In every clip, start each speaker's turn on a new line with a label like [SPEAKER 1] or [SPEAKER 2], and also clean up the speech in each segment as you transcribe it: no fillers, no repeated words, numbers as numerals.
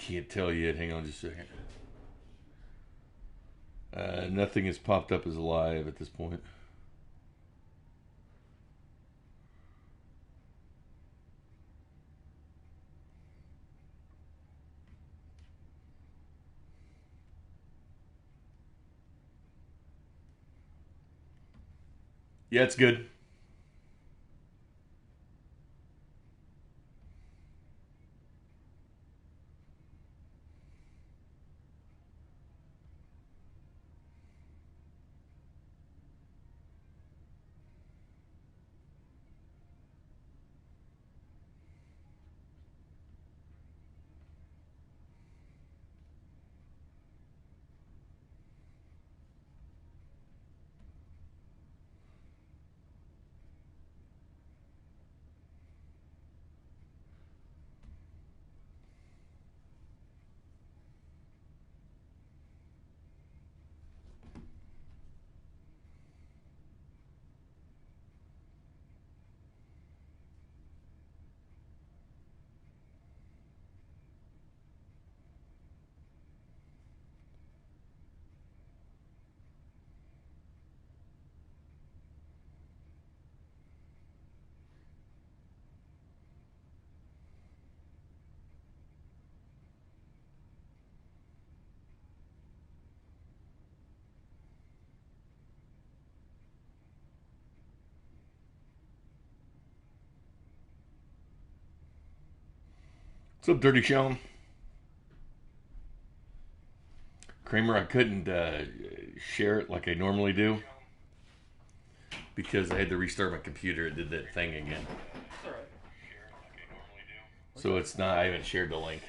[SPEAKER 1] can't tell yet. Hang on just a second. Nothing has popped up as live at this point. Yeah, it's good. What's up, Dirty Sean? Kramer, I couldn't share it like I normally do because I had to restart my computer. It did that thing again.
[SPEAKER 2] It's alright.
[SPEAKER 1] So it's not, I haven't shared the link.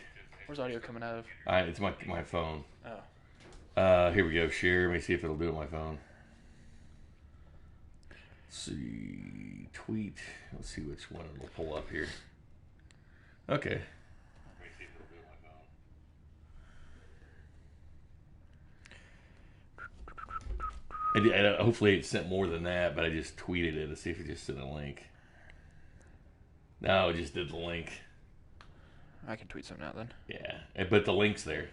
[SPEAKER 2] Where's audio coming out of?
[SPEAKER 1] It's my phone.
[SPEAKER 2] Oh.
[SPEAKER 1] Here we go. Share. Let me see if it'll do it on my phone. Let's see. Tweet. Let's see which one it'll pull up here. Okay. Hopefully it sent more than that, but I just tweeted it to see if it just sent a link. No, it just did the link.
[SPEAKER 2] I can tweet something out then.
[SPEAKER 1] Yeah, but the link's there.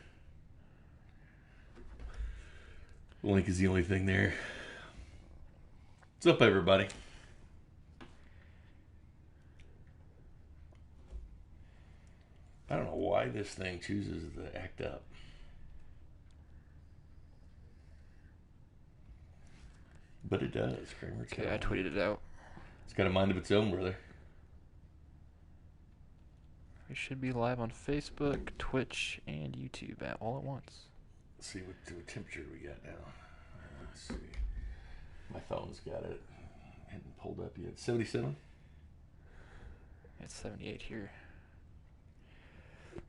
[SPEAKER 1] The link is the only thing there. What's up, everybody? I don't know why this thing chooses to act up. But it does, Kramer.
[SPEAKER 2] Okay, I tweeted it out.
[SPEAKER 1] It's got a mind of its own, brother.
[SPEAKER 2] We should be live on Facebook, Twitch, and YouTube all at once.
[SPEAKER 1] Let's see what temperature we got now. Let's see. My phone's got it. Hadn't pulled up yet. 77?
[SPEAKER 2] It's 78 here.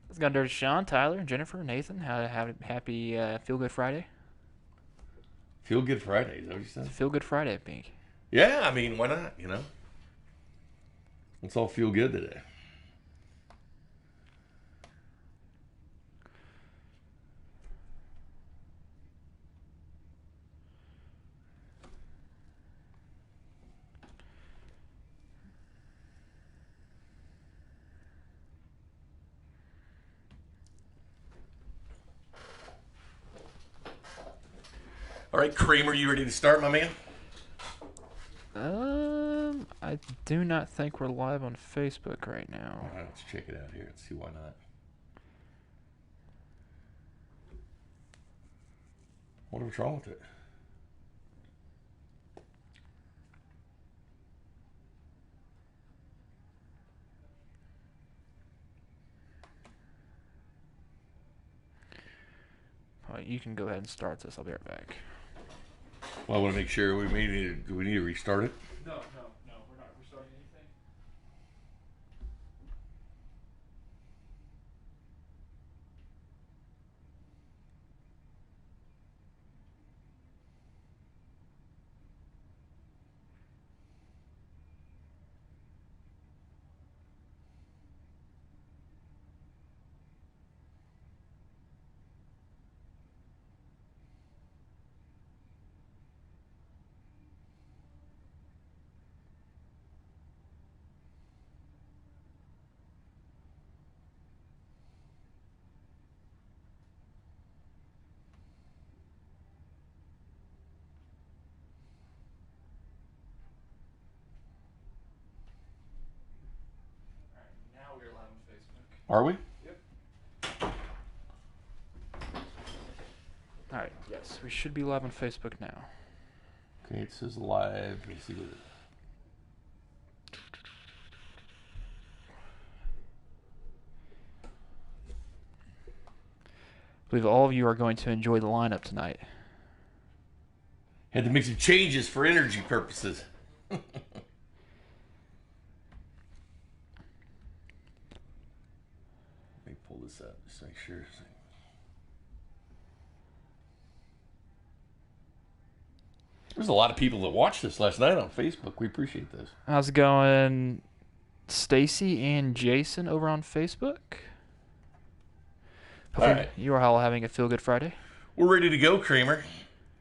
[SPEAKER 2] Let's go to Sean, Tyler, Jennifer, Nathan. Happy Feel Good Friday.
[SPEAKER 1] Feel Good Friday, is that what you said?
[SPEAKER 2] Feel Good Friday, Pink.
[SPEAKER 1] Yeah, I mean, why not, you know? Let's all feel good today. All right, Kramer, you ready to start, my man?
[SPEAKER 2] I do not think we're live on Facebook right now.
[SPEAKER 1] All right, let's check it out here. Let's see why not. What's wrong with it?
[SPEAKER 2] All right, you can go ahead and start this. I'll be right back.
[SPEAKER 1] Well, I want to make sure do we need to restart it?
[SPEAKER 2] No, we're not restarting anything.
[SPEAKER 1] Are we?
[SPEAKER 2] All right. Yes, we should be live on Facebook now.
[SPEAKER 1] Okay, it says live. Let me see what
[SPEAKER 2] I believe all of you are going to enjoy the lineup tonight.
[SPEAKER 1] Had to make some changes for energy purposes. Let me pull this up just to make sure. There's a lot of people that watched this last night on Facebook. We appreciate this.
[SPEAKER 2] How's it going, Stacy and Jason over on Facebook? Hopefully
[SPEAKER 1] All right.
[SPEAKER 2] you are all having a Feel Good Friday.
[SPEAKER 1] We're ready to go, Kramer.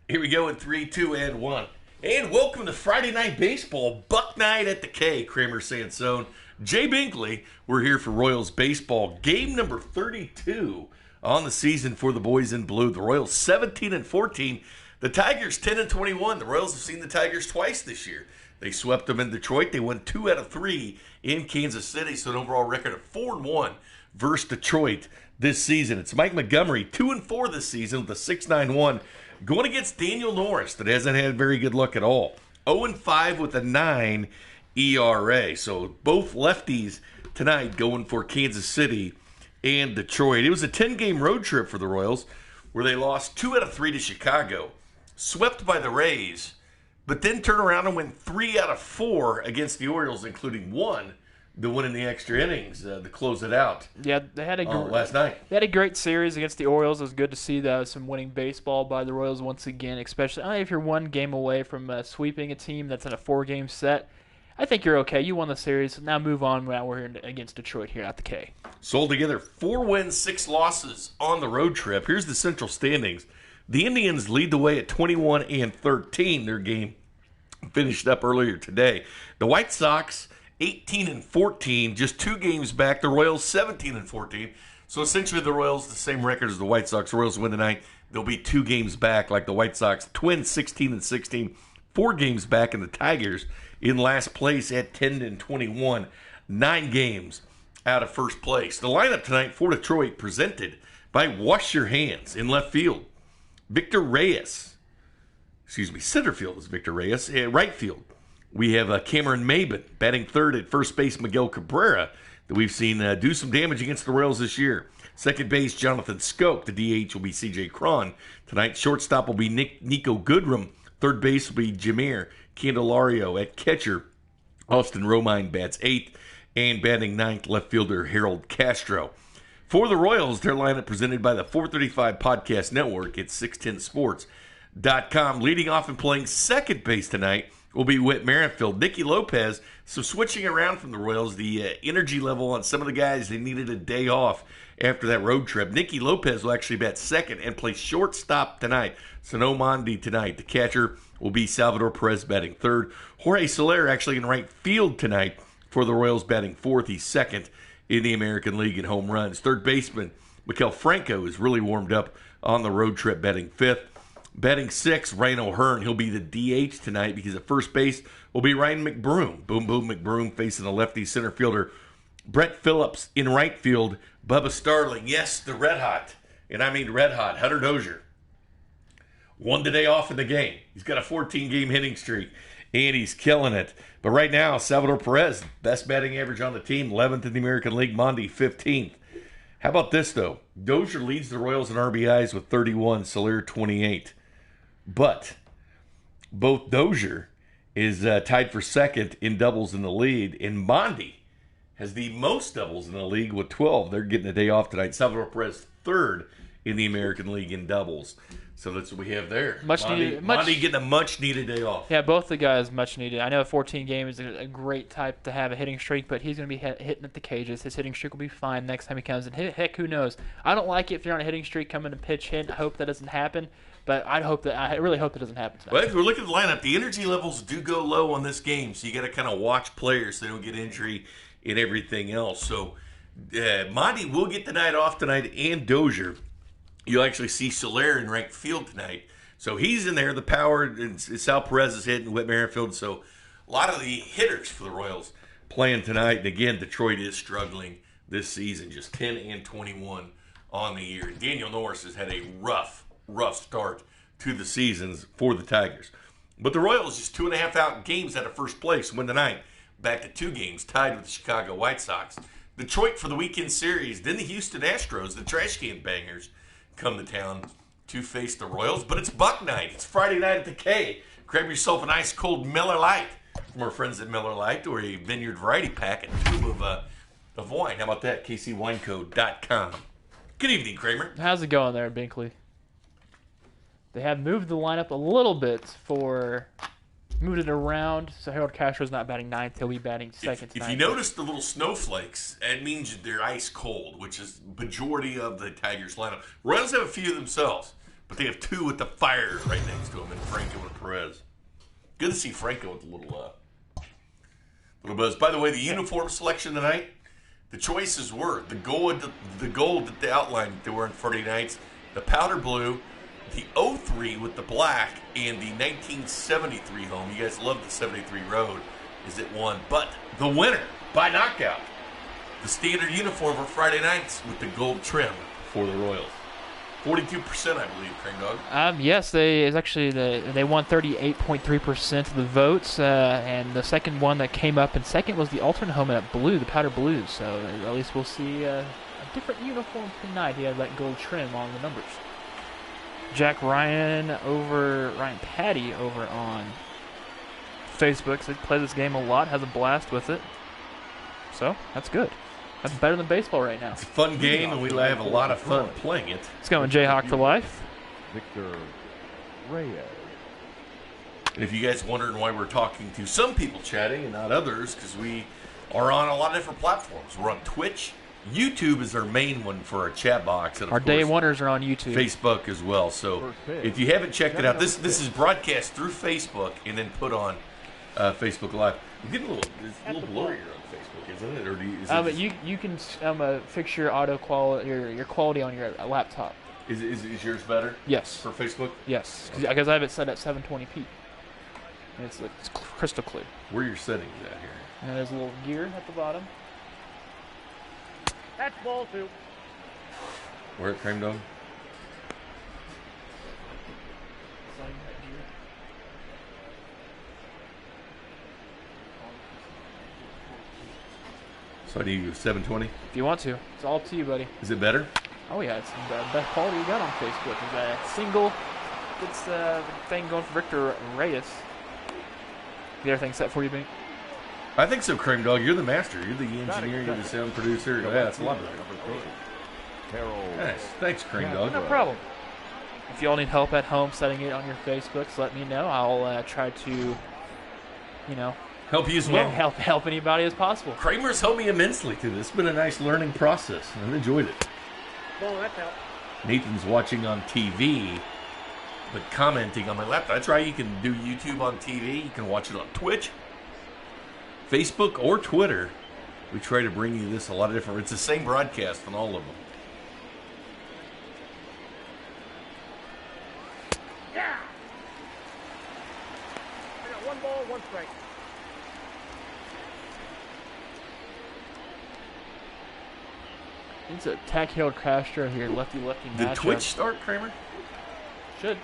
[SPEAKER 1] Here we go in 3, 2, and 1. And welcome to Friday Night Baseball, Buck Night at the K. Kramer Sansone, Jay Binkley. We're here for Royals baseball, game number 32 on the season for the boys in blue. The Royals 17-14. The Tigers 10-21. The Royals have seen the Tigers twice this year. They swept them in Detroit. They won 2 out of 3 in Kansas City. So an overall record of 4-1 versus Detroit this season. It's Mike Montgomery, 2-4 this season with a 6.91, going against Daniel Norris that hasn't had very good luck at all. 0-5 with a 9 ERA. So both lefties tonight going for Kansas City and Detroit. It was a 10-game road trip for the Royals where they lost 2 out of 3 to Chicago, swept by the Rays, but then turned around and win 3 out of 4 against the Orioles, including one the win in the extra innings to close it out.
[SPEAKER 2] Yeah, they had a
[SPEAKER 1] last night.
[SPEAKER 2] They had a great series against the Orioles. It was good to see some winning baseball by the Royals once again, especially if you're one game away from sweeping a team that's in a 4-game set. I think you're okay. You won the series. Now move on. Now we're here against Detroit here at the K.
[SPEAKER 1] So altogether, 4 wins, 6 losses on the road trip. Here's the central standings. The Indians lead the way at 21-13. Their game finished up earlier today. The White Sox 18-14, just 2 games back. The Royals 17-14. So essentially the Royals the same record as the White Sox. The Royals win tonight. They'll be 2 games back like the White Sox. Twins 16-16, 4 games back, and the Tigers in last place at 10-21, 9 games out of first place. The lineup tonight for Detroit presented by Wash Your Hands. In left field, Victor Reyes. Center field is Victor Reyes. Right field, we have Cameron Maben. Batting third at first base, Miguel Cabrera, that we've seen do some damage against the Royals this year. Second base, Jonathan Skoke. The DH will be C.J. Cron. Tonight, shortstop will be Nico Goodrum. Third base will be Jameer Candelario. At catcher, Austin Romine bats 8th. And batting 9th, left fielder Harold Castro. For the Royals, their lineup presented by the 435 Podcast Network at 610sports.com. Leading off and playing second base tonight will be Whit Merrifield. Nicky Lopez, so switching around from the Royals, the energy level on some of the guys, they needed a day off after that road trip. Nicky Lopez will actually bat second and play shortstop tonight. Sano Mondi tonight. The catcher will be Salvador Perez batting third. Jorge Soler actually in right field tonight for the Royals batting fourth. He's second in the American League in home runs. Third baseman Maikel Franco is really warmed up on the road trip batting fifth. Batting sixth, Ryan O'Hearn. He'll be the DH tonight because at first base will be Ryan McBroom. Boom Boom McBroom facing the lefty center fielder Brett Phillips. In right field, Bubba Starling. Yes, the red hot, and I mean red hot, Hunter Dozier. Won the day off in the game. He's got a 14-game hitting streak, and he's killing it. But right now, Salvador Perez, best batting average on the team, 11th in the American League. Mondi, 15th. How about this, though? Dozier leads the Royals in RBIs with 31, Soler 28. But both Dozier is tied for second in doubles in the lead, and Mondi has the most doubles in the league with 12. They're getting a day off tonight. Salvador Perez, third in the American League in doubles. So that's what we have there. Mondi getting a much-needed day off.
[SPEAKER 2] Yeah, both the guys much needed. I know a 14 game is a great type to have a hitting streak, but he's going to be hitting at the cages. His hitting streak will be fine next time he comes in. Heck, who knows? I don't like it if you're on a hitting streak coming to pitch hit. I hope that doesn't happen, but I really hope that doesn't happen tonight.
[SPEAKER 1] Well, if we're looking at the lineup, the energy levels do go low on this game, so you got to kind of watch players so they don't get injury and everything else. So Mondi will get the night off tonight, and Dozier. You'll actually see Soler in right field tonight. So he's in there. The power, and Sal Perez is hitting Whit Merrifield. So a lot of the hitters for the Royals playing tonight. And again, Detroit is struggling this season, just 10-21 on the year. Daniel Norris has had a rough start to the seasons for the Tigers. But the Royals just 2.5 out games out of first place, win tonight. Back to 2 games, tied with the Chicago White Sox. Detroit for the weekend series. Then the Houston Astros, the trash can bangers, come to town to face the Royals. But it's Buck night. It's Friday night at the K. Grab yourself an ice cold Miller Lite from our friends at Miller Lite, or a Vineyard Variety Pack, a tube of wine. How about that? KCWineCo.com. Good evening, Kramer.
[SPEAKER 2] How's it going there, Binkley? They have moved the lineup a little bit moved it around, so Harold Castro's not batting ninth. He'll be batting second tonight.
[SPEAKER 1] If you notice the little snowflakes, that means they're ice cold, which is majority of the Tigers lineup. Royals have a few themselves, but they have 2 with the fire right next to them, and Franco and Perez. Good to see Franco with a little buzz. By the way, the uniform selection tonight, the choices were the gold that they outlined that they were in Friday nights, the powder blue, the 03 with the black, and the 1973 home. You guys love the 73 road as it won. But the winner by knockout, the standard uniform for Friday nights with the gold trim for the Royals. 42%, I believe, Crane Dog.
[SPEAKER 2] Yes, they won 38.3% of the votes, and the second one that came up in second was the alternate home at blue, the powder blues. So at least we'll see a different uniform tonight. He had that gold trim on the numbers. Ryan Patty over on Facebook. So he plays this game a lot, has a blast with it. So that's good. That's better than baseball right now.
[SPEAKER 1] It's a fun game, and we have a lot of fun playing it.
[SPEAKER 2] It's going Jayhawk for life.
[SPEAKER 3] Victor Reyes.
[SPEAKER 1] And if you guys wondering why we're talking to some people chatting and not others, because we are on a lot of different platforms. We're on Twitch. YouTube is our main one for our chat box. And
[SPEAKER 2] our day oneers are on YouTube.
[SPEAKER 1] Facebook as well. So if you haven't checked it out, this is broadcast through Facebook and then put on Facebook Live. I'm getting a little blurrier on Facebook, isn't it? Or do
[SPEAKER 2] you can fix your auto quality, your quality on your laptop.
[SPEAKER 1] Is yours better?
[SPEAKER 2] Yes.
[SPEAKER 1] For Facebook?
[SPEAKER 2] Yes, because I have it set at 720p. And it's crystal clear.
[SPEAKER 1] Where are your settings at here?
[SPEAKER 2] And there's a little gear at the bottom.
[SPEAKER 3] That's ball 2.
[SPEAKER 1] Where at Cream Dog? So do you 720?
[SPEAKER 2] If you want to. It's all up to you, buddy.
[SPEAKER 1] Is it better?
[SPEAKER 2] Oh, yeah. It's the best quality you got on Facebook. Is that single gets the thing going for Victor Reyes. Get everything set for you, Bink?
[SPEAKER 1] I think so, Cream Dog. You're the master. You're the engineer. You're the sound producer. Yeah, it's a lot better. Nice. Thanks, Cream Dog.
[SPEAKER 2] No problem. If you all need help at home setting it on your Facebooks, let me know. I'll try to,
[SPEAKER 1] help you as well.
[SPEAKER 2] Help anybody as possible.
[SPEAKER 1] Kramer's helped me immensely through this. It's been a nice learning process. I've enjoyed it.
[SPEAKER 3] Well, that's out.
[SPEAKER 1] Nathan's watching on TV, but commenting on my laptop. That's right. You can do YouTube on TV. You can watch it on Twitch, Facebook, or Twitter. We try to bring you this a lot of different. It's the same broadcast on all of them.
[SPEAKER 3] Yeah. I got 1 ball, 1 strike.
[SPEAKER 2] It's a tack Harold Castro here, lefty matchup.
[SPEAKER 1] Did Twitch start, Kramer?
[SPEAKER 2] Should.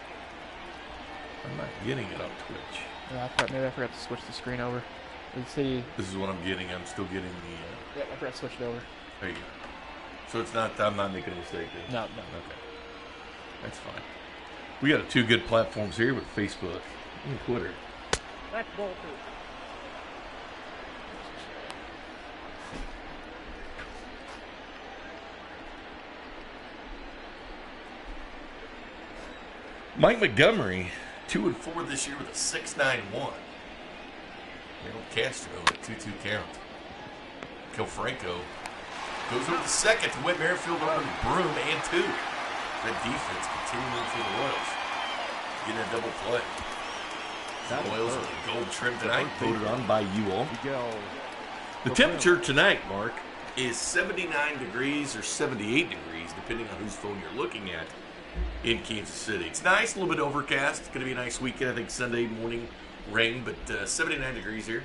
[SPEAKER 1] I'm not getting it on Twitch.
[SPEAKER 2] Yeah, maybe I forgot to switch the screen over. Let's see.
[SPEAKER 1] This is what I'm getting. I'm still getting the...
[SPEAKER 2] Yeah, I forgot to switch it over.
[SPEAKER 1] There you go. So it's not... I'm not making a mistake then?
[SPEAKER 2] No.
[SPEAKER 1] Okay. That's fine. We got 2 good platforms here with Facebook and Twitter.
[SPEAKER 3] That's ball 2.
[SPEAKER 1] Mike Montgomery, 2-4 this year with a 6.91. Harold Castro with a 2-2 count. Kel Franco goes over the second to Whit Merrifield over the Broom and 2. That defense continuing for the Royals. Getting a double play. The Royals with a gold trim tonight, voted on by you all. The temperature tonight, Mark, is 79 degrees or 78 degrees, depending on whose phone you're looking at, in Kansas City. It's nice, a little bit overcast. It's going to be a nice weekend. I think Sunday morning rain, but 79 degrees here.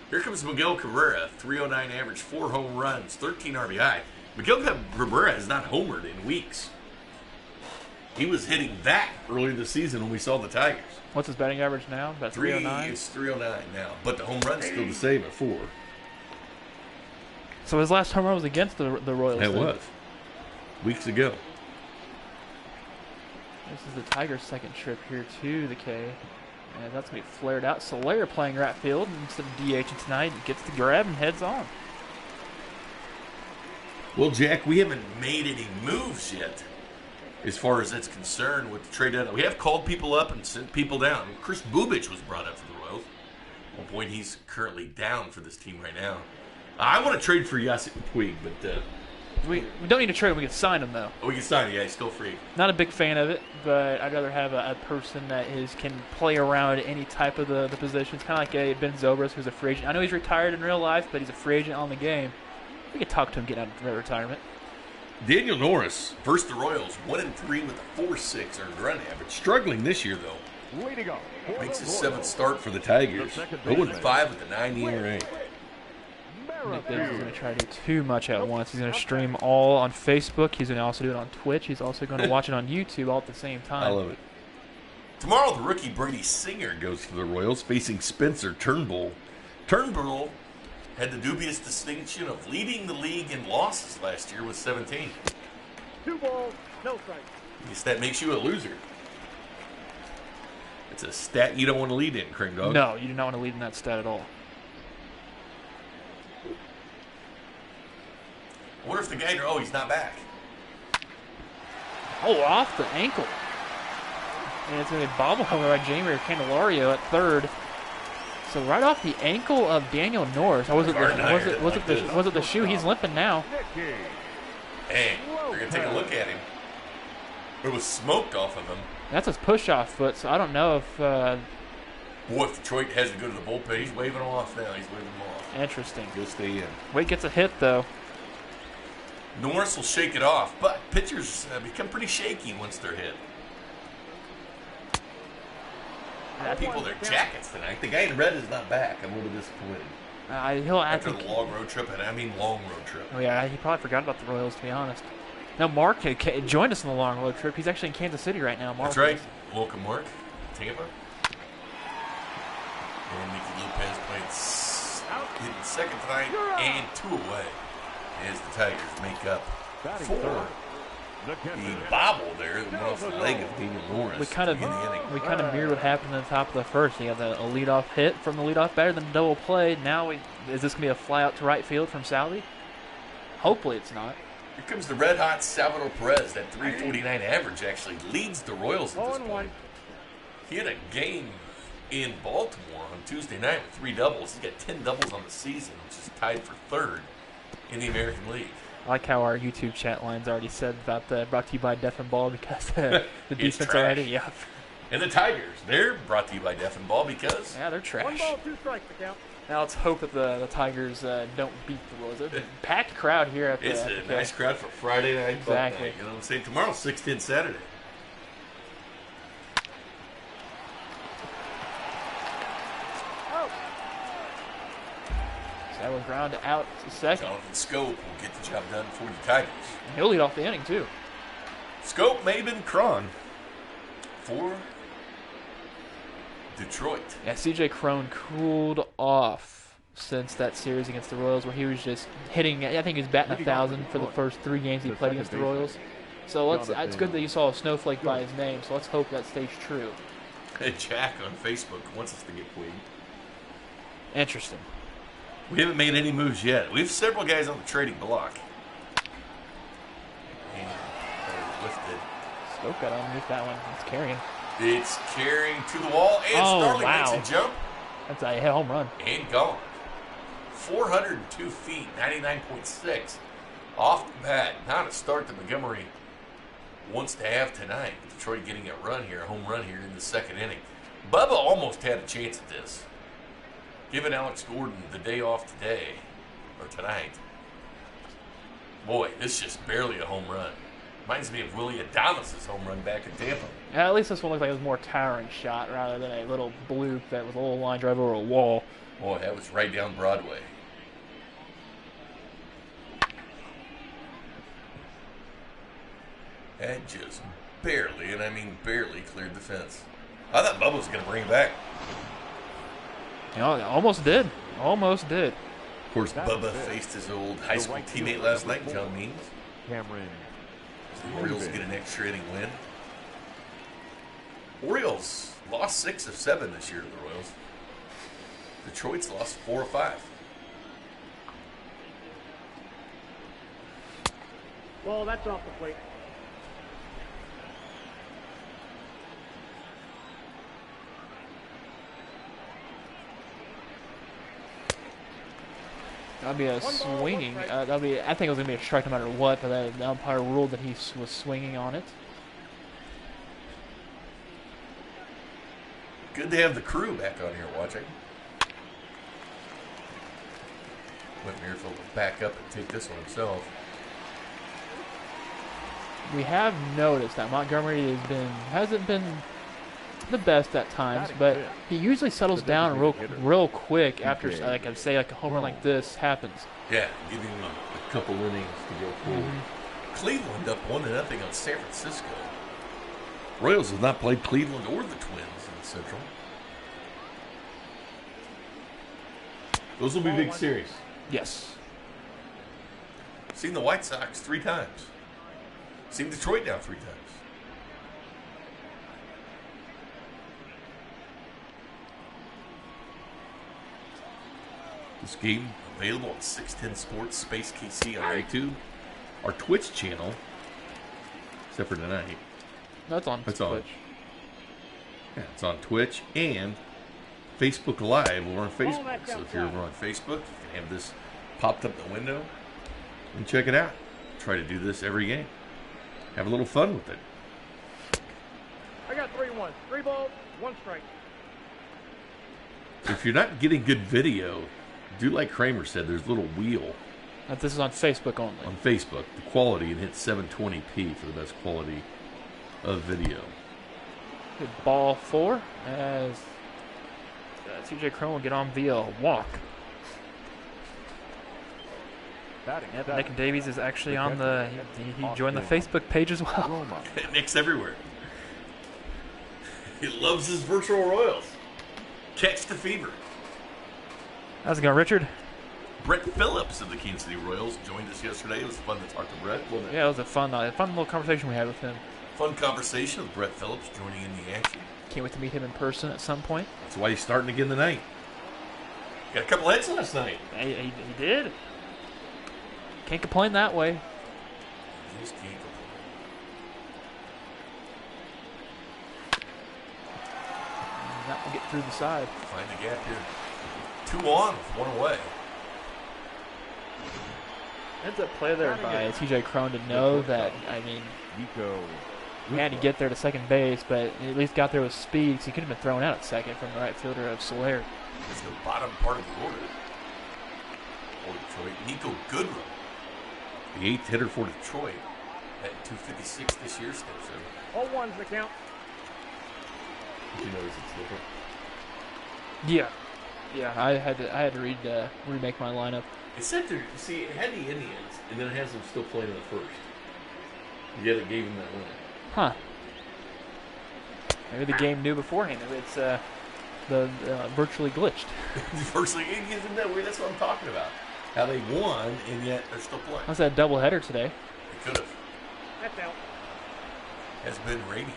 [SPEAKER 1] Here comes Miguel Cabrera, 309 average, 4 home runs, 13 RBI. Miguel Cabrera has not homered in weeks. He was hitting that earlier this season when we saw the Tigers.
[SPEAKER 2] What's his batting average now? About 309?
[SPEAKER 1] It's 309 now, but the home run's still the same at 4.
[SPEAKER 2] So his last home run was against the Royals.
[SPEAKER 1] It was. Weeks ago.
[SPEAKER 2] This is the Tigers' second trip here to the K. And that's going to be flared out. Solaire playing right field instead of DHing tonight. He gets the grab and heads on.
[SPEAKER 1] Well, Jack, we haven't made any moves yet as far as it's concerned with the trade deadline. We have called people up and sent people down. Chris Bubich was brought up for the Royals. At one point, he's currently down for this team right now. I want to trade for Yasiel Puig, but...
[SPEAKER 2] we don't need to trade him. We can sign him, though.
[SPEAKER 1] we can sign him. Yeah, he's still free.
[SPEAKER 2] Not a big fan of it, but I'd rather have a person that can play around any type of the positions. Kind of like a Ben Zobrist, who's a free agent. I know he's retired in real life, but he's a free agent on the game. We could talk to him getting out of retirement.
[SPEAKER 1] Daniel Norris, versus the Royals, 1-3 with a 4.6 earned run average. Struggling this year, though.
[SPEAKER 3] Way to go.
[SPEAKER 1] Makes his 7th start for the Tigers. 0-5 with a 9 ERA.
[SPEAKER 2] Nick Davis is going to try to do too much at once. He's going to stream all on Facebook. He's going to also do it on Twitch. He's also going to watch it on YouTube all at the same time.
[SPEAKER 1] I love it. Tomorrow, the rookie Brady Singer goes for the Royals, facing Spencer Turnbull. Turnbull had the dubious distinction of leading the league in losses last year with 17.
[SPEAKER 3] 2 balls, no strikes.
[SPEAKER 1] I guess that makes you a loser. It's a stat you don't want to lead in, Cream Dog.
[SPEAKER 2] No, you do not want to lead in that stat at all.
[SPEAKER 1] I wonder if the guy... Oh, he's not back.
[SPEAKER 2] Oh, off the ankle. And it's going to be bobbled by Jamie Candelario at third. So right off the ankle of Daniel Norris. Was it the shoe? He's limping now.
[SPEAKER 1] Hey, we're going to take a look at him. It was smoked off of him.
[SPEAKER 2] That's his push-off foot, so I don't know if...
[SPEAKER 1] Boy, if Detroit has to go to the bullpen, he's waving him off now. He's waving him off.
[SPEAKER 2] Interesting.
[SPEAKER 1] He'll stay in.
[SPEAKER 2] Wade gets a hit, though.
[SPEAKER 1] Norris will shake it off, but pitchers become pretty shaky once they're hit. People their jackets tonight. The guy in red is not back. I'm a little disappointed.
[SPEAKER 2] He'll
[SPEAKER 1] After the long road trip, and I mean long road trip.
[SPEAKER 2] Oh yeah, he probably forgot about the Royals, to be honest. Now Mark joined us on the long road trip. He's actually in Kansas City right now. Mark
[SPEAKER 1] That's right. Welcome, Mark. Tampa. And Nicky Lopez playing hitting second tonight and 2 away as the Tigers make up for the bobble there that went off the leg of Daniel Norris.
[SPEAKER 2] We kind of mirrored what happened in the top of the first. You had a leadoff hit from the leadoff batter, then a double play. Now is this going to be a fly out to right field from Salvi? Hopefully it's not.
[SPEAKER 1] Here comes the red-hot Salvador Perez. That 349 average actually leads the Royals at this point. He had a game in Baltimore on Tuesday night with 3 doubles. He's got 10 doubles on the season, which is tied for 3rd in the American League.
[SPEAKER 2] I like how our YouTube chat lines already said about the brought to you by Deaf and Ball because the defense already. Yeah.
[SPEAKER 1] And the Tigers, they're brought to you by Deaf and Ball because
[SPEAKER 2] they're trash.
[SPEAKER 3] 1 ball, 2 strikes to count.
[SPEAKER 2] Now let's hope that the Tigers don't beat the Royals. It's a packed crowd here at the.
[SPEAKER 1] It's a nice crowd for Friday night.
[SPEAKER 2] Exactly.
[SPEAKER 1] You know what I'm saying? Tomorrow's 6-10 Saturday.
[SPEAKER 2] That was ground out to second.
[SPEAKER 1] Jonathan Scope will get the job done for the Tigers.
[SPEAKER 2] He'll lead off the inning, too.
[SPEAKER 1] Scope, Maben, Cron for Detroit.
[SPEAKER 2] Yeah, C.J. Cron cooled off since that series against the Royals where he was just hitting, I think he was batting 1,000 for the first 3 games he played against the Royals. So it's good that you saw a snowflake by his name, so let's hope that stays true.
[SPEAKER 1] Hey, Jack on Facebook wants us to get Puig.
[SPEAKER 2] Interesting.
[SPEAKER 1] We haven't made any moves yet. We have several guys on the trading block. And lifted.
[SPEAKER 2] Scope got underneath that one. It's carrying.
[SPEAKER 1] It's carrying to the wall, and Starling makes a jump.
[SPEAKER 2] That's a home run.
[SPEAKER 1] And gone. 402 feet, 99.6 off the bat. Not a start that Montgomery wants to have tonight. Detroit getting a run here, a home run here in the 2nd inning. Bubba almost had a chance at this. Giving Alex Gordon the day off today, or tonight. Boy, this is just barely a home run. Reminds me of Willie Adames' home run back in Tampa.
[SPEAKER 2] At least this one looks like it was a more towering shot rather than a little bloop that was a little line drive over a wall.
[SPEAKER 1] Boy, that was right down Broadway. That just barely, and I mean barely, cleared the fence. I thought Bubba was going to bring it back.
[SPEAKER 2] You know, it almost did. Almost did.
[SPEAKER 1] Of course, Bubba faced his old high school teammate last night, John Means.
[SPEAKER 4] Cameron.
[SPEAKER 1] The Orioles get an extra inning win. Orioles lost 6 of 7 this year to the Royals. Detroit's lost 4 of 5.
[SPEAKER 3] Ball, that's off the plate.
[SPEAKER 2] That'd be a swinging. That'd be. I think it was gonna be a strike no matter what, but the umpire ruled that he was swinging on it.
[SPEAKER 1] Good to have the crew back on here watching. Whit Merrifield will back up and take this one himself.
[SPEAKER 2] We have noticed that Montgomery hasn't been the best at times, but he usually settles down real quick after, like I say, like a home run like this happens.
[SPEAKER 1] Yeah, giving him a couple innings to go forward. Cleveland up 1-0 on San Francisco. Royals have not played Cleveland or the Twins in the Central. Those will be big series.
[SPEAKER 2] Yes.
[SPEAKER 1] Seen the White Sox 3 times. Seen Detroit now 3 times. This game available on 610 Sports, Space KC on YouTube. Our Twitch channel, except for tonight.
[SPEAKER 2] That's on
[SPEAKER 1] That's
[SPEAKER 2] Twitch.
[SPEAKER 1] on. Yeah, it's on Twitch and Facebook Live. We're on Facebook. So if you're over on Facebook, you can have this popped up the window and check it out. Try to do this every game. Have a little fun with it.
[SPEAKER 3] I got 3-1. 3 balls, 1 strike.
[SPEAKER 1] If you're not getting good video, do like Kramer said, there's a little wheel
[SPEAKER 2] This is on Facebook only.
[SPEAKER 1] on Facebook, the quality, and hit 720p for the best quality of video.
[SPEAKER 2] Good ball 4 as TJ Crone will get on via a walk. Yep, Nick Davies is actually on the. He joined the Facebook page as well.
[SPEAKER 1] Nick's everywhere. He loves his virtual Royals. Catch the fever.
[SPEAKER 2] How's it going, Richard?
[SPEAKER 1] Brett Phillips of the Kansas City Royals joined us yesterday. It was fun to talk to Brett. Wasn't it?
[SPEAKER 2] Yeah, it was a fun little conversation we had with him.
[SPEAKER 1] Fun conversation with Brett Phillips joining in the action.
[SPEAKER 2] Can't wait to meet him in person at some point.
[SPEAKER 1] That's why he's starting again tonight. Got a couple hits last night.
[SPEAKER 2] He did. Can't complain that way.
[SPEAKER 1] He just can't
[SPEAKER 2] And that will get through the side.
[SPEAKER 1] find the gap here. 2 on with 1 away.
[SPEAKER 2] That's a play there by TJ Crone to know that, I mean, he had to get there to second base, but at least got there with speed because he could have been thrown out at second from the right fielder of Soler.
[SPEAKER 1] It's the bottom part of the order. For Detroit, Nico Goodrum, the 8th hitter for Detroit, at 256 this year, steps in.
[SPEAKER 3] 0-1's the count.
[SPEAKER 1] Did you notice it's different?
[SPEAKER 2] Yeah. Yeah, I had to remake my lineup.
[SPEAKER 1] It said there, see, it had the Indians, and then it has them still playing in the first. Yet it gave them that win.
[SPEAKER 2] Huh. Maybe the game knew beforehand. Maybe it's virtually glitched.
[SPEAKER 1] Virtually, isn't that weird? That's what I'm talking about. How they won, and yet they're still playing.
[SPEAKER 2] That's that doubleheader today.
[SPEAKER 1] They could have.
[SPEAKER 3] That's out.
[SPEAKER 1] Has been rainy.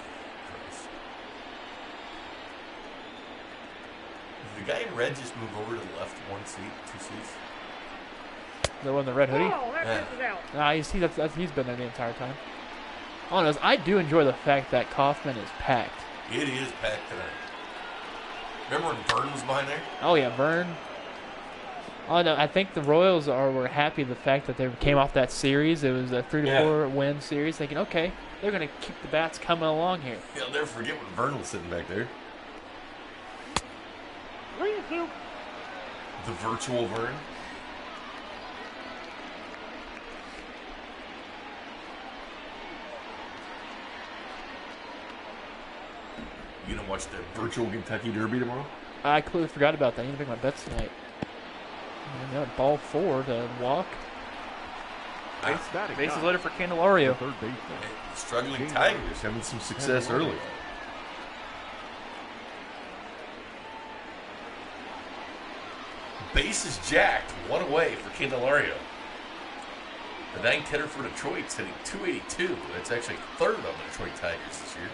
[SPEAKER 1] Did the guy in red just move over to the left 1 seat, 2 seats?
[SPEAKER 2] The one in the red hoodie?
[SPEAKER 3] Oh, that
[SPEAKER 1] Yeah.
[SPEAKER 3] misses out.
[SPEAKER 2] Nah, he's been there the entire time. All I know is I do enjoy the fact that Kauffman is packed.
[SPEAKER 1] It is packed tonight. Remember when Vern was behind there?
[SPEAKER 2] Oh yeah, Vern. Oh no, I think the Royals were happy the fact that they came off that series. It was a 3-4 win series, thinking, okay, they're gonna keep the bats coming along here.
[SPEAKER 1] Yeah, I'll never forget when Vern was sitting back there.
[SPEAKER 3] 3-2.
[SPEAKER 1] The virtual Vern. You gonna watch the virtual Kentucky Derby tomorrow?
[SPEAKER 2] I completely forgot about that. I need to make my bets tonight. Ball 4 to walk. Bases loaded for Candelario.
[SPEAKER 1] Struggling Tigers having some success early. Bases jacked, one away for Candelario. The ninth hitter for Detroit's hitting .282. That's actually third on the Detroit Tigers this year.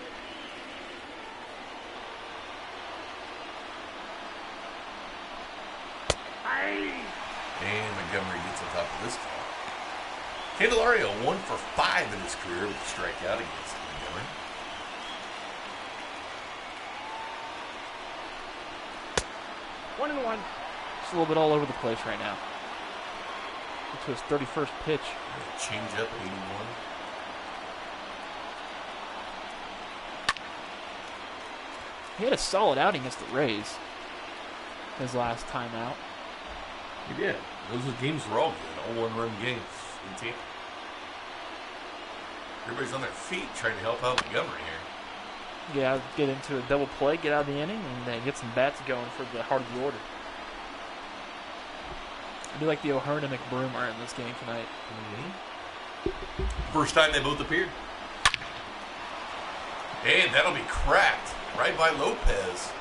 [SPEAKER 1] And Montgomery gets on top of this count. Candelario 1 for 5 in his career with a strikeout against Montgomery.
[SPEAKER 3] One and one.
[SPEAKER 2] Just a little bit all over the place right now. To his 31st pitch.
[SPEAKER 1] Change up 81.
[SPEAKER 2] He had a solid outing against the Rays. His last time out.
[SPEAKER 1] He did. Those games were all good. All one-run games in Tampa. Everybody's on their feet trying to help out Montgomery here.
[SPEAKER 2] Yeah, get into a double play, get out of the inning, and get some bats going for the heart of the order. I do like the O'Hearn and McBroomer in this game tonight.
[SPEAKER 1] First time they both appeared. And that'll be cracked right by Lopez.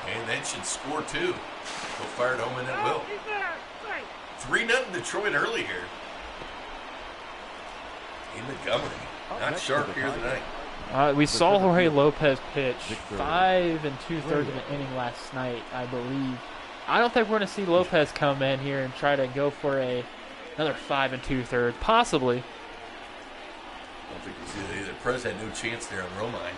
[SPEAKER 1] And that should score too. Go fired home and it will. 3-0 Detroit early here. In Montgomery. Not sharp here tonight.
[SPEAKER 2] We saw Jorge Lopez pitch 5 2/3 of an inning last night, I believe. I don't think we're going to see Lopez come in here and try to go for another 5 2/3. Possibly.
[SPEAKER 1] I don't think you see that either. Perez had no chance there on Romine.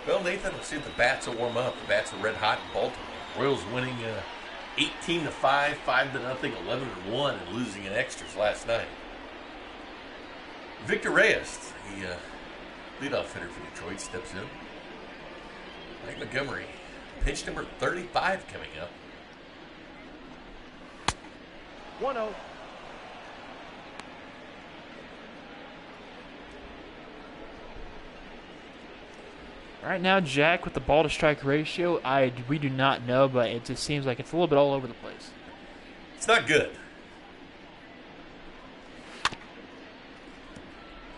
[SPEAKER 1] Well, Nathan, let's see if the bats will warm up. The bats are red hot in Baltimore. Royals winning 18-5, 5-0, 11-1, and losing in extras last night. Victor Reyes, the leadoff hitter for Detroit, steps in. Mike Montgomery, pitch number 35 coming up.
[SPEAKER 3] 1-0.
[SPEAKER 2] Right now, Jack, with the ball to strike ratio, we do not know, but it just seems like it's a little bit all over the place.
[SPEAKER 1] It's not good.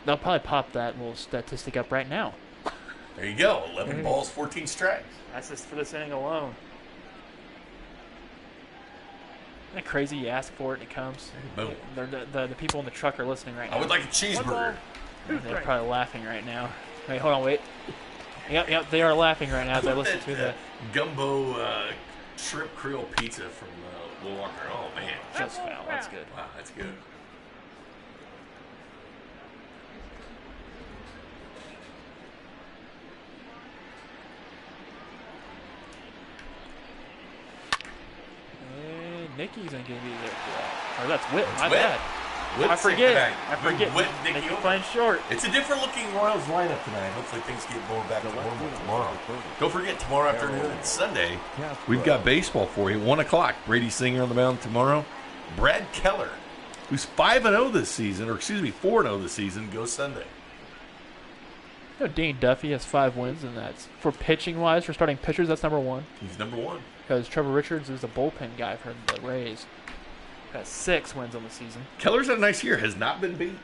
[SPEAKER 2] They'll probably pop that little statistic up right now.
[SPEAKER 1] There you go. 11 balls, 14 strikes.
[SPEAKER 2] That's just for this inning alone. Isn't it crazy you ask for it and it comes?
[SPEAKER 1] Boom.
[SPEAKER 2] The people in the truck are listening right now.
[SPEAKER 1] I would like a cheeseburger.
[SPEAKER 2] They're probably laughing right now. Wait, hold on, wait. Yep, they are laughing right now as I listen to the
[SPEAKER 1] gumbo shrimp creole pizza from Will Walker. Oh, man.
[SPEAKER 2] Just foul. That's good.
[SPEAKER 1] Wow, that's good.
[SPEAKER 2] And Nicky's going to be there for that. Or that's Whit.
[SPEAKER 1] That's
[SPEAKER 2] My
[SPEAKER 1] Whit.
[SPEAKER 2] bad.
[SPEAKER 1] Whit's
[SPEAKER 2] I forget.
[SPEAKER 1] Whit, Nicky
[SPEAKER 2] Nicky
[SPEAKER 1] over.
[SPEAKER 2] playing short.
[SPEAKER 1] It's a different looking Royals lineup tonight. Hopefully things get more back to normal tomorrow. Don't forget, tomorrow afternoon and Sunday, we've got baseball for you. 1 o'clock. Brady Singer on the mound tomorrow. Brad Keller, who's 5-0 this season, or excuse me, 4-0 this season, goes Sunday.
[SPEAKER 2] You know, Dane Duffy has 5 wins, and that's for pitching-wise, for starting pitchers, that's number 1.
[SPEAKER 1] He's number 1.
[SPEAKER 2] Because Trevor Richards is the bullpen guy for the Rays. Got 6 wins on the season.
[SPEAKER 1] Keller's had a nice year. Has not been beat.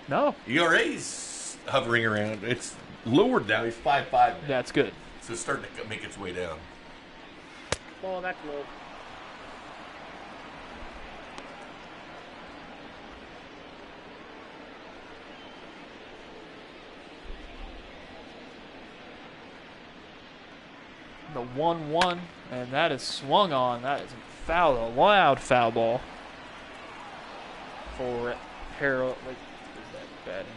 [SPEAKER 2] No.
[SPEAKER 1] ERA's hovering around. It's lowered now. He's 5.5 now.
[SPEAKER 2] That's good.
[SPEAKER 1] So it's starting to make its way down.
[SPEAKER 3] Ball, that's low.
[SPEAKER 2] The 1-1, and that is swung on. That is a loud foul ball for Harold. Wait, is that batting?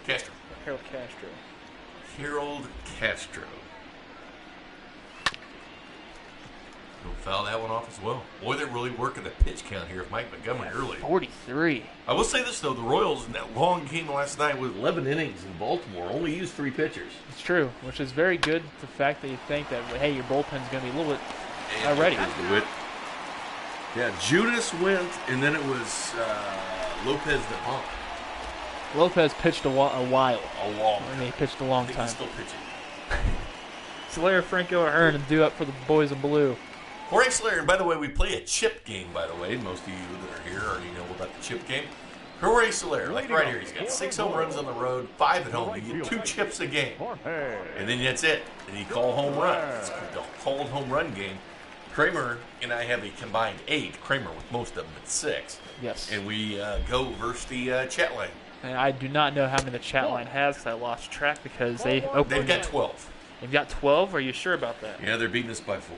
[SPEAKER 1] Castro.
[SPEAKER 2] Harold Castro.
[SPEAKER 1] Harold Castro. He'll foul that one off as well. Boy, they're really working the pitch count here of Mike Montgomery early.
[SPEAKER 2] 43.
[SPEAKER 1] I will say this, though. The Royals, in that long game last night with 11 innings in Baltimore, only used 3 pitchers.
[SPEAKER 2] It's true, which is very good. The fact that you think that, hey, your bullpen's going to be a little bit ready.
[SPEAKER 1] Yeah, Judas went, and then it was Lopez the bump.
[SPEAKER 2] Lopez pitched a while.
[SPEAKER 1] I
[SPEAKER 2] He pitched a long
[SPEAKER 1] think
[SPEAKER 2] time.
[SPEAKER 1] he's still pitching.
[SPEAKER 2] Soler, Franco are earned and due up for the boys in blue.
[SPEAKER 1] Jorge Soler, and by the way, we play a chip game, by the way. Most of you that are here already know about the chip game. Jorge Soler, like right here, he's got 6 home runs on the road, 5 at home. You get 2 chips a game. And then that's it. And you call home run. It's the called home run game. Kramer and I have a combined 8. Kramer with most of them at 6.
[SPEAKER 2] Yes.
[SPEAKER 1] And we go versus the chat line.
[SPEAKER 2] And I do not know how many the chat line has because I lost track because they opened.
[SPEAKER 1] They've got 12.
[SPEAKER 2] They've got 12? Are you sure about that?
[SPEAKER 1] Yeah, they're beating us by 4.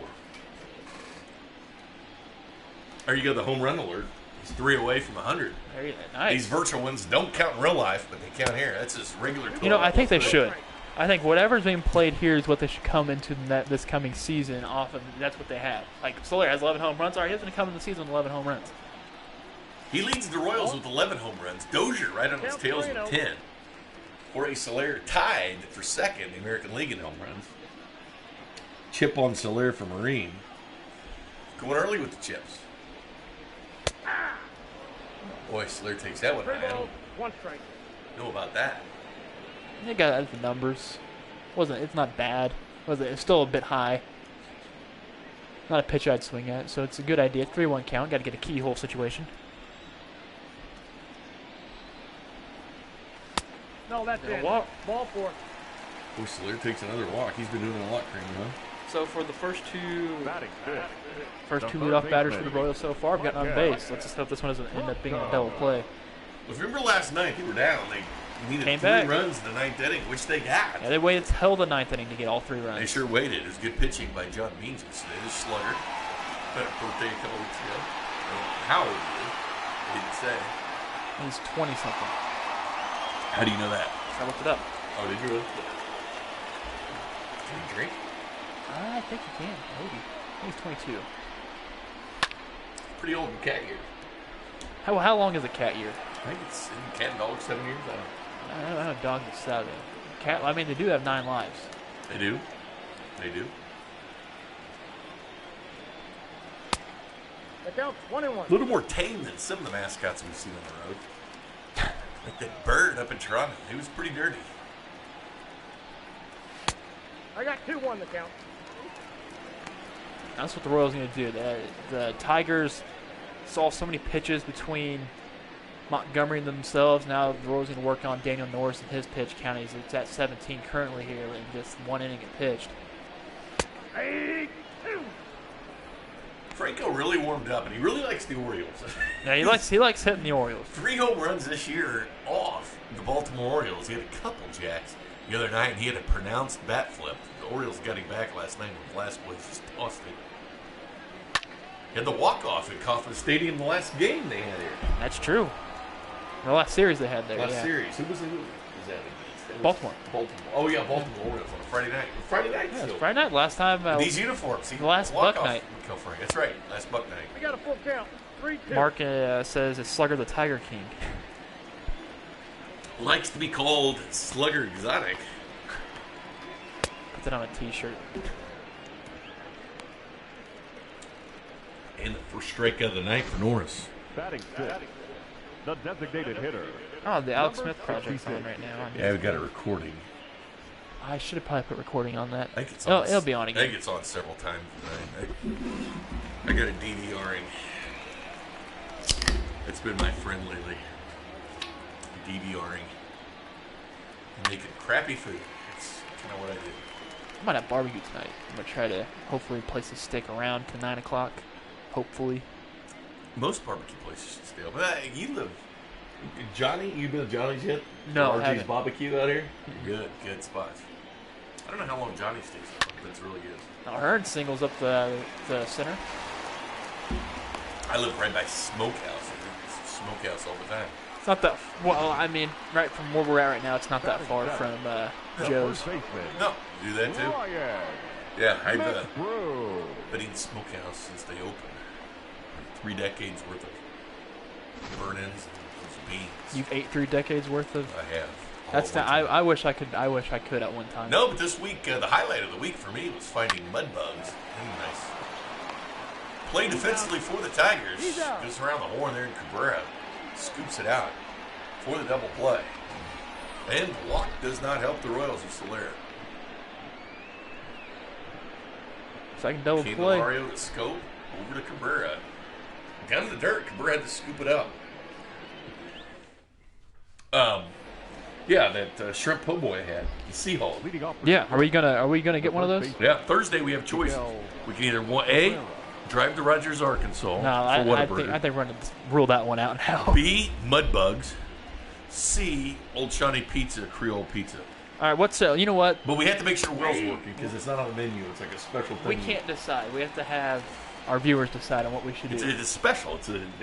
[SPEAKER 1] Or you go the home run alert. He's 3 away from 100.
[SPEAKER 2] Very nice.
[SPEAKER 1] These virtual ones don't count in real life, but they count here. That's just regular.
[SPEAKER 2] You know, I think they should. I think whatever's being played here is what they should come into this coming season off of. That's what they have. Like, Soler has 11 home runs. All right, he's going to come into the season with 11 home runs.
[SPEAKER 1] He leads the Royals with 11 home runs. Dozier right on his tails with 10. Jorge Soler tied for second in the American League in home runs. Chip on Soler for Marine. Going early with the chips. Boy, Soler takes that one high. I don't
[SPEAKER 3] 1 strike.
[SPEAKER 1] know about that.
[SPEAKER 2] They got the numbers. It's not bad. It's still a bit high. Not a pitch I'd swing at, so it's a good idea. 3-1 count. Got to get a keyhole situation.
[SPEAKER 3] No, that's
[SPEAKER 2] And a
[SPEAKER 3] it.
[SPEAKER 2] walk.
[SPEAKER 3] Ball 4.
[SPEAKER 1] Boy, Soler takes another walk. He's been doing it a lot, Kramer, huh?
[SPEAKER 2] So for the first two
[SPEAKER 4] The
[SPEAKER 2] leadoff batters for the Royals so far, we've gotten on base. Let's just hope this one doesn't end up being a double play.
[SPEAKER 1] Well, remember last night they were down. They needed
[SPEAKER 2] Came
[SPEAKER 1] 3
[SPEAKER 2] back.
[SPEAKER 1] runs in the 9th inning, which they got.
[SPEAKER 2] Yeah, they waited till the 9th inning to get all 3
[SPEAKER 1] They
[SPEAKER 2] runs.
[SPEAKER 1] sure waited. It was good pitching by John Means yesterday. The slugger. Had a birthday a couple weeks ago. I don't know how old he is. He didn't say.
[SPEAKER 2] He's 20-something.
[SPEAKER 1] How do you know that?
[SPEAKER 2] I looked it up.
[SPEAKER 1] Oh, did you really? Can you drink?
[SPEAKER 2] I think you can, maybe. I think he's 22.
[SPEAKER 1] Pretty old in cat year.
[SPEAKER 2] How long is a cat year?
[SPEAKER 1] I think it's in cat and dog 7 years. I don't know.
[SPEAKER 2] I know dogs are 7. Cat, I mean, they do have 9 lives.
[SPEAKER 1] They do. They do.
[SPEAKER 3] The count 21.
[SPEAKER 1] A little more tame than some of the mascots we've seen on the road. Like that bird up in Toronto. He was pretty dirty.
[SPEAKER 3] I got 2-1 the count.
[SPEAKER 2] That's what the Royals need to do. The Tigers saw so many pitches between Montgomery and themselves. Now the Royals need to work on Daniel Norris and his pitch count. It's at 17 currently here in just 1 inning it pitched.
[SPEAKER 3] 8-2.
[SPEAKER 1] Franco really warmed up, and he really likes the Orioles.
[SPEAKER 2] Yeah, he likes hitting the Orioles.
[SPEAKER 1] 3 home runs this year off the Baltimore Orioles. He had a couple jacks the other night, and he had a pronounced bat flip. The Orioles got him back last night when Velasquez just tossed it. He had the walk-off at Kauffman Stadium the last game they had here.
[SPEAKER 2] That's true. The last series they had there.
[SPEAKER 1] Last
[SPEAKER 2] yeah.
[SPEAKER 1] series. Who was that against? That was
[SPEAKER 2] Baltimore.
[SPEAKER 1] Baltimore. Oh, yeah, Baltimore Orioles on a Friday night. Friday night,
[SPEAKER 2] Yeah, it
[SPEAKER 1] still.
[SPEAKER 2] was Friday night. Last time.
[SPEAKER 1] These uniforms.
[SPEAKER 2] the last
[SPEAKER 1] walk
[SPEAKER 2] Buck
[SPEAKER 1] off
[SPEAKER 2] night.
[SPEAKER 1] California. That's right. Last Buck night.
[SPEAKER 3] We got a full count. 3-2.
[SPEAKER 2] Mark says it's Slugger the Tiger King.
[SPEAKER 1] Likes to be called Slugger Exotic.
[SPEAKER 2] Put that on a T-shirt.
[SPEAKER 1] And the first strikeout of the night for Norris.
[SPEAKER 4] Batting fifth, the designated hitter.
[SPEAKER 2] Oh, the Alex Smith project's on right now.
[SPEAKER 1] Yeah, we got a recording.
[SPEAKER 2] I should have probably put recording on that.
[SPEAKER 1] I think it's
[SPEAKER 2] Oh,
[SPEAKER 1] on.
[SPEAKER 2] it'll be on
[SPEAKER 1] I
[SPEAKER 2] again.
[SPEAKER 1] think it's on several times tonight. I got a DVRing. It's been my friend lately. DVRing. Making crappy food. It's kind of what I do.
[SPEAKER 2] I might have barbecue tonight. I'm gonna try to hopefully place a stick around to 9 o'clock. Hopefully.
[SPEAKER 1] Most barbecue places should stay open. You live, Johnny. You been to Johnny's yet?
[SPEAKER 2] No, I
[SPEAKER 1] RG's
[SPEAKER 2] haven't.
[SPEAKER 1] barbecue out here. Good spots. I don't know how long Johnny stays open, but it's really good.
[SPEAKER 2] Now Hearn singles up the center.
[SPEAKER 1] I live right by Smokehouse. It's Smokehouse all the time.
[SPEAKER 2] It's not that well. I mean, right from where we're at right now, it's not that far from Joe's.
[SPEAKER 4] First baseman,
[SPEAKER 1] No, do that too.
[SPEAKER 4] Ryan
[SPEAKER 1] Yeah, I've
[SPEAKER 4] McGrew.
[SPEAKER 1] been eating Smokehouse since they opened. 3 decades worth of burn-ins and beans.
[SPEAKER 2] You've ate 3 decades worth of.
[SPEAKER 1] I have.
[SPEAKER 2] That's
[SPEAKER 1] All
[SPEAKER 2] not.
[SPEAKER 1] one time.
[SPEAKER 2] I wish I could. I wish I could at one time.
[SPEAKER 1] No, but this week, the highlight of the week for me was finding mud bugs. Nice. Play defensively for the Tigers.
[SPEAKER 3] He's out.
[SPEAKER 1] Goes around the horn there in Cabrera. Scoops it out. for the double play. And walk does not help the Royals. He's still there.
[SPEAKER 2] Second double play.
[SPEAKER 1] Mario to Scope, over to Cabrera. Down in the dirt, Cabrera had to scoop it up. Yeah, that shrimp po' boy I had, the Seahawk.
[SPEAKER 2] Yeah, are we gonna get one of those?
[SPEAKER 1] Yeah, Thursday we have choices. We can either drive to Rogers, Arkansas
[SPEAKER 2] No,
[SPEAKER 1] for
[SPEAKER 2] I
[SPEAKER 1] Whataburger.
[SPEAKER 2] think we're gonna rule that one out now.
[SPEAKER 1] B, Mudbugs. C, Old Shawnee Pizza, Creole Pizza.
[SPEAKER 2] All right, you know what?
[SPEAKER 1] But we have to make sure Will's working because it's not on the menu. It's like a special thing.
[SPEAKER 2] We can't decide. We have to have our viewers decide on what we should do.
[SPEAKER 1] It's special.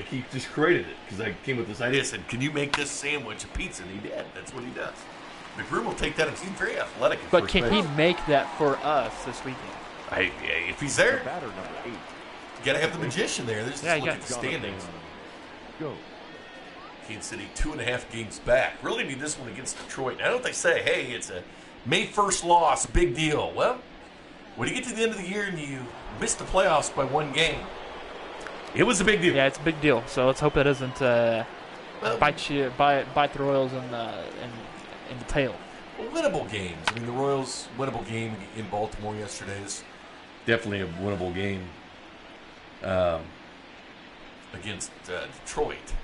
[SPEAKER 1] He just created it because I came with this idea. I said, "Can you make this sandwich a pizza?" And he did. That's what he does. McBroom will take that. He's very athletic.
[SPEAKER 2] But can he make that for us this weekend?
[SPEAKER 1] If he's there,
[SPEAKER 4] Batter number 8.
[SPEAKER 1] you gotta have the magician there. There's just look at the standings.
[SPEAKER 4] Go.
[SPEAKER 1] Kansas City 2.5 games back. Really need this one against Detroit. And I know what they say. Hey, it's a May 1st loss, big deal. Well, when you get to the end of the year and you miss the playoffs by 1 game, it was a big deal.
[SPEAKER 2] Yeah, it's a big deal. So let's hope that doesn't bite the Royals in the tail.
[SPEAKER 1] Winnable games. I mean, the Royals' winnable game in Baltimore yesterday is definitely a winnable game against Detroit.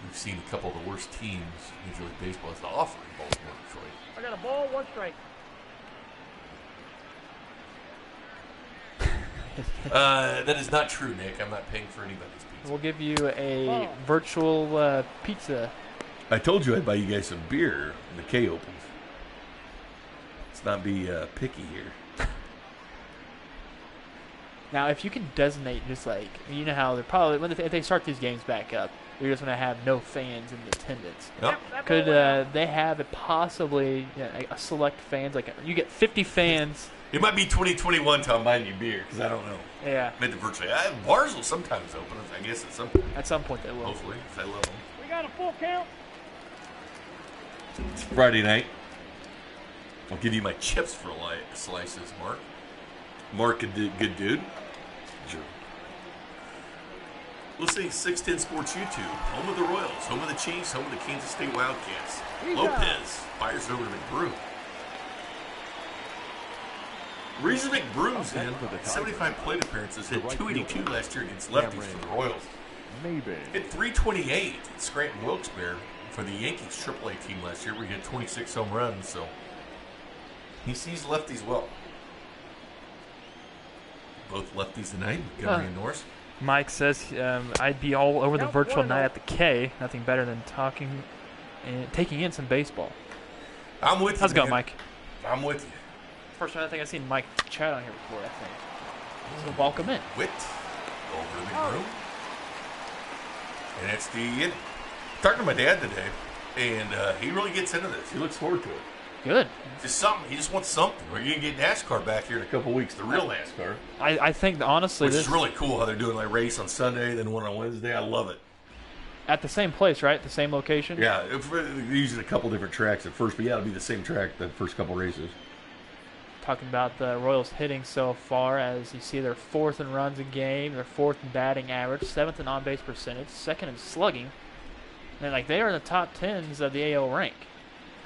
[SPEAKER 1] We've seen a couple of the worst teams Major League Baseball has to offer in Baltimore, Detroit.
[SPEAKER 3] I got a ball, 1 strike.
[SPEAKER 1] That is not true, Nick. I'm not paying for anybody's pizza.
[SPEAKER 2] We'll give you a virtual pizza.
[SPEAKER 1] I told you I'd buy you guys some beer when the K opens. Let's not be picky here.
[SPEAKER 2] Now, if you can designate just like, you know how they're probably, if they start these games back up, they're just going to have no fans in attendance.
[SPEAKER 1] Yep.
[SPEAKER 2] Could they have it possibly a select fans, like you get 50 fans?
[SPEAKER 1] It might be 2021 till I'm buying you beer, because I don't know.
[SPEAKER 2] Yeah.
[SPEAKER 1] Made the virtually. Bars will sometimes open, I guess, at some point.
[SPEAKER 2] At some point they will.
[SPEAKER 1] Hopefully, if I love them.
[SPEAKER 3] We got a full count.
[SPEAKER 1] It's Friday night. I'll give you my chips for slices, Mark. Mark, good dude. Sure. We'll see 610 Sports YouTube, home of the Royals, home of the Chiefs, home of the Kansas State Wildcats. Lopez fires over to McBroom. The reason McBroom's in 75 plate appearances, hit 282 last year against lefties for the Royals.
[SPEAKER 4] Maybe.
[SPEAKER 1] Hit 328 at Scranton Wilkes-Barre for the Yankees AAA team last year, where he hit 26 home runs. So he sees lefties well. Both lefties tonight, Montgomery and Norris.
[SPEAKER 2] Mike says I'd be all over the virtual night at the K. Nothing better than taking in some baseball.
[SPEAKER 1] I'm with you.
[SPEAKER 2] How's it going, Mike?
[SPEAKER 1] I'm with you.
[SPEAKER 2] First time I think I've seen Mike chat on here before, I think. So welcome in.
[SPEAKER 1] Witt over to McBroom. And it's talking to my dad today, and he really gets into this. He looks forward to it.
[SPEAKER 2] Good.
[SPEAKER 1] Just something. He just wants something. We're going to get NASCAR back here in a couple weeks, the real NASCAR.
[SPEAKER 2] I think, honestly,
[SPEAKER 1] Which is really cool how they're doing like race on Sunday, then one on Wednesday. I love it.
[SPEAKER 2] At the same place, right? The same location?
[SPEAKER 1] Yeah, they're using a couple different tracks at first, but yeah, it'll be the same track the first couple races.
[SPEAKER 2] Talking about the Royals hitting so far, as you see they're 4th in runs a game, they're 4th in batting average, 7th in on-base percentage, 2nd in slugging. And they are in the top 10s of the AL rank.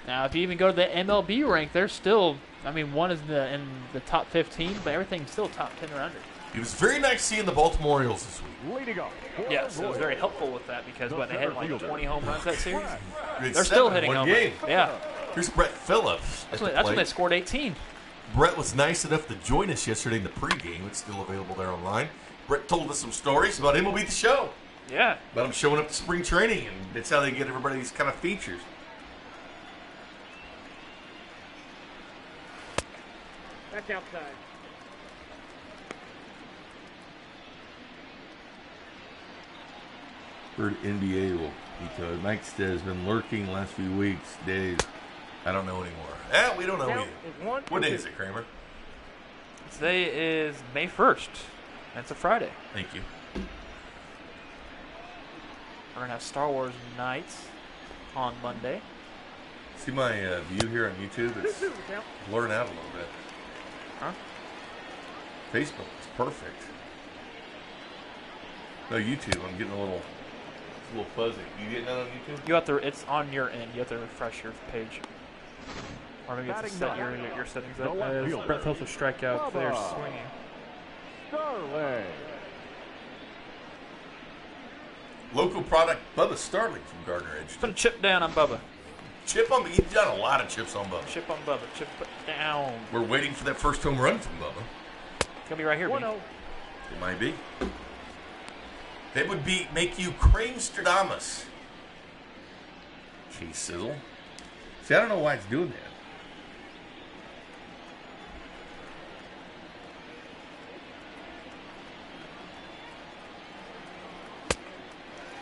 [SPEAKER 2] Now, if you even go to the MLB rank, they're still, one is in the top 15, but everything's still top 10 or under.
[SPEAKER 1] It was very nice seeing the Baltimore Orioles this week.
[SPEAKER 4] Leading off.
[SPEAKER 2] Yes, it was very helpful with that because they had like 20 home runs that series.
[SPEAKER 1] They're
[SPEAKER 2] still hitting home
[SPEAKER 1] game.
[SPEAKER 2] runs. Yeah.
[SPEAKER 1] Here's Brett Phillips.
[SPEAKER 2] That's when they scored 18.
[SPEAKER 1] Brett was nice enough to join us yesterday in the pregame. It's still available there online. Brett told us some stories about MLB The Show.
[SPEAKER 2] Yeah.
[SPEAKER 1] About him showing up to spring training, and that's how they get everybody these kind of features.
[SPEAKER 3] Back outside.
[SPEAKER 1] Heard NBA will be towed. Mike Stead has been lurking last few weeks, days. I don't know anymore. We don't know
[SPEAKER 3] Count
[SPEAKER 1] either.
[SPEAKER 3] is 1
[SPEAKER 1] What day
[SPEAKER 3] and
[SPEAKER 1] is it, Kramer?
[SPEAKER 2] Today is May 1st. That's a Friday.
[SPEAKER 1] Thank you.
[SPEAKER 2] We're going to have Star Wars night on Monday.
[SPEAKER 1] See my view here on YouTube? It's
[SPEAKER 3] 2-2, count.
[SPEAKER 1] blurring out a little bit.
[SPEAKER 2] Huh?
[SPEAKER 1] Facebook is perfect. No, YouTube, I'm getting a little It's a little fuzzy. You getting that on YouTube?
[SPEAKER 2] You have to. It's on your end. You have to refresh your page. Or maybe it's to set your settings up. Brett Phillips will strike out. Players swinging.
[SPEAKER 4] Starling.
[SPEAKER 1] Local product, Bubba Starling from Gardner Edge.
[SPEAKER 2] Put a chip down on Bubba.
[SPEAKER 1] Chip on, you've done a lot of chips on Bubba.
[SPEAKER 2] Chip on Bubba. Chip it down.
[SPEAKER 1] We're waiting for that first home run from Bubba.
[SPEAKER 2] It's gonna be right here.
[SPEAKER 3] 1-0.
[SPEAKER 1] It might be. That would make you Kramestradamus. Chase Sizzle. See, I don't know why it's doing that.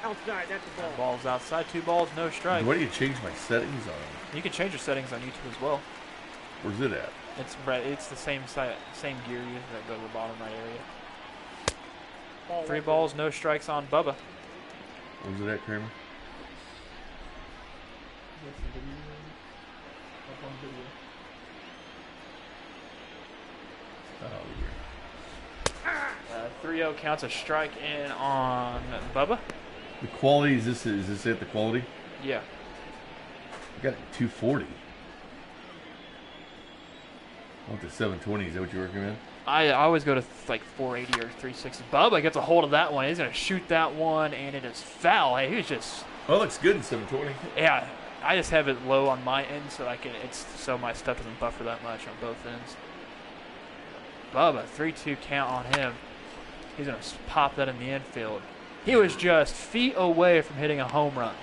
[SPEAKER 3] Outside, that's the ball.
[SPEAKER 2] Ball's outside. 2 balls, no strike.
[SPEAKER 1] What do you change my settings on?
[SPEAKER 2] You can change your settings on YouTube as well.
[SPEAKER 1] Where's it at?
[SPEAKER 2] It's the same gear that go to the bottom right area. 3 balls, no strikes on Bubba.
[SPEAKER 1] Where's it at, Kramer? Oh, yeah.
[SPEAKER 2] 3-0 counts a strike in on Bubba.
[SPEAKER 1] The quality, is this it, the quality?
[SPEAKER 2] Yeah.
[SPEAKER 1] I got it at 240. I want the 720. Is that what you recommend?
[SPEAKER 2] I always go to like 480 or 360. Bubba gets a hold of that one. He's going to shoot that one, and it is foul. Hey, he was just...
[SPEAKER 1] Oh, it looks good in 720.
[SPEAKER 2] Yeah, I just have it low on my end so my stuff doesn't buffer that much on both ends. Bubba, 3-2 count on him. He's going to pop that in the infield. He was just feet away from hitting a home run.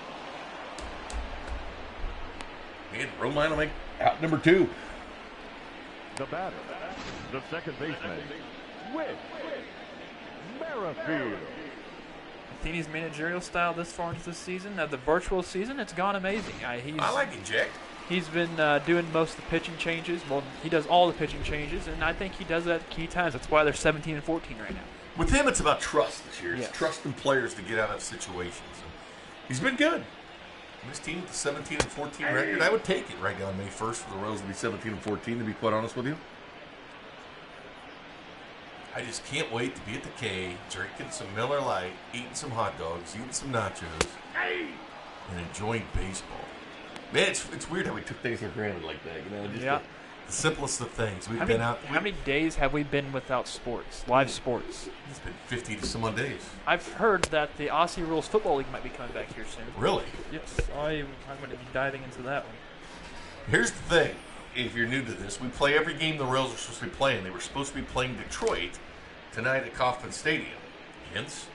[SPEAKER 1] And Romine will make out number 2.
[SPEAKER 4] The batter, the second baseman, Whit Merrifield.
[SPEAKER 2] Matheny's managerial style this far into the season, the virtual season, it's gone amazing.
[SPEAKER 1] I like it, Jack.
[SPEAKER 2] He's been doing most of the pitching changes. Well, he does all the pitching changes, and I think he does that at key times. That's why they're 17 and 14 right now.
[SPEAKER 1] With him, it's about trust this year. It's
[SPEAKER 2] Yes.
[SPEAKER 1] trusting players to get out of situations. And he's been good. This team with the 17 and 14 record, I would take it right now on May 1st for the Royals to be 17 and 14, to be quite honest with you. I just can't wait to be at the K, drinking some Miller Lite, eating some hot dogs, eating some nachos, and enjoying baseball. Man, it's weird how we took things for granted like that. You know, just the simplest of things. We've been out.
[SPEAKER 2] How many days have we been without sports, live sports?
[SPEAKER 1] It's been 50 to some odd days.
[SPEAKER 2] I've heard that the Aussie Rules Football League might be coming back here soon.
[SPEAKER 1] Really?
[SPEAKER 2] Yes, I'm going to be diving into that one.
[SPEAKER 1] Here's the thing. If you're new to this, we play every game the Royals are supposed to be playing. They were supposed to be playing Detroit tonight at Kauffman Stadium. Hence,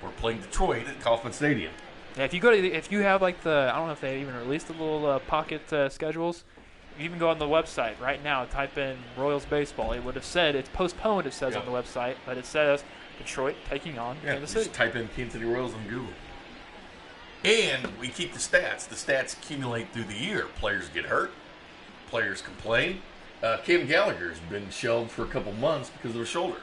[SPEAKER 1] we're playing Detroit at Kauffman Stadium.
[SPEAKER 2] Yeah, if you have like I don't know if they even released the little pocket schedules. You even go on the website right now, type in Royals baseball. It would have said it's postponed. It says on the website, but it says Detroit taking on Kansas City.
[SPEAKER 1] Just type in Kansas City Royals on Google. And we keep the stats. The stats accumulate through the year. Players get hurt. Players complain. Cam Gallagher's been shelved for a couple months because of a shoulder.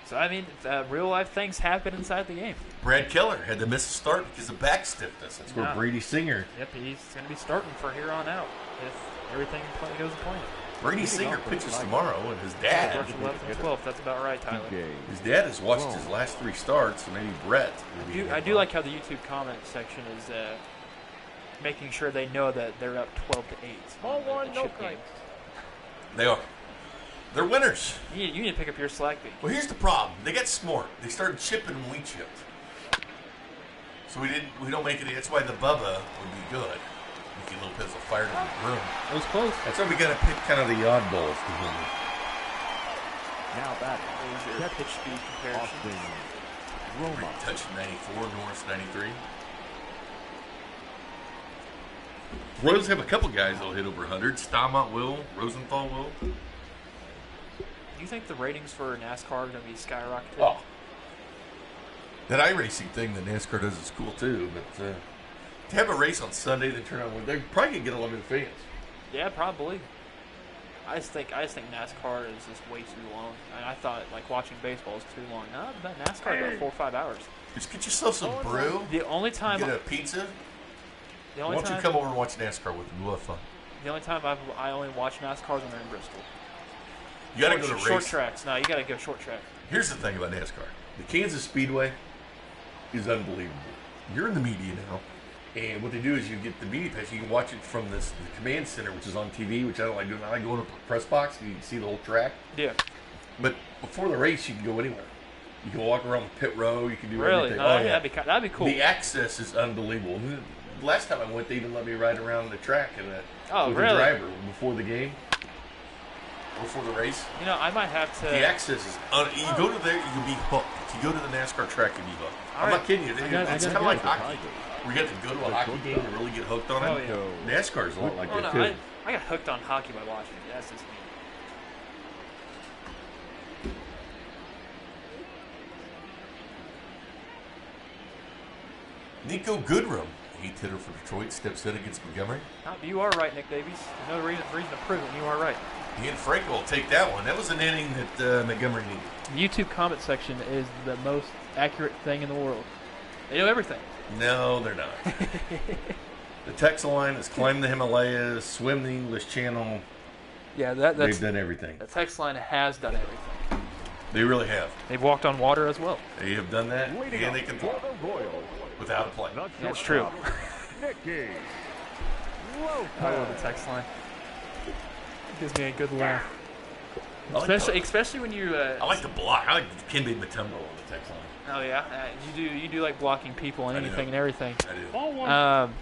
[SPEAKER 2] So, I mean, real life things happen inside the game.
[SPEAKER 1] Brad Keller had to miss a start because of back stiffness. That's where Brady Singer.
[SPEAKER 2] Yep, he's going to be starting for here on out if everything goes to plan.
[SPEAKER 1] Brady Singer pitches tomorrow, and his dad.
[SPEAKER 2] March 11th and 12th, that's about right, Tyler.
[SPEAKER 1] His dad has watched his last 3 starts, and maybe Brett.
[SPEAKER 2] I do like how the YouTube comment section is making sure they know that they're up 12-8.
[SPEAKER 3] Ball one, no
[SPEAKER 2] chip
[SPEAKER 3] strike.
[SPEAKER 2] game.
[SPEAKER 1] They are. They're winners.
[SPEAKER 2] You need to pick up your slack.
[SPEAKER 1] Well, here's the problem. They got smart. They started chipping when we chipped. So we don't make it. That's why the Bubba would be good. Make you a little pencil fired in the room.
[SPEAKER 2] It was close.
[SPEAKER 1] That's why we got to pick kind of the oddballs.
[SPEAKER 4] Now back.
[SPEAKER 2] What was your pitch speed comparison?
[SPEAKER 4] Austin Roma.
[SPEAKER 1] Touching 94, Norris 93. Royals have a couple guys that'll hit over 100. Staumont will. Rosenthal will.
[SPEAKER 2] Do you think the ratings for NASCAR are going to be skyrocketing?
[SPEAKER 1] Oh. That iRacing thing that NASCAR does is cool too, but to have a race on Sunday then turn on, they're probably going to get a lot of fans.
[SPEAKER 2] Yeah, probably. I just think NASCAR is just way too long. I thought like watching baseball is too long. No, but NASCAR about 4 or 5 hours.
[SPEAKER 1] Just get yourself some brew.
[SPEAKER 2] The only time
[SPEAKER 1] Get a pizza.
[SPEAKER 2] the
[SPEAKER 1] Why
[SPEAKER 2] only
[SPEAKER 1] don't you
[SPEAKER 2] time
[SPEAKER 1] come over and watch NASCAR with me? We'll have fun.
[SPEAKER 2] the only time I only watch NASCAR is when they're in Bristol.
[SPEAKER 1] You got to go to
[SPEAKER 2] short
[SPEAKER 1] race.
[SPEAKER 2] tracks. No, you got to go short track.
[SPEAKER 1] Here's the thing about NASCAR. The Kansas Speedway is unbelievable. you're in the media now. And what they do is you get the media pass. You can watch it from the command center, which is on TV, which I don't like doing. I like going to the press box and you can see the whole track.
[SPEAKER 2] Yeah.
[SPEAKER 1] But before the race, you can go anywhere. You can walk around the pit row. You can do
[SPEAKER 2] Really?
[SPEAKER 1] everything.
[SPEAKER 2] No, that'd be cool.
[SPEAKER 1] The access is unbelievable. The last time I went, they even let me ride around the track with
[SPEAKER 2] really?
[SPEAKER 1] the driver before the game, before the race.
[SPEAKER 2] You know, I might have to.
[SPEAKER 1] The access is you go to there, you can be hooked. If you go to the NASCAR track, you can be hooked. I'm not kidding you. It's kind of like hockey. We got to go to a hockey game and really get hooked on it.
[SPEAKER 2] Oh, yeah.
[SPEAKER 1] NASCAR's a lot like that,
[SPEAKER 2] no,
[SPEAKER 1] too.
[SPEAKER 2] I got hooked on hockey by watching it. That's just me.
[SPEAKER 1] Nico Goodrum, 8th hitter for Detroit, steps in against Montgomery.
[SPEAKER 2] You are right, Nick Davies. There's no reason to prove it. You are right.
[SPEAKER 1] He and Franco will take that one. That was an inning that Montgomery needed.
[SPEAKER 2] The YouTube comment section is the most accurate thing in the world. They know everything.
[SPEAKER 1] No, they're not. The text line has climbed the Himalayas, swim the English Channel.
[SPEAKER 2] Yeah,
[SPEAKER 1] they've done everything.
[SPEAKER 2] The text line has done everything.
[SPEAKER 1] They really have.
[SPEAKER 2] They've walked on water as well.
[SPEAKER 1] They have done that, and they can throw without a play.
[SPEAKER 2] That's true.
[SPEAKER 4] Nicky
[SPEAKER 2] I love the text line. It gives me a good laugh. Especially when you.
[SPEAKER 1] I like the block. I like Kimbe Matumbo on the text line.
[SPEAKER 2] Oh yeah, you do like blocking people and anything and everything.
[SPEAKER 1] I do.
[SPEAKER 3] Ball one.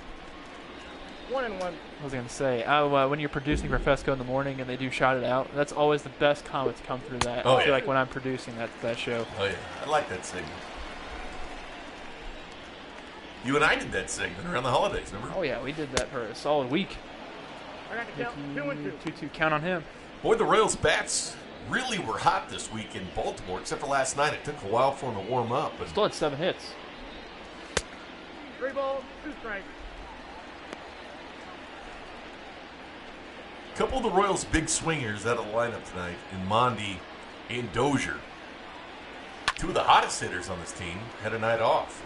[SPEAKER 3] 1-1.
[SPEAKER 2] What was I going to say? When you're producing for Fesco in the morning and they do shout it out, that's always the best comments come through that. I feel like when I'm producing that show.
[SPEAKER 1] Oh yeah, I like that segment. You and I did that segment around the holidays, remember?
[SPEAKER 2] Oh yeah, we did that for a solid week.
[SPEAKER 3] I got the count. 2-2.
[SPEAKER 2] 2-2, count on him.
[SPEAKER 1] Boy, the Royals bats really were hot this week in Baltimore, except for last night. It took a while for them to warm up. But
[SPEAKER 2] Still had 7 hits.
[SPEAKER 3] 3 balls, 2 strikes.
[SPEAKER 1] a couple of the Royals' big swingers out of the lineup tonight in Mondi and Dozier. 2 of the hottest hitters on this team had a night off.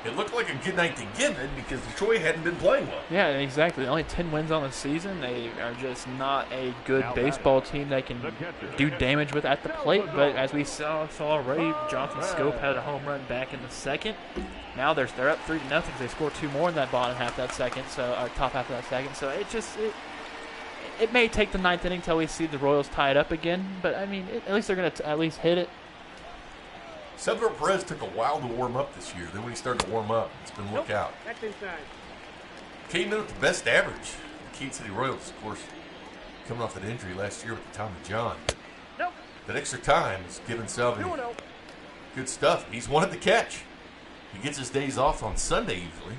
[SPEAKER 1] It looked like a good night to give it because Detroit hadn't been playing well.
[SPEAKER 2] Yeah, exactly. Only 10 wins on the season. They are just not a good baseball team that can do damage with at the plate. But as we saw already, Jonathan Scope had a home run back in the second. Now they're up 3-0. They scored 2 more in that bottom half of that second, top half of that second. So it may take the 9th inning until we see the Royals tie it up again. But I mean, at least they're going to at least hit it.
[SPEAKER 1] Salvador Perez took a while to warm up this year. Then when he started to warm up, it's been look out.
[SPEAKER 3] That's inside.
[SPEAKER 1] Came in with the best average. The Kansas City Royals, of course, coming off that injury last year with the Tommy John.
[SPEAKER 3] Nope.
[SPEAKER 1] That extra time is giving Salvi
[SPEAKER 3] 2-0.
[SPEAKER 1] good stuff. He's wanted the catch. He gets his days off on Sunday usually.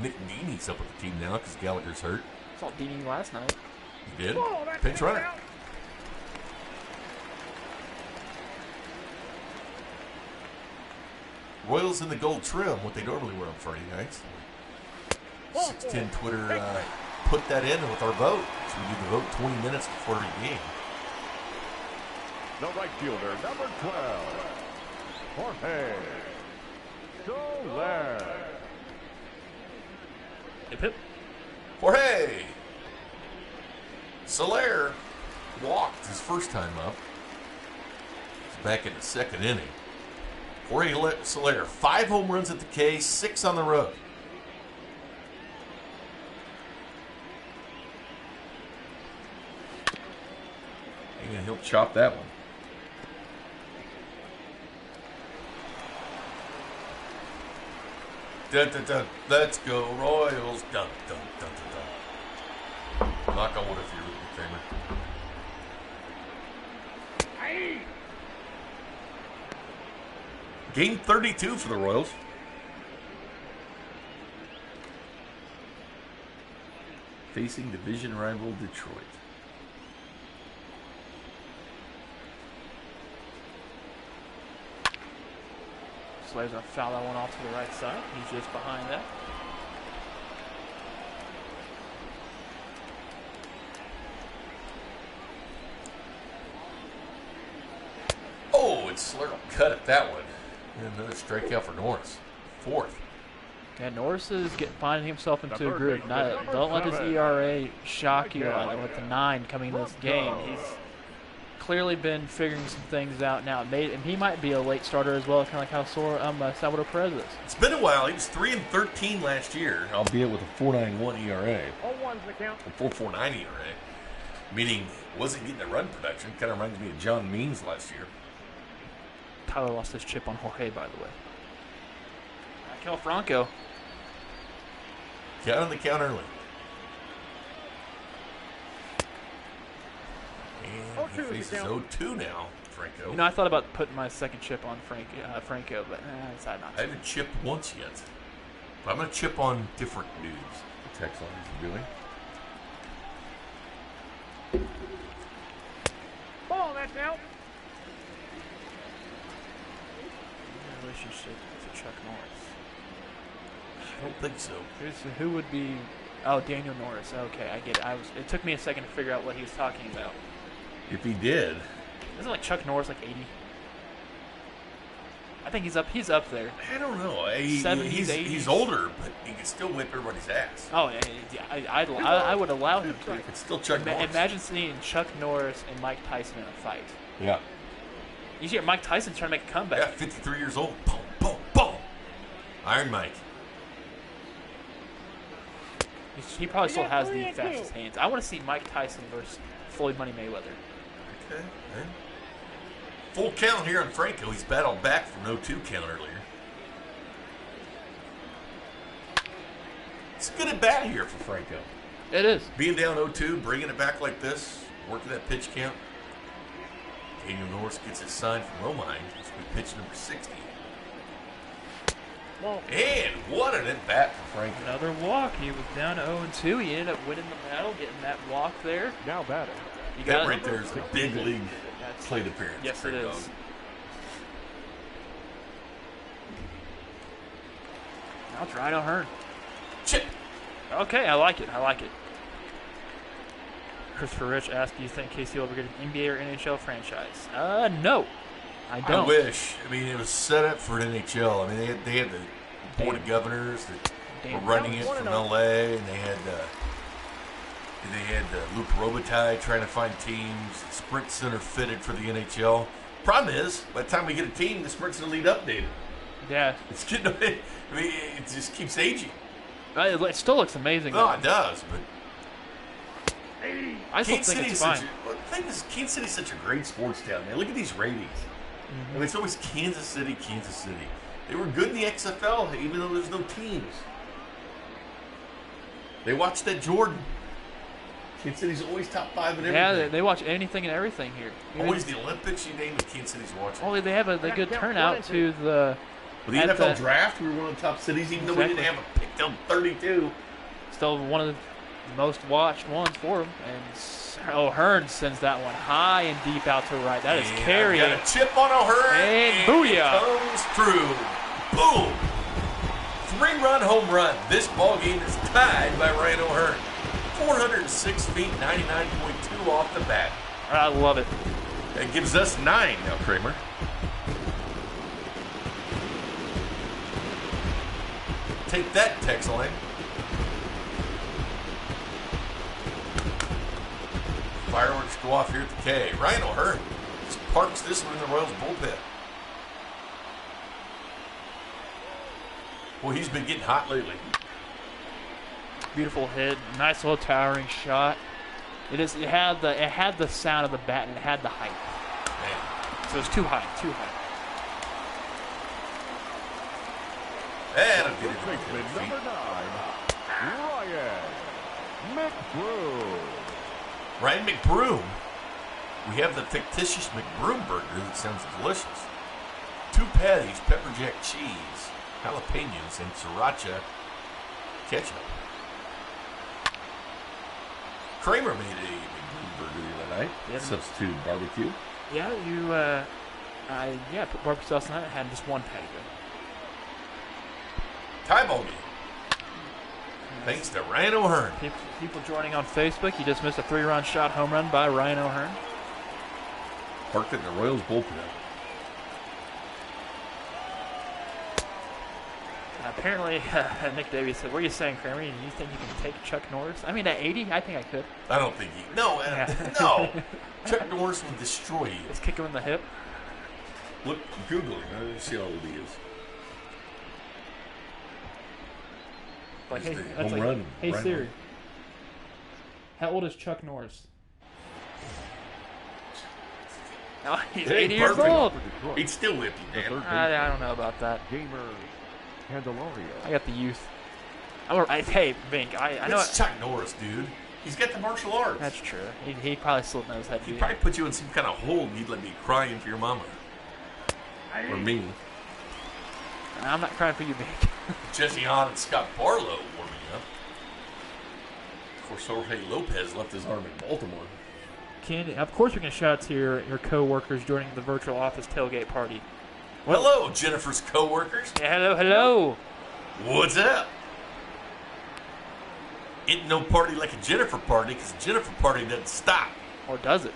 [SPEAKER 1] Nick Deeney's up with the team now because Gallagher's hurt.
[SPEAKER 2] Saw Deeney last night.
[SPEAKER 1] He did.
[SPEAKER 3] Whoa, that's
[SPEAKER 1] Pinch runner.
[SPEAKER 3] out.
[SPEAKER 1] Royals in the gold trim, what they normally wear on Friday nights. 610 Twitter put that in with our vote. So we do the vote 20 minutes before every game.
[SPEAKER 4] The right fielder, number 12, Jorge Soler.
[SPEAKER 2] Hip hip.
[SPEAKER 1] Jorge Soler walked his first time up. He's back in the second inning. Jorge Soler, 5 home runs at the K, 6 on the road. And he'll chop that one. Dun, dun, dun. Let's go Royals. Dun, dun, dun, dun, dun. Knock on wood if you're with me, Kramer. Game 32 for the Royals. Facing division rival Detroit.
[SPEAKER 2] Slayer's going to foul that one off to the right side. He's just behind that.
[SPEAKER 1] Oh, and Slayer cut at that one. And another strikeout for Norris. 4th.
[SPEAKER 2] Yeah, Norris is finding himself into a groove. Don't let his ERA shock you with the 9 coming into this game. He's clearly been figuring some things out now. And he might be a late starter as well, kind of like how Salvador Perez is.
[SPEAKER 1] It's been a while. He was 3-13 last year, albeit with a 4.91 ERA.
[SPEAKER 3] 0-1's the count.
[SPEAKER 1] A 4.49 ERA, meaning wasn't getting the run production. Kind of reminds me of John Means last year.
[SPEAKER 2] Tyler lost his chip on Jorge, by the way. Kel Franco.
[SPEAKER 1] Got on the count early. And he
[SPEAKER 3] 0-2 is the
[SPEAKER 1] faces
[SPEAKER 3] count.
[SPEAKER 1] 0-2 now, Franco.
[SPEAKER 2] You know, I thought about putting my second chip on Franco, but I decided not
[SPEAKER 1] I
[SPEAKER 2] to.
[SPEAKER 1] haven't chipped once yet. But I'm going to chip on different dudes. The text line is doing.
[SPEAKER 3] Ball, that's out.
[SPEAKER 2] Relationship to Chuck Norris.
[SPEAKER 1] I don't think so.
[SPEAKER 2] Who would be? Oh, Daniel Norris. Okay, I get it. It took me a second to figure out what he was talking about.
[SPEAKER 1] If he did,
[SPEAKER 2] Isn't like Chuck Norris like 80? I think he's up there.
[SPEAKER 1] I don't know.
[SPEAKER 2] 70s,
[SPEAKER 1] He's
[SPEAKER 2] 80s.
[SPEAKER 1] older, but he can still whip everybody's ass.
[SPEAKER 2] Oh, yeah, I would allow him to.
[SPEAKER 1] It's still Chuck Norris.
[SPEAKER 2] Imagine seeing Chuck Norris and Mike Tyson in a fight.
[SPEAKER 1] Yeah.
[SPEAKER 2] You see Mike Tyson trying to make a comeback.
[SPEAKER 1] Yeah, 53 years old. Boom, boom, boom. Iron Mike.
[SPEAKER 2] He probably still has the fastest hands. I want to see Mike Tyson versus Floyd Money Mayweather.
[SPEAKER 1] Okay. Man. Full count here on Franco. He's battled back from 0-2 count earlier. It's good at bat here for Franco.
[SPEAKER 2] It is.
[SPEAKER 1] Being down 0-2, bringing it back like this, working that pitch count. Daniel Norris gets his sign from Romine. This will be pitch number 60. And what an at-bat for Franco.
[SPEAKER 2] Another walk. He was down 0-2. He ended up winning the battle, getting that walk there.
[SPEAKER 4] Now batting.
[SPEAKER 2] You
[SPEAKER 1] That
[SPEAKER 2] got
[SPEAKER 1] right there is the big league
[SPEAKER 2] That's-
[SPEAKER 1] plate appearance.
[SPEAKER 2] Yes,
[SPEAKER 1] for
[SPEAKER 2] it
[SPEAKER 1] Dog.
[SPEAKER 2] is. Now it's Rhino Hearn.
[SPEAKER 1] Chip.
[SPEAKER 2] Okay, I like it. Christopher Rich asked, do you think KC will ever get an NBA or NHL franchise? No. I don't.
[SPEAKER 1] I wish. I mean, it was set up for an NHL. I mean, they had the board of governors that were running it from LA, and they had Luke Robitaille trying to find teams. Sprint Center fitted for the NHL. Problem is, by the time we get a team, the Sprint Center lead updated.
[SPEAKER 2] Yeah.
[SPEAKER 1] It's getting. I mean, it just keeps aging.
[SPEAKER 2] It still looks amazing.
[SPEAKER 1] No,
[SPEAKER 2] though.
[SPEAKER 1] it does, but
[SPEAKER 2] I still
[SPEAKER 1] Kansas
[SPEAKER 2] think
[SPEAKER 1] City
[SPEAKER 2] it's
[SPEAKER 1] is
[SPEAKER 2] fine.
[SPEAKER 1] the thing is, Kansas City's such a great sports town, man. Look at these ratings. I mean, it's always Kansas City, Kansas City. They were good in the XFL, even though there's no teams. They watched that Jordan. Kansas City's always top 5 in everything.
[SPEAKER 2] Yeah, they watch anything and everything here.
[SPEAKER 1] Always the Olympics, you name it, Kansas City's watching.
[SPEAKER 2] Only they have a good turnout to the.
[SPEAKER 1] With the
[SPEAKER 2] at
[SPEAKER 1] NFL draft, we were one of the top cities, even though we didn't have a pick till 32.
[SPEAKER 2] Still one of the most watched ones for him. And O'Hearn sends that one high and deep out to right. That is carrying.
[SPEAKER 1] Got a chip on O'Hearn.
[SPEAKER 2] And booyah.
[SPEAKER 1] It comes through. Boom. 3-run home run. This ball game is tied by Ryan O'Hearn. 406 feet, 99.2 off the bat.
[SPEAKER 2] I love it.
[SPEAKER 1] That gives us 9 now, Kramer. Take that, text line. Fireworks go off here at the K. Ryan O'Hearn just parks this one in the Royals bullpen. Well, he's been getting hot lately.
[SPEAKER 2] Beautiful hit, nice little towering shot. It had the sound of the bat and it had the height.
[SPEAKER 1] Man.
[SPEAKER 2] So it's too high.
[SPEAKER 1] And I'm getting
[SPEAKER 4] Baseman number 9,
[SPEAKER 1] Ryan
[SPEAKER 4] Ryan McBroom.
[SPEAKER 1] McBroom. We have the fictitious McBroom burger that sounds delicious. 2 patties, pepper jack cheese, jalapenos, and sriracha ketchup. Kramer made a McBroom burger the other night.
[SPEAKER 2] Yep.
[SPEAKER 1] Substituted barbecue.
[SPEAKER 2] Yeah, put barbecue sauce on it. Had just one patty though.
[SPEAKER 1] Tie ball game. Thanks to Ryan O'Hearn.
[SPEAKER 2] People joining on Facebook, you just missed a 3-run shot home run by Ryan O'Hearn.
[SPEAKER 1] Parked it in the Royals bullpen.
[SPEAKER 2] Apparently, Nick Davies said, "What are you saying, Kramer? You think you can take Chuck Norris? I mean, at 80, I think I could.
[SPEAKER 1] I don't think he. No, no. Chuck Norris will destroy you.
[SPEAKER 2] Just kick him in the hip.
[SPEAKER 1] Look, Google it. Let's see how old he is.
[SPEAKER 2] Like,
[SPEAKER 1] He's
[SPEAKER 2] hey,
[SPEAKER 1] the
[SPEAKER 2] that's
[SPEAKER 1] home
[SPEAKER 2] like,
[SPEAKER 1] run.
[SPEAKER 2] hey
[SPEAKER 1] Run.
[SPEAKER 2] Siri, how old is Chuck Norris? Oh, he's
[SPEAKER 1] Hey,
[SPEAKER 2] 80 years
[SPEAKER 1] perfect.
[SPEAKER 2] old.
[SPEAKER 1] He'd still whip you, Dan.
[SPEAKER 2] I don't know about that.
[SPEAKER 4] Gamer Candelario.
[SPEAKER 2] I got the youth. Hey, Bink, I know.
[SPEAKER 1] It's Chuck Norris, dude. He's got the martial arts.
[SPEAKER 2] That's true. He probably still knows how to do
[SPEAKER 1] He'd
[SPEAKER 2] it.
[SPEAKER 1] probably put you in some kind of hole and you'd let me crying for your mama. Or me.
[SPEAKER 2] I'm not crying for you, Bink.
[SPEAKER 1] Jesse Hahn and Scott Barlow warming up. Of course, Jorge Lopez left his arm in Baltimore.
[SPEAKER 2] Candy, of course, we can shout out to your co-workers joining the virtual office tailgate party.
[SPEAKER 1] Hello, Jennifer's co-workers.
[SPEAKER 2] Yeah, hello.
[SPEAKER 1] What's up? Ain't no party like a Jennifer party because a Jennifer party doesn't stop.
[SPEAKER 2] Or does it?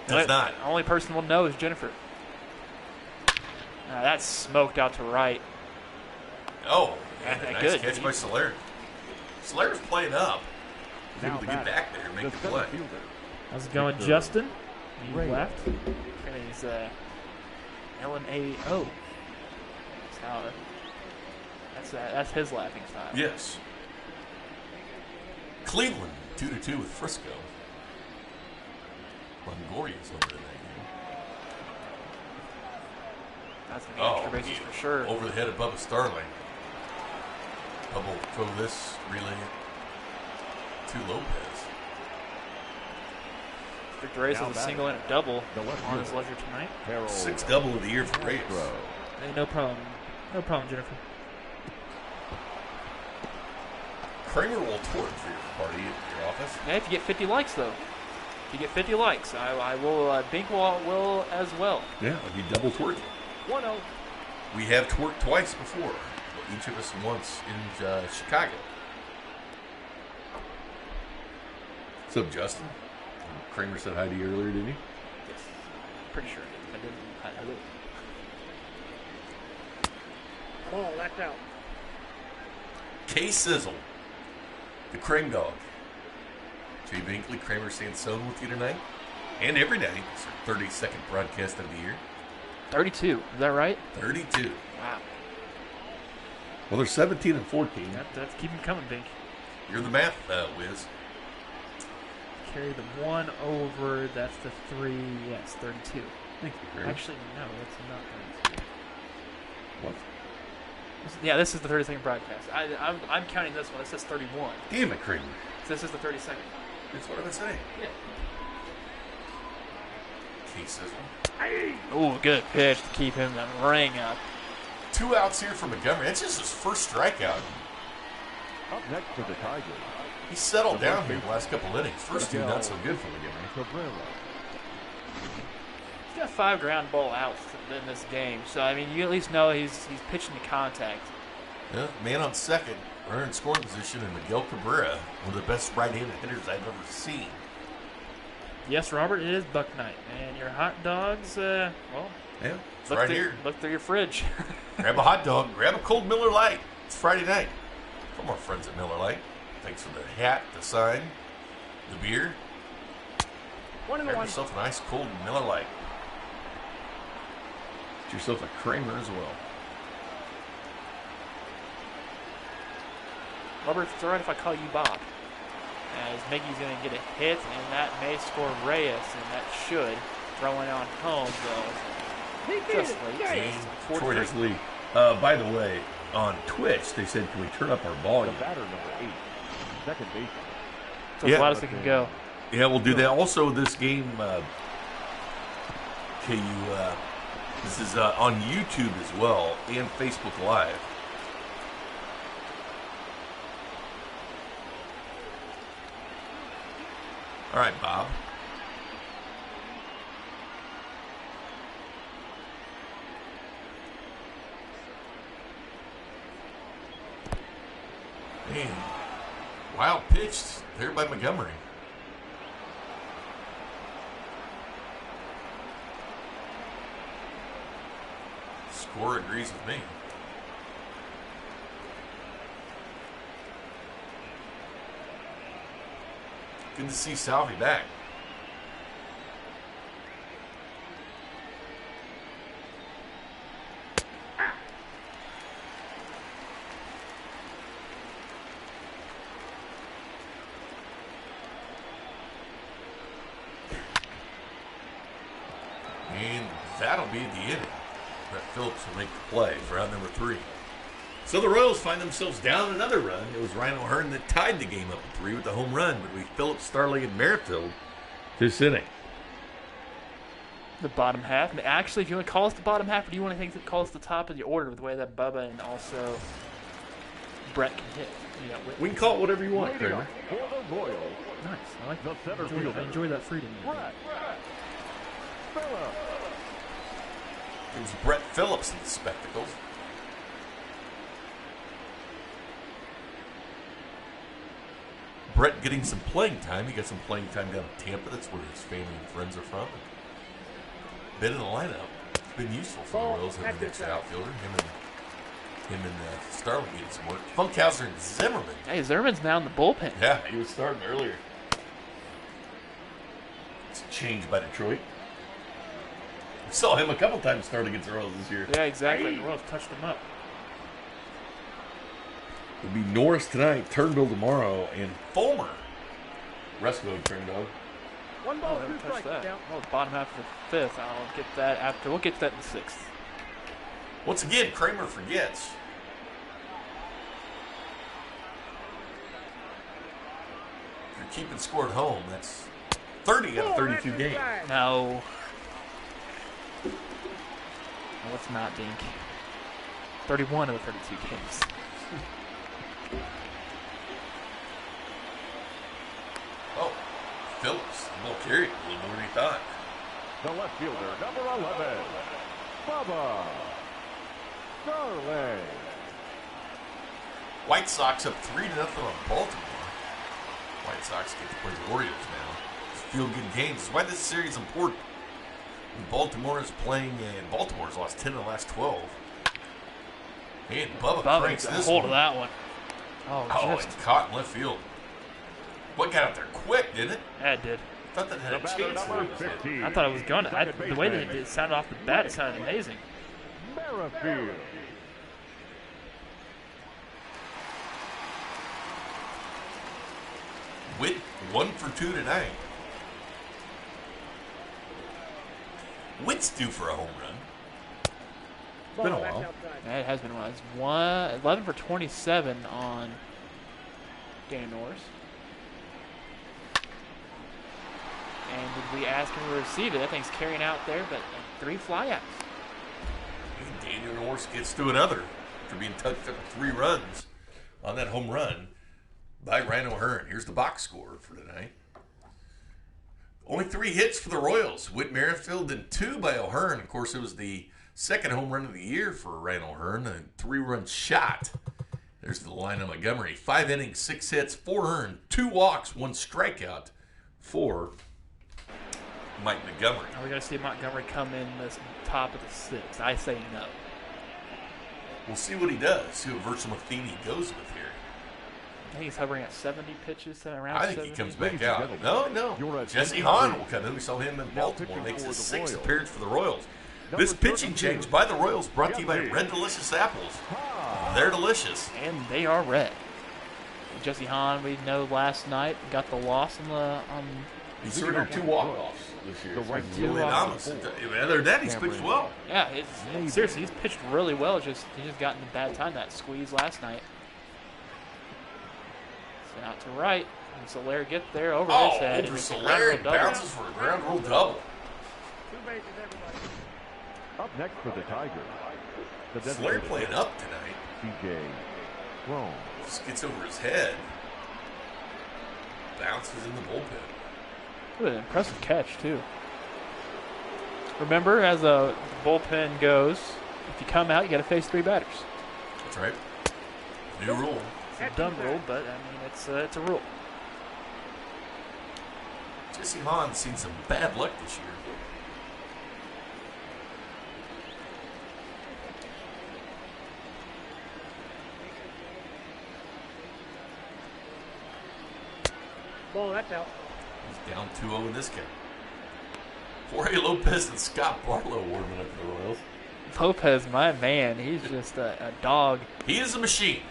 [SPEAKER 1] Does not.
[SPEAKER 2] The only person we'll know is Jennifer. That's smoked out to right.
[SPEAKER 1] Oh,
[SPEAKER 2] Yeah,
[SPEAKER 1] nice
[SPEAKER 2] good.
[SPEAKER 1] catch by Solera. Solera's playing up. He's able to get
[SPEAKER 4] batting,
[SPEAKER 1] back there and make the
[SPEAKER 4] center
[SPEAKER 1] play.
[SPEAKER 4] fielder.
[SPEAKER 2] How's it going,
[SPEAKER 4] Victor
[SPEAKER 2] Justin? You
[SPEAKER 4] Reyes.
[SPEAKER 2] left. And he's LNAO. That's his laughing style.
[SPEAKER 1] Yes. Cleveland 2-2 with Frisco. Longoria's over tonight.
[SPEAKER 2] That's gonna be extra bases for sure.
[SPEAKER 1] Over the head of Bubba Starling. Bubba will throw this, relay it to Lopez.
[SPEAKER 2] Victor Reyes has a single and a double
[SPEAKER 4] The left
[SPEAKER 2] on his
[SPEAKER 4] fielder.
[SPEAKER 2] ledger tonight.
[SPEAKER 4] Harold
[SPEAKER 1] 6th double of the year for Reyes.
[SPEAKER 4] Castro.
[SPEAKER 2] Hey, no problem. No problem, Jennifer.
[SPEAKER 1] Kramer will twerk for your party at your office.
[SPEAKER 2] Yeah, if you get 50 likes, though. If you get 50 likes, I will, Bink will as well.
[SPEAKER 1] Yeah, he double twerked.
[SPEAKER 3] 1-0.
[SPEAKER 1] We have twerked twice before. Each of us once in Chicago. What's up, Justin? Kramer said hi to you earlier, didn't he?
[SPEAKER 2] Yes. Pretty sure. I didn't. Hello.
[SPEAKER 3] Ball, that's out.
[SPEAKER 1] K-Sizzle, the Crane Dog. Jay Binkley, Kramer Sansone with you tonight. And every day. It's our 32nd broadcast of the year.
[SPEAKER 2] 32. Is that right?
[SPEAKER 1] 32.
[SPEAKER 2] Wow.
[SPEAKER 1] Well, they're 17 and 14.
[SPEAKER 2] That's keep them coming, Bink.
[SPEAKER 1] You're the math whiz.
[SPEAKER 2] Carry the 1 over. That's the 3. Yes, 32.
[SPEAKER 1] Thank you, Kramer.
[SPEAKER 2] Actually, no, that's not 32.
[SPEAKER 1] What?
[SPEAKER 2] Yeah, this is the 32nd broadcast. I'm counting this one. This says 31.
[SPEAKER 1] Damn it, Kramer.
[SPEAKER 2] This is the 32nd.
[SPEAKER 1] That's what I've been saying.
[SPEAKER 2] Yeah.
[SPEAKER 1] K-Sizzle.
[SPEAKER 2] Oh, good pitch to keep him the ring up.
[SPEAKER 1] 2 outs here for Montgomery. That's just his first strikeout.
[SPEAKER 4] Up next for the Tigers.
[SPEAKER 1] He settled down here the last couple innings. First 2 not so good for Montgomery.
[SPEAKER 4] Cabrera.
[SPEAKER 2] He's got 5 ground ball outs in this game, so I mean you at least know he's pitching to contact.
[SPEAKER 1] Yeah, man on second, runner in scoring position, and Miguel Cabrera, one of the best right-handed hitters I've ever seen.
[SPEAKER 2] Yes, Robert, it is Buck Night, and your hot dogs. Well,
[SPEAKER 1] Yeah, it's right here.
[SPEAKER 2] Look through your fridge.
[SPEAKER 1] Grab a hot dog, grab a cold Miller Lite. It's Friday night. From our friends at Miller Lite. Thanks for the hat, the sign, the beer.
[SPEAKER 3] 1-1.
[SPEAKER 1] Grab yourself a nice cold Miller Lite. Get yourself a Kramer as well.
[SPEAKER 2] Robert, it's all right if I call you Bob. As Mickey's going to get a hit, and that may score Reyes, and that should. Throwing on home, though. Just late.
[SPEAKER 1] Troy has the lead. By the way, on Twitch, they said, can we turn up our
[SPEAKER 4] The
[SPEAKER 1] volume?
[SPEAKER 4] batter number 8. Second baseman.
[SPEAKER 2] So
[SPEAKER 1] Yeah.
[SPEAKER 2] as loud as it can go.
[SPEAKER 1] Yeah, we'll do that. Also, this game, this is on YouTube as well and Facebook Live. All right, Bob. Man, wild pitch there by Montgomery. Score agrees with me. Good to see Salvi back. And that'll be the inning. Brett Phillips will make the play for out number 3. So the Royals find themselves down another run. It was Ryan O'Hearn that tied the game up at 3 with the home run between Phillips, Starling, and Merrifield this inning.
[SPEAKER 2] The bottom half. Actually, if you want to call us the bottom half, or do you want to think that call us the top of the order with the way that Bubba and also Brett can hit? You know,
[SPEAKER 1] We can call it whatever you want,
[SPEAKER 4] Leading
[SPEAKER 1] Kramer.
[SPEAKER 4] up for the Royals,
[SPEAKER 2] nice. I like
[SPEAKER 4] the
[SPEAKER 2] that.
[SPEAKER 4] center
[SPEAKER 2] I
[SPEAKER 4] fielder,
[SPEAKER 2] enjoy that freedom.
[SPEAKER 4] Brett Phillips.
[SPEAKER 1] It was Brett Phillips in the spectacles. Brett getting some playing time. He got some playing time down in Tampa. That's where his family and friends are from. Been in the lineup. It's been useful for the Royals having an extra outfielder. Him and Starling getting some work. Funkhauser and Zimmerman.
[SPEAKER 2] Hey, Zimmerman's now in the bullpen.
[SPEAKER 1] Yeah, he was starting earlier. It's a change by Detroit. We saw him a couple times start against the Royals this year.
[SPEAKER 2] Yeah, exactly. The Royals touched him up.
[SPEAKER 1] It'll be Norris tonight, Turnbull tomorrow, and Fulmer. Resco turned dog.
[SPEAKER 3] One ball,
[SPEAKER 2] Oh,
[SPEAKER 3] two
[SPEAKER 2] haven't touched
[SPEAKER 3] strikes.
[SPEAKER 2] that.
[SPEAKER 3] Count.
[SPEAKER 2] Well, the bottom half of the 5th. I'll get that after. We'll get to that in the 6th.
[SPEAKER 1] Once again, Kramer forgets. If you're keeping score at home, that's 30 out of 32 games.
[SPEAKER 2] No. No, let's not dink. 31 of the 32 games.
[SPEAKER 1] Oh, Phillips. The ball carried a little more than he thought.
[SPEAKER 4] The left fielder, number 11, Bubba Starling.
[SPEAKER 1] White Sox up 3-0 on Baltimore. White Sox get to play the Orioles now. It's feel-good games. That's why this series is important. And Baltimore is playing, and Baltimore's lost 10 of the last 12. And Bubba cranks
[SPEAKER 2] Bubba,
[SPEAKER 1] this
[SPEAKER 2] hold
[SPEAKER 1] one.
[SPEAKER 2] of that one.
[SPEAKER 1] Oh,
[SPEAKER 2] Just
[SPEAKER 1] it's caught in left field. What got out there quick, didn't it?
[SPEAKER 2] yeah, it did.
[SPEAKER 1] I thought that had
[SPEAKER 4] The
[SPEAKER 1] a
[SPEAKER 4] batter,
[SPEAKER 1] chance for
[SPEAKER 4] number
[SPEAKER 1] it.
[SPEAKER 4] 15.
[SPEAKER 2] I thought it was going to.
[SPEAKER 4] Second
[SPEAKER 2] The way
[SPEAKER 4] baseman,
[SPEAKER 2] that it sounded off the bat, it sounded amazing.
[SPEAKER 4] Merrifield.
[SPEAKER 1] Witt 1 for 2 tonight. Witt's due for a home run. It's been a while.
[SPEAKER 2] Yeah, it has been a while. It's 11 for 27 on Danny Norris. And did we ask him to receive it? That thing's carrying out there, but 3 flyouts.
[SPEAKER 1] And Daniel Norris gets to another after being touched up with 3 runs on that home run by Ryan O'Hearn. Here's the box score for tonight. Only 3 hits for the Royals. Whit Merrifield and 2 by O'Hearn. Of course, it was the second home run of the year for Ryan O'Hearn. A 3-run shot. There's the line of Montgomery. 5 innings, 6 hits, 4 earned, 2 walks, 1 strikeout for Mike Montgomery.
[SPEAKER 2] Are we going to see Montgomery come in the top of the 6th? I say no.
[SPEAKER 1] We'll see what he does. See what Virgil Matheny goes with here.
[SPEAKER 2] I think he's hovering at 70 pitches, around
[SPEAKER 1] I think
[SPEAKER 2] 70.
[SPEAKER 1] he comes
[SPEAKER 4] Ladies
[SPEAKER 1] back
[SPEAKER 4] and
[SPEAKER 1] out.
[SPEAKER 4] gentlemen, you're
[SPEAKER 1] No.
[SPEAKER 4] at
[SPEAKER 1] Jesse
[SPEAKER 4] 23.
[SPEAKER 1] Hahn will come in. We saw him in
[SPEAKER 4] Now
[SPEAKER 1] Baltimore.
[SPEAKER 4] pitching
[SPEAKER 1] Makes
[SPEAKER 4] for
[SPEAKER 1] his
[SPEAKER 4] the
[SPEAKER 1] 6th
[SPEAKER 4] Royals.
[SPEAKER 1] appearance for the Royals.
[SPEAKER 4] Number
[SPEAKER 1] This pitching
[SPEAKER 4] 32.
[SPEAKER 1] change by the Royals brought to you by
[SPEAKER 4] Yummy.
[SPEAKER 1] Red Delicious Apples.
[SPEAKER 4] Hahn.
[SPEAKER 1] They're delicious.
[SPEAKER 2] And they are red. Jesse Hahn, we know last night, got the loss on the
[SPEAKER 1] He surrendered 2 walk-offs this year.
[SPEAKER 4] The right
[SPEAKER 1] It's
[SPEAKER 4] fielder.
[SPEAKER 1] really anomalous. Other than that, he's
[SPEAKER 4] Cameron.
[SPEAKER 1] pitched well.
[SPEAKER 2] yeah, seriously, he's pitched really well. He just got in a bad time, that squeeze last night. So out to right. And Soler get there over his head.
[SPEAKER 1] Over
[SPEAKER 2] and it's a ground
[SPEAKER 1] Soler
[SPEAKER 2] rule double.
[SPEAKER 1] bounces for a ground rule double.
[SPEAKER 3] 2 bases, everybody.
[SPEAKER 4] Up next for the Tigers, the
[SPEAKER 1] Soler
[SPEAKER 4] designated
[SPEAKER 1] playing up tonight.
[SPEAKER 4] C.J. Cron.
[SPEAKER 1] Just gets over his head. Bounces in the bullpen.
[SPEAKER 2] What an impressive catch, too. Remember, as a bullpen goes, if you come out, you got to face 3 batters.
[SPEAKER 1] That's right. New rule.
[SPEAKER 2] It's a dumb rule, but I mean, it's a rule.
[SPEAKER 1] Jesse Hahn's seen some bad luck this year.
[SPEAKER 3] Ball, that's out.
[SPEAKER 1] He's down 2-0 in this game. Jorge Lopez and Scott Barlow warming up for the Royals.
[SPEAKER 2] Lopez, my man, he's just a dog.
[SPEAKER 1] He is a machine.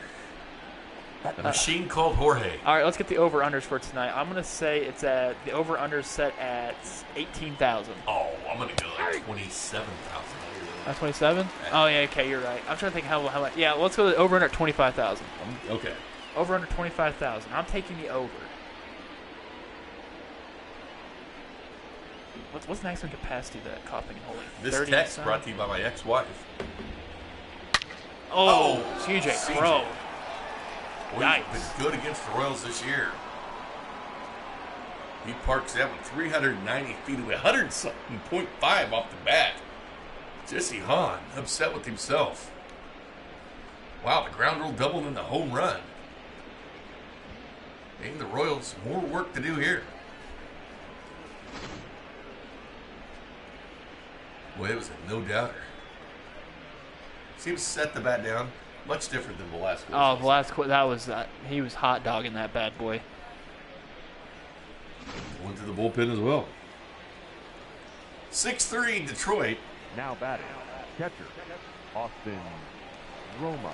[SPEAKER 1] A machine called Jorge.
[SPEAKER 2] All right, let's get the over-unders for tonight. I'm going to say it's at the over-under set at 18,000.
[SPEAKER 1] Oh, I'm going to go like 27,000.
[SPEAKER 2] 27? Oh, yeah, okay, you're right. I'm trying to think how much. Yeah, let's go over-under at 25,000.
[SPEAKER 1] Okay.
[SPEAKER 2] Over-under 25,000. I'm taking the over. What's the maximum capacity that coughing and holding?
[SPEAKER 1] This text brought to you by my ex-wife.
[SPEAKER 2] Oh, CJ Crow.
[SPEAKER 1] Well, he's been good against the Royals this year. He parks that one 390 feet away, 100.5 off the bat. Jesse Hahn upset with himself. Wow, the ground rule doubled in the home run. And the Royals more work to do here. Boy, it was a no-doubter. See him set the bat down. Much different than Velasquez.
[SPEAKER 2] Oh, Velasquez, that was he was hot dogging that bad boy.
[SPEAKER 1] Went to the bullpen as well. 6-3 Detroit.
[SPEAKER 4] Now batting, catcher, Austin Romine.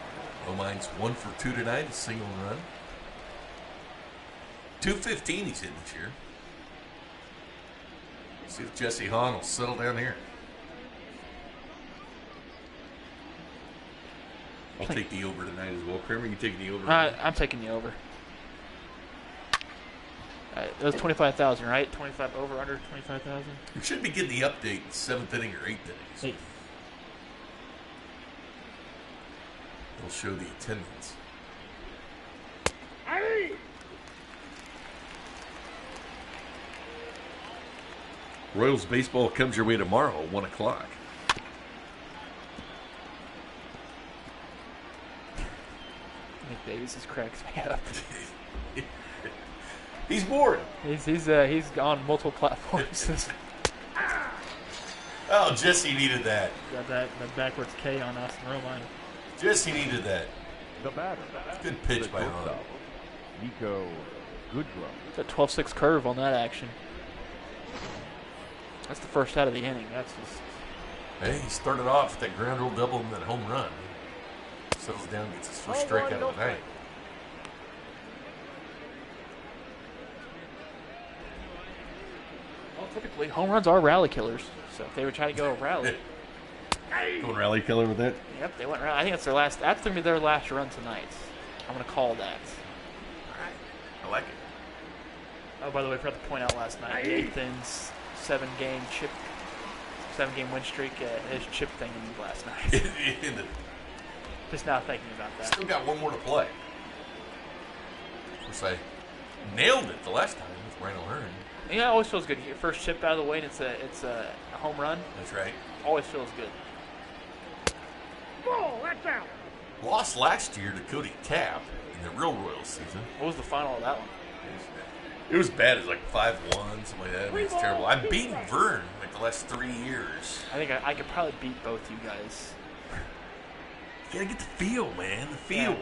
[SPEAKER 1] Romine's 1 for 2 tonight, a single run. 215 he's hit this year. See if Jesse Hahn will settle down here. I'll take the over tonight as well. Kramer, you taking the over?
[SPEAKER 2] I'm taking the over. That was 25,000, right? 25 over, under 25,000.
[SPEAKER 1] We should be getting the update in 7th inning or 8th innings.
[SPEAKER 2] 8th.
[SPEAKER 1] They'll show the attendance. Royals baseball comes your way tomorrow at 1 o'clock.
[SPEAKER 2] Nick Davis just cracks me up.
[SPEAKER 1] He's bored.
[SPEAKER 2] He's on multiple platforms.
[SPEAKER 1] Oh, Jesse needed that.
[SPEAKER 2] Got that backwards K on Austin Romine.
[SPEAKER 1] Jesse needed that.
[SPEAKER 4] The batter.
[SPEAKER 1] Good pitch by Hahn.
[SPEAKER 4] shortstop, Nico Goodrum.
[SPEAKER 2] It's a 12-6 curve on that action. That's the first out of the inning. That's just.
[SPEAKER 1] Hey, he started off with that ground rule double and that home run. Settles down, gets his first strikeout of the night.
[SPEAKER 2] Well, typically, home runs are rally killers. So if they were trying to go a rally.
[SPEAKER 1] Going rally killer with that?
[SPEAKER 2] Yep, they went rally. I think it's their last. That's going to be their last run tonight. I'm going to call that.
[SPEAKER 1] I like it.
[SPEAKER 2] Oh, by the way, I forgot to point out last night, Nathan's 7-game win streak, his chip thing ended last night. Just now thinking about that.
[SPEAKER 1] Still got one more to play. Of course, I nailed it the last time with Ryan O'Hearn.
[SPEAKER 2] Yeah, it always feels good. Your first chip out of the way, and it's a home run.
[SPEAKER 1] That's right.
[SPEAKER 2] Always feels good.
[SPEAKER 3] Ball, that's out.
[SPEAKER 1] Lost last year to Cody Tapp in the real Royals season.
[SPEAKER 2] What was the final of that one?
[SPEAKER 1] It was bad. It was like 5-1, something like that. I mean, it's terrible. I've beaten Vern like the last 3 years.
[SPEAKER 2] I think I could probably beat both you guys.
[SPEAKER 1] You gotta get the feel, man. The feel.
[SPEAKER 2] Yeah.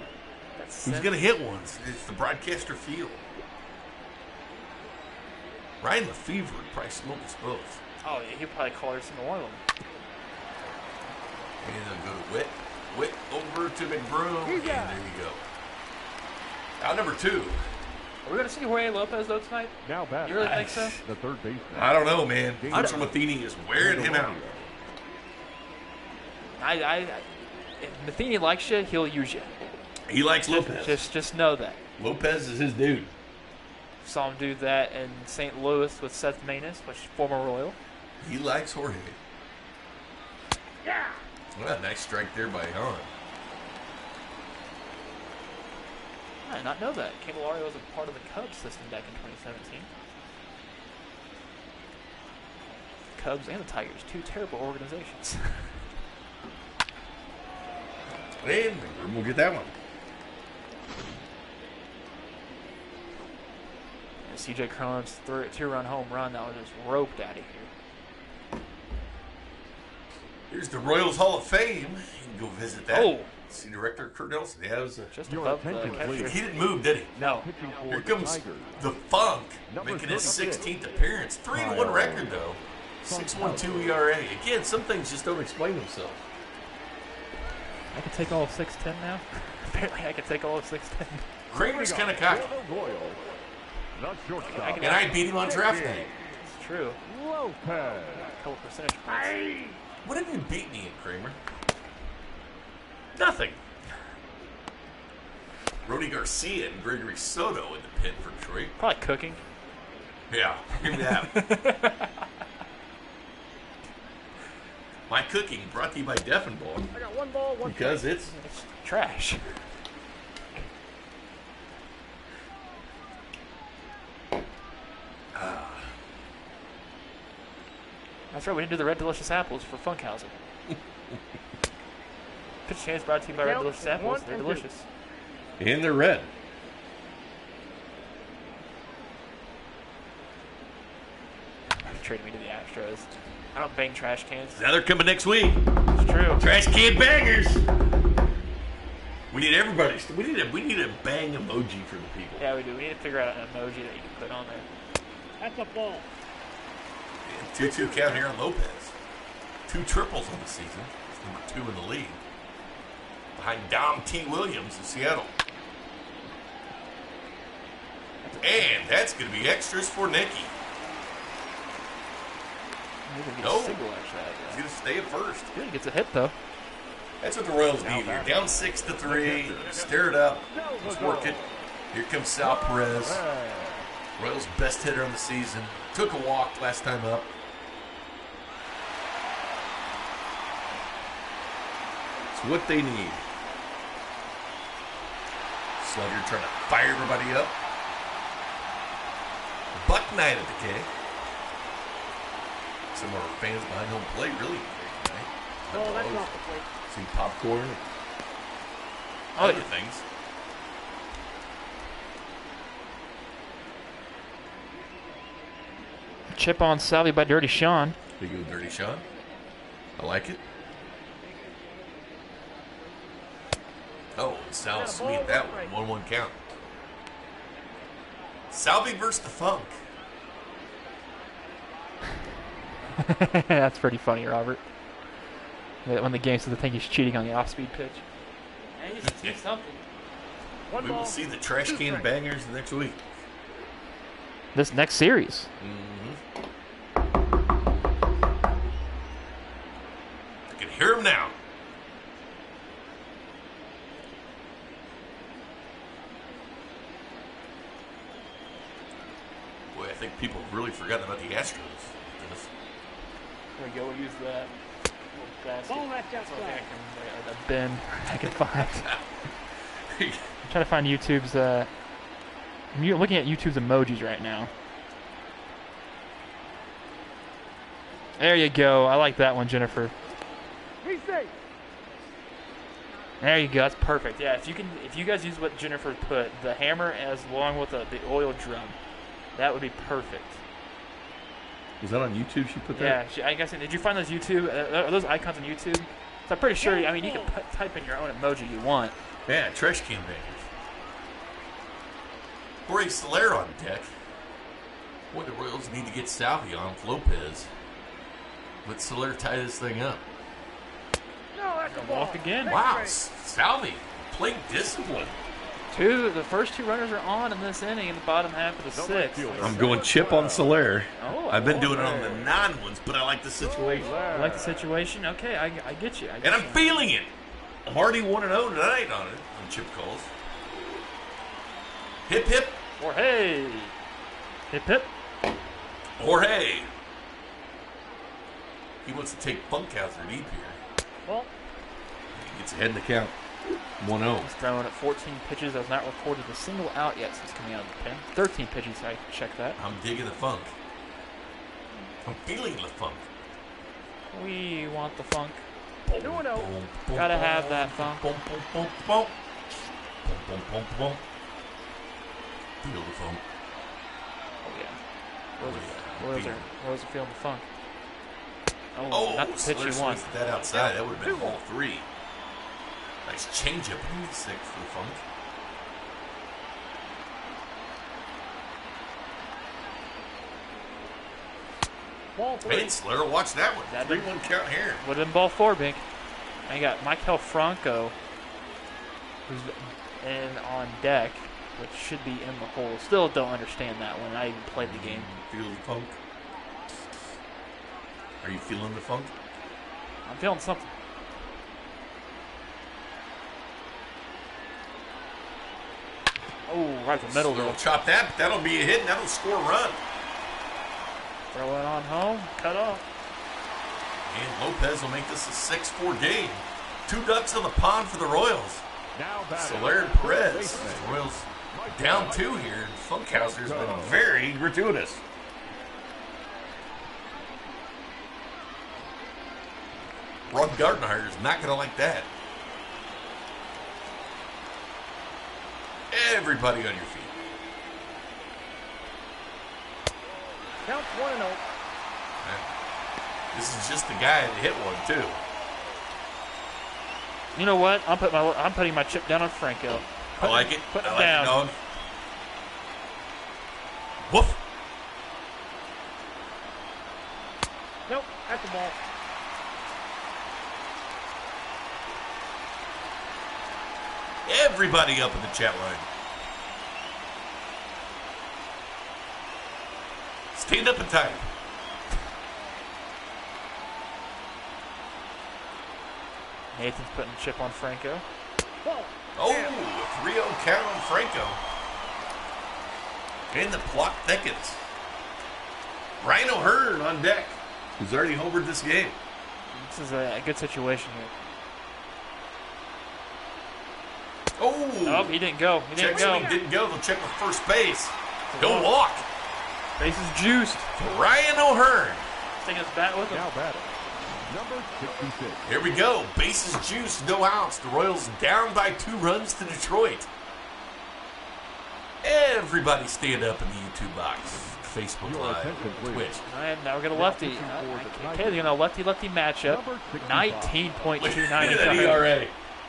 [SPEAKER 2] That's
[SPEAKER 1] Who's gonna hit ones? It's the broadcaster feel. Ryan Lefevre would probably smoke us both.
[SPEAKER 2] Oh, yeah, he'll probably call every single one of them.
[SPEAKER 1] And they'll go to Witt over to McBroom, and there you go. Out number 2.
[SPEAKER 2] Are we going to see Jorge Lopez, though, tonight?
[SPEAKER 4] Now batting.
[SPEAKER 2] You really think so?
[SPEAKER 4] The third baseman.
[SPEAKER 1] I don't know, man. Hunter Matheny is wearing him out.
[SPEAKER 2] If Matheny likes you, he'll use you.
[SPEAKER 1] He likes Lopez.
[SPEAKER 2] Just know that.
[SPEAKER 1] Lopez is his dude.
[SPEAKER 2] Saw him do that in St. Louis with Seth Maness, which is former Royal.
[SPEAKER 1] He likes Jorge. Yeah. Well, nice strike there by Hahn.
[SPEAKER 2] I did not know that. Candelario was a part of the Cubs system back in 2017. The Cubs and the Tigers, 2 terrible organizations.
[SPEAKER 1] And we'll get that one.
[SPEAKER 2] And CJ Cron's 2-run home run that was just roped out of here.
[SPEAKER 1] Here's the Royals Hall of Fame. You can go visit that.
[SPEAKER 2] Oh,
[SPEAKER 1] See director Kurt Nelson. Yeah, it was
[SPEAKER 2] Just
[SPEAKER 4] Your
[SPEAKER 2] above the
[SPEAKER 4] attention,
[SPEAKER 2] catcher.
[SPEAKER 4] please.
[SPEAKER 1] he didn't move, did he?
[SPEAKER 2] No.
[SPEAKER 4] Pitching for
[SPEAKER 1] Here
[SPEAKER 4] the
[SPEAKER 1] comes
[SPEAKER 4] Tigers.
[SPEAKER 1] the Funk,
[SPEAKER 4] Number
[SPEAKER 1] making his
[SPEAKER 4] 36.
[SPEAKER 1] 16th appearance. 3-1 record, though. 6.12 ERA. Again, some things just don't explain themselves.
[SPEAKER 2] I can take all of 6'10 now. Apparently, I can take all of 6'10.
[SPEAKER 1] Kramer's kind of cocky.
[SPEAKER 4] For the Royals, the shortstop,
[SPEAKER 1] And I beat him on draft night.
[SPEAKER 2] It's true.
[SPEAKER 4] Lopez.
[SPEAKER 2] A couple percentage points.
[SPEAKER 1] What have you beat me in, Kramer? Nothing. Rody Garcia and Gregory Soto in the pit for Detroit.
[SPEAKER 2] Probably cooking.
[SPEAKER 1] Yeah, give me that. My cooking brought to you by Deaf and Ball.
[SPEAKER 3] I got 1 ball, 1
[SPEAKER 1] Because
[SPEAKER 3] strike.
[SPEAKER 1] it's
[SPEAKER 2] It's trash. That's right, we didn't do the Red Delicious Apples for Funkhausen. Pitch Chance brought to you by Red
[SPEAKER 3] Count
[SPEAKER 2] Delicious
[SPEAKER 3] is
[SPEAKER 2] Apples.
[SPEAKER 3] 1
[SPEAKER 2] They're
[SPEAKER 3] and 2.
[SPEAKER 2] delicious.
[SPEAKER 1] and they're red.
[SPEAKER 2] Traded me to the Astros. I don't bang trash cans.
[SPEAKER 1] Now they're coming next week.
[SPEAKER 2] It's true.
[SPEAKER 1] Trash can bangers. We need everybody. We need a bang emoji for the people.
[SPEAKER 2] Yeah, we do. We need to figure out an emoji that you can put on there.
[SPEAKER 3] That's a ball.
[SPEAKER 1] 2-2 count here on Lopez. 2 triples on the season. He's number 2 in the league. Behind Dom T. Williams of Seattle. And that's going to be extras for Nicky.
[SPEAKER 2] He's gonna get
[SPEAKER 1] No.
[SPEAKER 2] a single extra out of
[SPEAKER 1] He's
[SPEAKER 2] that.
[SPEAKER 1] going to stay at first.
[SPEAKER 2] Good, he gets a hit though.
[SPEAKER 1] That's what the Royals need here. Down 6-3. Stir it up. Let's work it. Here comes Sal Perez. Royals' best hitter on the season. Took a walk last time up. It's what they need. Slugger trying to fire everybody up. Buck night at the K. Some of our fans behind home plate really great tonight.
[SPEAKER 3] Oh, that's
[SPEAKER 1] Dogs.
[SPEAKER 3] off the plate.
[SPEAKER 1] See popcorn.
[SPEAKER 2] Oh,
[SPEAKER 1] Other things.
[SPEAKER 2] Chip on Salvi by Dirty Sean.
[SPEAKER 1] Big old Dirty Sean. I like it. Oh, Sal sweet that one. 1-1 count. Salvi versus the Funk.
[SPEAKER 2] That's pretty funny, Robert. When the game says they think he's cheating on the off-speed pitch. Hey, he's something.
[SPEAKER 3] 1
[SPEAKER 1] We will
[SPEAKER 3] ball.
[SPEAKER 1] see the trash
[SPEAKER 3] 2
[SPEAKER 1] can
[SPEAKER 3] strikes.
[SPEAKER 1] bangers next week.
[SPEAKER 2] This next series.
[SPEAKER 1] I can hear him now. Boy, I think people have really forgotten about the Astros.
[SPEAKER 2] There we go. We'll use that little basket.
[SPEAKER 3] Ball match
[SPEAKER 2] So I think
[SPEAKER 3] outside.
[SPEAKER 2] a bin I can find. I'm trying to find YouTube's. I'm looking at YouTube's emojis right now. There you go. I like that one, Jennifer.
[SPEAKER 3] Be safe.
[SPEAKER 2] There you go. That's perfect. Yeah, if you guys use what Jennifer put, the hammer as along with the oil drum, that would be perfect.
[SPEAKER 1] Was that on YouTube she put that?
[SPEAKER 2] Yeah, I guess. Did you find those YouTube? Are those icons on YouTube? So I'm pretty sure. I mean, you can type in your own emoji you want.
[SPEAKER 1] Yeah, trash can bangers. Jorge Soler on deck. Boy, the Royals need to get Salvi on with Lopez. Let Soler tie this thing up.
[SPEAKER 3] No, that's a ball.
[SPEAKER 2] Walk again.
[SPEAKER 1] Wow, Salvi, plate discipline.
[SPEAKER 2] The first 2 runners are on in this inning in the bottom half of the 6th.
[SPEAKER 1] I'm going chip on Soler.
[SPEAKER 2] Oh,
[SPEAKER 1] I've been doing it
[SPEAKER 2] okay.
[SPEAKER 1] on the non-ones, but I like the situation.
[SPEAKER 2] I like the situation. Okay, I get you.
[SPEAKER 1] And I'm feeling it. Hardy 1-0 tonight on it, on chip calls. Hip, hip,
[SPEAKER 2] Jorge. Hip hip.
[SPEAKER 1] Jorge. He wants to take Funkhauser deep here.
[SPEAKER 3] Ball.
[SPEAKER 1] He gets ahead in the count. 1-0.
[SPEAKER 2] He's thrown at 14 pitches. Has not recorded a single out yet since coming out of the pen. 13 pitches. I checked that.
[SPEAKER 1] I'm digging the funk. I'm feeling the funk.
[SPEAKER 2] We want the funk.
[SPEAKER 3] 2-0.
[SPEAKER 2] Gotta have that funk.
[SPEAKER 1] Boom, boom, boom, boom. Boom, boom, boom, boom. Feel the funk.
[SPEAKER 2] Oh yeah.
[SPEAKER 1] Oh,
[SPEAKER 2] Royals
[SPEAKER 1] yeah.
[SPEAKER 2] are feeling the funk. Oh,
[SPEAKER 1] Oh,
[SPEAKER 2] not the pitch
[SPEAKER 1] Soler
[SPEAKER 2] you want.
[SPEAKER 1] swings that outside. That would have been ball 3. Nice changeup in the sixth for the Funk.
[SPEAKER 3] Ball three.
[SPEAKER 1] And Slater, watch that one.
[SPEAKER 2] That
[SPEAKER 1] 3-1 count here.
[SPEAKER 2] Would have been ball 4, Bink. I got Michael Franco, who's in on deck, which should be in the hole. Still don't understand that one. I even played the game.
[SPEAKER 1] Feel the Funk? Are you feeling the Funk?
[SPEAKER 2] I'm feeling something. Oh, right to the middle,
[SPEAKER 1] Slater will
[SPEAKER 2] though.
[SPEAKER 1] chop that, but that'll be a hit, and that'll score a run.
[SPEAKER 2] Throw it on home. Cut off.
[SPEAKER 1] And Lopez will make this a 6-4 game. 2 ducks on the pond for the Royals.
[SPEAKER 4] Now batting.
[SPEAKER 1] Soler and Perez. The Royals down 2 here. Funkhauser's been very gratuitous. Ron Gardenhire is not going to like that. Everybody on your feet.
[SPEAKER 3] Counts 1-0.
[SPEAKER 1] This is just the guy that hit one, too.
[SPEAKER 2] You know what? I'm putting my chip down on Franco.
[SPEAKER 1] I like it.
[SPEAKER 2] Put it
[SPEAKER 1] I like
[SPEAKER 2] down.
[SPEAKER 1] it, dog. Woof.
[SPEAKER 3] Nope, that's the ball.
[SPEAKER 1] Everybody up in the chat line. Stand up and type.
[SPEAKER 2] Nathan's putting a chip on Franco.
[SPEAKER 3] Ball.
[SPEAKER 1] Oh, a 3-0 count on Franco. And the clock thickens. Ryan O'Hearn on deck, who's already homered this game.
[SPEAKER 2] This is a good situation here.
[SPEAKER 1] Oh,
[SPEAKER 2] He didn't go. He didn't
[SPEAKER 1] check
[SPEAKER 2] go.
[SPEAKER 1] swing didn't go. They'll check with first base. He'll walk.
[SPEAKER 2] Base is juiced.
[SPEAKER 1] Ryan O'Hearn.
[SPEAKER 2] Taking his bat with him.
[SPEAKER 4] Now batting. Number 66.
[SPEAKER 1] Here we go. Bases juice, no outs. The Royals down by 2 runs to Detroit. Everybody stand up in the YouTube box. Facebook
[SPEAKER 4] Your
[SPEAKER 1] Live,
[SPEAKER 4] attention, please.
[SPEAKER 1] Twitch.
[SPEAKER 2] And now we're going to lefty. Okay, they're going to lefty-lefty matchup.
[SPEAKER 4] Number 65.
[SPEAKER 2] 19.29.
[SPEAKER 1] Look at that ERA.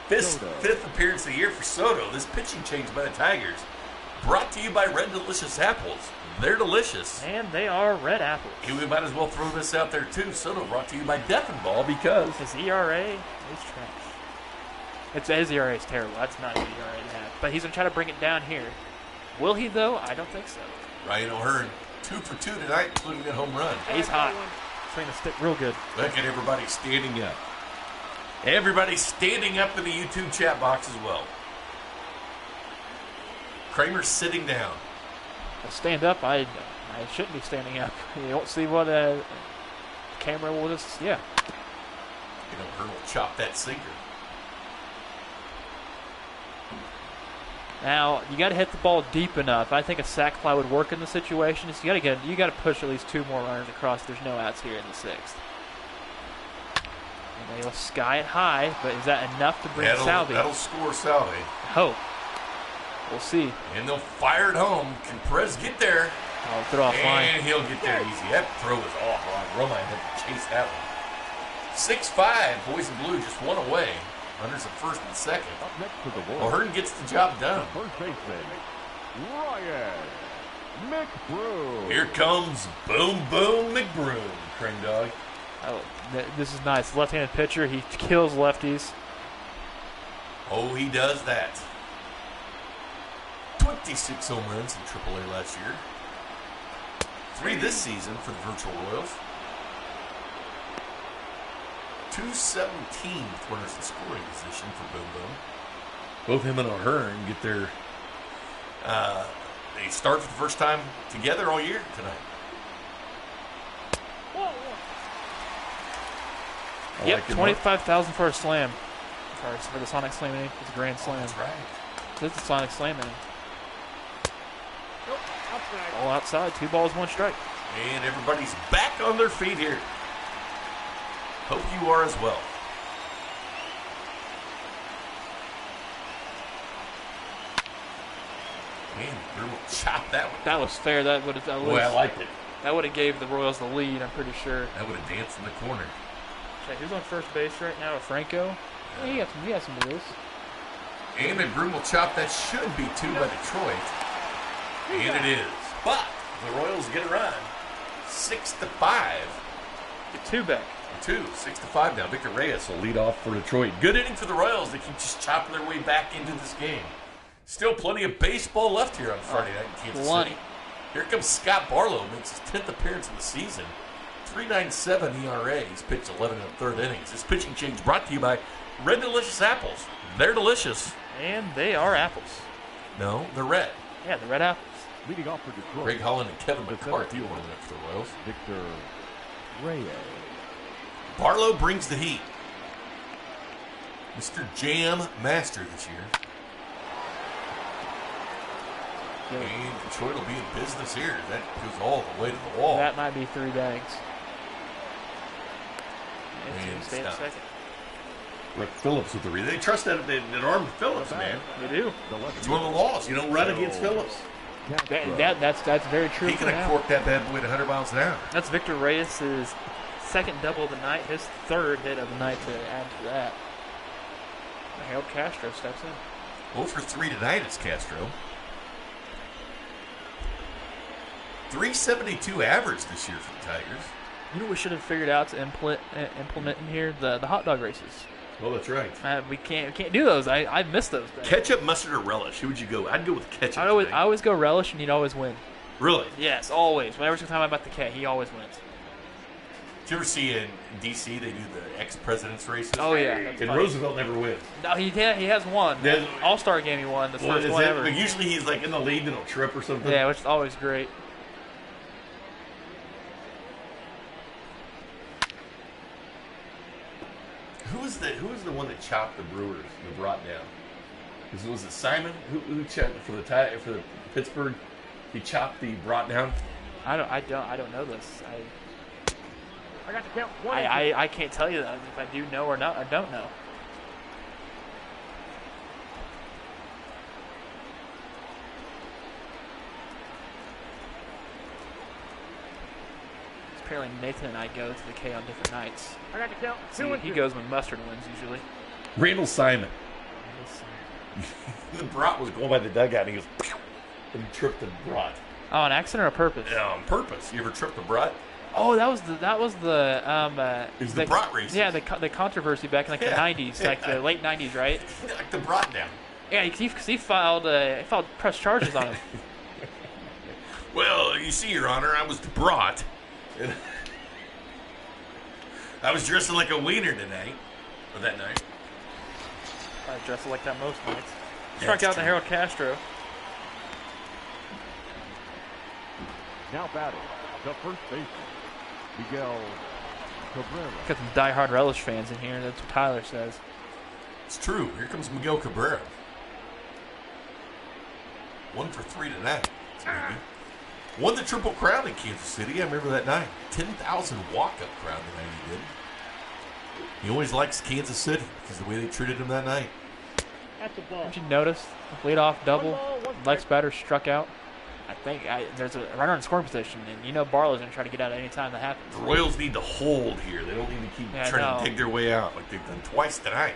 [SPEAKER 1] Fifth appearance of the year for Soto. This pitching change by the Tigers. Brought to you by Red Delicious Apples. They're delicious.
[SPEAKER 2] And they are red apples.
[SPEAKER 1] And we might as well throw this out there too. Soto brought to you by Death and Ball because
[SPEAKER 2] His ERA is trash. His ERA is terrible. That's not a good ERA to have. But he's going to try to bring it down here. Will he, though? I don't think so.
[SPEAKER 1] Ryan O'Hearn, 2 for 2 tonight, including that home run.
[SPEAKER 2] He's hot. Swing the stick real good.
[SPEAKER 1] Look at everybody standing up. Everybody standing up in the YouTube chat box as well. Kramer's sitting down.
[SPEAKER 2] Well, stand up, I shouldn't be standing up. You don't see what camera will just, yeah.
[SPEAKER 1] You know, O'Hearn will chop that sinker.
[SPEAKER 2] Now, you got to hit the ball deep enough. I think a sac fly would work in the situation. So you got to push at least 2 more runners across. There's no outs here in the 6th. And they'll sky it high, but is that enough to bring Salvi?
[SPEAKER 1] That'll score Salvi.
[SPEAKER 2] Hope. We'll see.
[SPEAKER 1] And they'll fire it home. Can Perez get there?
[SPEAKER 2] I'll throw off line.
[SPEAKER 1] And he'll get there easy. That throw was off. Romine had to chase that one. 6-5, boys in blue, just 1 away. Runners at first and second.
[SPEAKER 4] Up next to the wall.
[SPEAKER 1] O'Hearn gets the job done.
[SPEAKER 4] First baseman, Ryan McBroom.
[SPEAKER 1] Here comes Boom Boom McBroom, Cream Dog.
[SPEAKER 2] Oh, this is nice. Left-handed pitcher. He kills lefties.
[SPEAKER 1] Oh, he does that. 26 home runs in AAA last year. 3 this season for the Virtual Royals. 217 with runners in scoring position for Boom Boom. Both him and O'Hearn get their they start for the first time together all year tonight. I
[SPEAKER 2] Yep,
[SPEAKER 1] like it.
[SPEAKER 2] 25,000 for a slam. For the Sonic Slam inning. It's a grand slam.
[SPEAKER 1] That's right.
[SPEAKER 2] This is the Sonic Slam inning.
[SPEAKER 3] Nope, outside.
[SPEAKER 2] All outside. 2 balls, 1 strike.
[SPEAKER 1] And everybody's back on their feet here. Hope you are as well. Man, Brewer will chop that one.
[SPEAKER 2] That was fair. That would have.
[SPEAKER 1] Boy, I liked it.
[SPEAKER 2] That would have gave the Royals the lead. I'm pretty sure.
[SPEAKER 1] That would have danced in the corner.
[SPEAKER 2] Okay, who's on first base right now? Franco. He got some wheels.
[SPEAKER 1] And a broom will chop. That should be 2 by Detroit. And it is. But the Royals get a run. 6-5.
[SPEAKER 2] Get 2 back.
[SPEAKER 1] 6-5 now. Victor Reyes will lead off for Detroit. Good inning for the Royals. They keep just chopping their way back into this game. Still plenty of baseball left here on Friday night in Kansas City. Here comes Scott Barlow. Makes his 10th appearance of the season. 3.97 ERA. He's pitched 11 1/3 innings. This pitching change brought to you by Red Delicious Apples. They're delicious.
[SPEAKER 2] And they are apples.
[SPEAKER 1] No, they're red.
[SPEAKER 2] Yeah, the red apples.
[SPEAKER 4] Leading off for Detroit.
[SPEAKER 1] Greg Holland and Kevin McCarthy warming up for the Royals.
[SPEAKER 4] Victor Reyes.
[SPEAKER 1] Barlow brings the heat. Mr. Jam Master this year. And Detroit will be in business here. That goes all the way to the wall.
[SPEAKER 2] That might be 3 bags.
[SPEAKER 1] And
[SPEAKER 2] Stay at
[SPEAKER 1] stop.
[SPEAKER 2] second.
[SPEAKER 1] Rick Phillips with the read. They trust that arm Phillips, man.
[SPEAKER 2] They do.
[SPEAKER 1] It's one of the laws. You don't run against Phillips.
[SPEAKER 2] That's very true.
[SPEAKER 1] He can have corked that bad boy at 100 miles an hour.
[SPEAKER 2] That's Victor Reyes' second double of the night, his 3rd hit of the night to add to that. Harold Castro steps in.
[SPEAKER 1] 0 for 3 tonight is Castro. 372 average this year for the Tigers.
[SPEAKER 2] You know what we should have figured out to implement in here? The hot dog races.
[SPEAKER 1] Oh, that's right.
[SPEAKER 2] We can't do those. I missed those.
[SPEAKER 1] Ketchup, mustard, or relish? Who would you go? I'd go with ketchup.
[SPEAKER 2] I always go relish, and he'd always win.
[SPEAKER 1] Really?
[SPEAKER 2] Yes, always. Whenever it's time about the K, he always wins.
[SPEAKER 1] Did you ever see in D.C. they do the ex-president's races?
[SPEAKER 2] Oh yeah. That's
[SPEAKER 1] And
[SPEAKER 2] funny.
[SPEAKER 1] Roosevelt never wins.
[SPEAKER 2] No, he has won.
[SPEAKER 1] There's-
[SPEAKER 2] All-Star game he won. The first
[SPEAKER 1] Is
[SPEAKER 2] one
[SPEAKER 1] it-
[SPEAKER 2] ever.
[SPEAKER 1] but usually he's like in the lead and he'll trip or something.
[SPEAKER 2] Yeah, which is always great.
[SPEAKER 1] Who was the one that chopped the Brewers, the brought down? Was it Simon who chopped for the Pittsburgh? He chopped the brought down.
[SPEAKER 2] I don't know this.
[SPEAKER 3] I got to count 1
[SPEAKER 2] I can't tell you that if I do know or not. I don't know. Apparently Nathan and I go to the K on different nights.
[SPEAKER 3] I got to count 2
[SPEAKER 2] See,
[SPEAKER 3] and
[SPEAKER 2] he
[SPEAKER 3] 2.
[SPEAKER 2] goes when Mustard wins usually.
[SPEAKER 1] Randall Simon. The brought was going by the dugout and he goes and he tripped the brought.
[SPEAKER 2] Oh, an accident or a purpose?
[SPEAKER 1] Yeah, on purpose. You ever tripped the brought?
[SPEAKER 2] Oh, that was the
[SPEAKER 1] It was the brought races.
[SPEAKER 2] Yeah, the controversy back in like the
[SPEAKER 1] Yeah.
[SPEAKER 2] 90s, like the late 90s, right?
[SPEAKER 1] Like the brought down.
[SPEAKER 2] Yeah, he filed press charges on him.
[SPEAKER 1] Well, you see, Your Honor, I was brought. And I was dressing like a wiener tonight, or that night.
[SPEAKER 2] I dress like that most nights.
[SPEAKER 1] That's
[SPEAKER 2] Struck out to
[SPEAKER 1] true.
[SPEAKER 2] Harold Castro.
[SPEAKER 4] Now batting, the first baseman, Miguel Cabrera.
[SPEAKER 2] Got some diehard relish fans in here. That's what Tyler says.
[SPEAKER 1] It's true. Here comes Miguel Cabrera. 1 for 3 tonight. It's maybe. Won the Triple Crown in Kansas City. I remember that night. 10,000 walk-up crowd the night he did. He always likes Kansas City because of the way they treated him that night.
[SPEAKER 3] That's the ball.
[SPEAKER 2] Did you notice? Leadoff double.
[SPEAKER 3] 1 ball, 1
[SPEAKER 2] Lex
[SPEAKER 3] strike.
[SPEAKER 2] batter struck out. I think there's a runner in scoring position, and you know Barlow's going to try to get out any time that happens.
[SPEAKER 1] The Royals need to hold here. They don't need to keep
[SPEAKER 2] Yeah, I
[SPEAKER 1] trying to
[SPEAKER 2] know.
[SPEAKER 1] dig their way out like they've done twice tonight.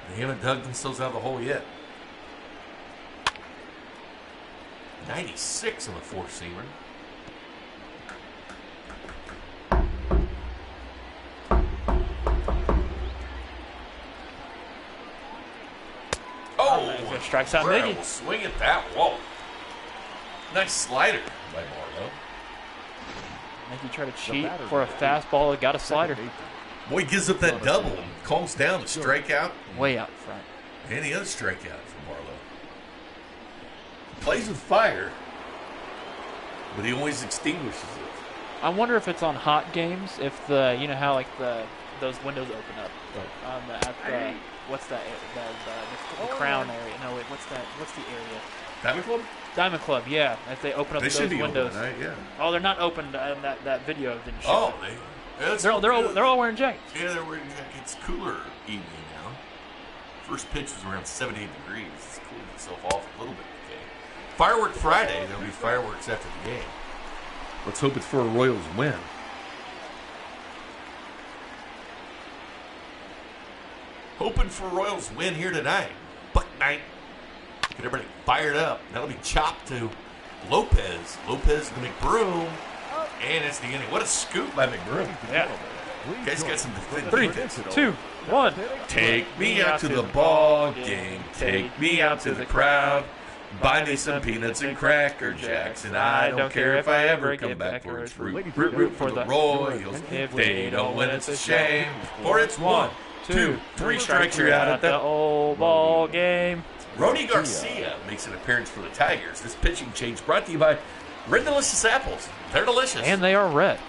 [SPEAKER 1] They haven't dug themselves out of the hole yet. 96 on the four-seamer. Oh,
[SPEAKER 2] He strikes out
[SPEAKER 1] Cabrera
[SPEAKER 2] Miggy.
[SPEAKER 1] will swing at that. Whoa. Nice slider by Barlow.
[SPEAKER 2] I think he tried to cheat for a fastball. Got a slider.
[SPEAKER 1] Boy, gives up that double and calms down the strikeout.
[SPEAKER 2] Way out front.
[SPEAKER 1] And the other strikeout for Barlow. Plays with fire, but he always extinguishes it.
[SPEAKER 2] I wonder if it's on hot games. If you know how like those windows open up at the what's that the Crown area? No, wait, what's that? What's the area?
[SPEAKER 1] Diamond Club?
[SPEAKER 2] Diamond Club. Yeah, if they open up
[SPEAKER 1] They
[SPEAKER 2] those
[SPEAKER 1] should be
[SPEAKER 2] windows.
[SPEAKER 1] open tonight, yeah.
[SPEAKER 2] Oh, they're not open. That video didn't show.
[SPEAKER 1] Oh,
[SPEAKER 2] it.
[SPEAKER 1] they're
[SPEAKER 2] They're all wearing jackets.
[SPEAKER 1] Yeah, they're wearing jackets. Cooler evening now. First pitch was around 78 degrees. It's cooling itself off a little bit. Okay. Firework Friday. There'll be fireworks after the game. Let's hope it's for a Royals win. Hoping for Royals win here tonight. Buck night. Get everybody fired up. That'll be chopped to Lopez. Lopez to McBroom. And it's the inning. What a scoop by McBroom.
[SPEAKER 2] Yeah.
[SPEAKER 1] Guys got some defense.
[SPEAKER 2] 3, 2, 1.
[SPEAKER 1] Take me out to the ball game. Take me out to the crowd. Buy me some peanuts and Cracker Jacks. And I don't care if I ever come backwards. Root for the Royals. If they don't win, it's a shame. For it's 1, 2, 3 strikes, you're out at the
[SPEAKER 2] old ball game.
[SPEAKER 1] Rony Garcia makes an appearance for the Tigers. This pitching change brought to you by Red Delicious Apples. They're delicious.
[SPEAKER 2] And they are red.